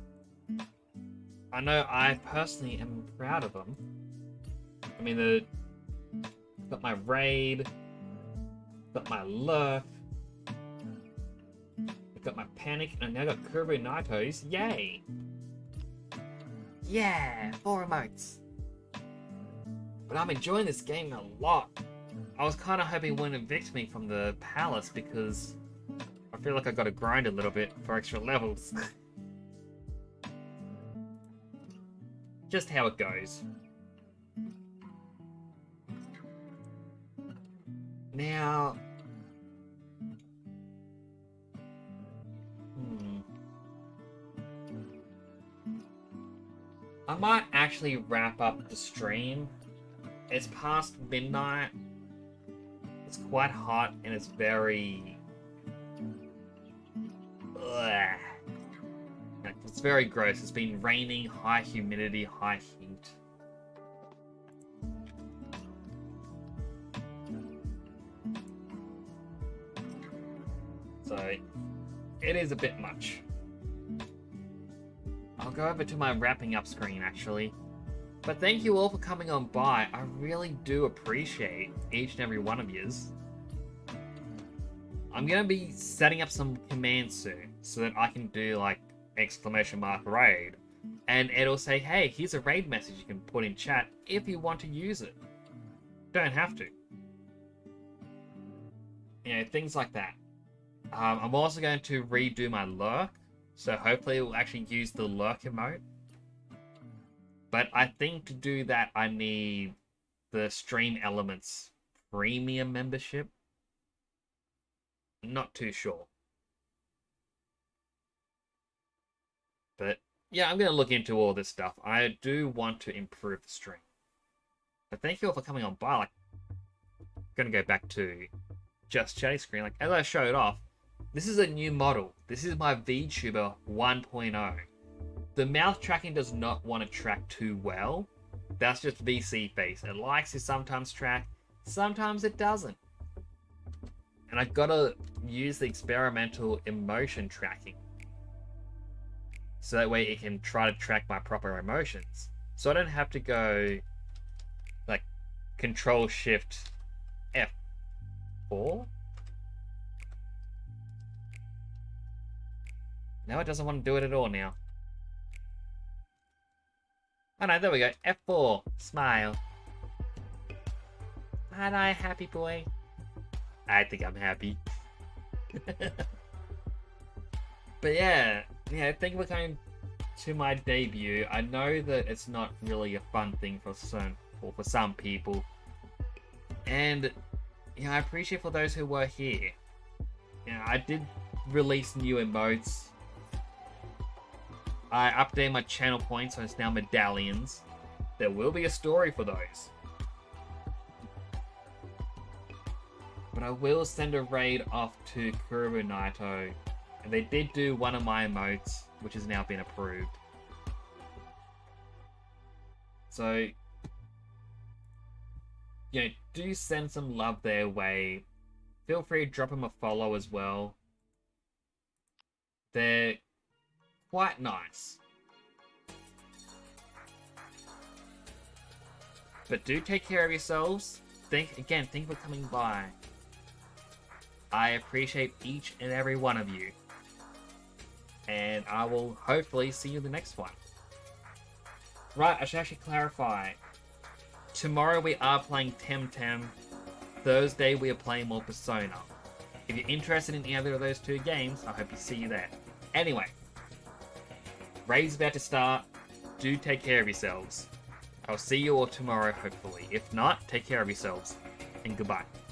I know I personally am proud of them. I mean, got my raid, got my lurk, got my panic, and I now got Kurbo Naitos. Yay! Yeah, 4 emotes. But I'm enjoying this game a lot. I was kind of hoping it wouldn't evict me from the palace because I feel like I got to grind a little bit for extra levels. Just how it goes. Now... I might actually wrap up the stream. It's past midnight. It's quite hot and it's very... Ugh. It's very gross. It's been raining, high humidity, high heat. So, it is a bit much. I'll go over to my wrapping up screen, actually. But thank you all for coming on by. I really do appreciate each and every one of yous. I'm going to be setting up some commands soon, so that I can do, like, ! raid. And it'll say, hey, here's a raid message you can put in chat if you want to use it. Don't have to. You know, things like that. I'm also going to redo my lurk, so hopefully it will actually use the lurk emote. But I think to do that, I need the Stream Elements premium membership. Not too sure. But yeah, I'm going to look into all this stuff. I do want to improve the stream. But thank you all for coming on by. Like, I'm going to go back to just chatting screen. Like, as I showed off, this is a new model. This is my VTuber 1.0. The mouth tracking does not want to track too well. That's just VC face. It likes to sometimes track, sometimes it doesn't. And I gotta use the experimental emotion tracking. So that way it can try to track my proper emotions. So I don't have to go like Control Shift F4. No, it doesn't want to do it at all now. Oh no, there we go. F4. Smile. Aren't I a happy boy? I think I'm happy. But yeah, thank you for coming to my debut. I know that it's not really a fun thing for some people. And I appreciate for those who were here. I did release new emotes. I updated my channel points, so it's now medallions. There will be a story for those. But I will send a raid off to Kurubu Naito. And they did do one of my emotes, which has now been approved. So, do send some love their way. Feel free to drop them a follow as well. They're quite nice. But do take care of yourselves. Thank you for coming by. I appreciate each and every one of you. And I will hopefully see you in the next one. Right, I should actually clarify. Tomorrow we are playing Temtem. Thursday we are playing more Persona. If you're interested in either of those two games, I hope to see you there. Anyway, raid's about to start. Do take care of yourselves. I'll see you all tomorrow, hopefully. If not, take care of yourselves. And goodbye.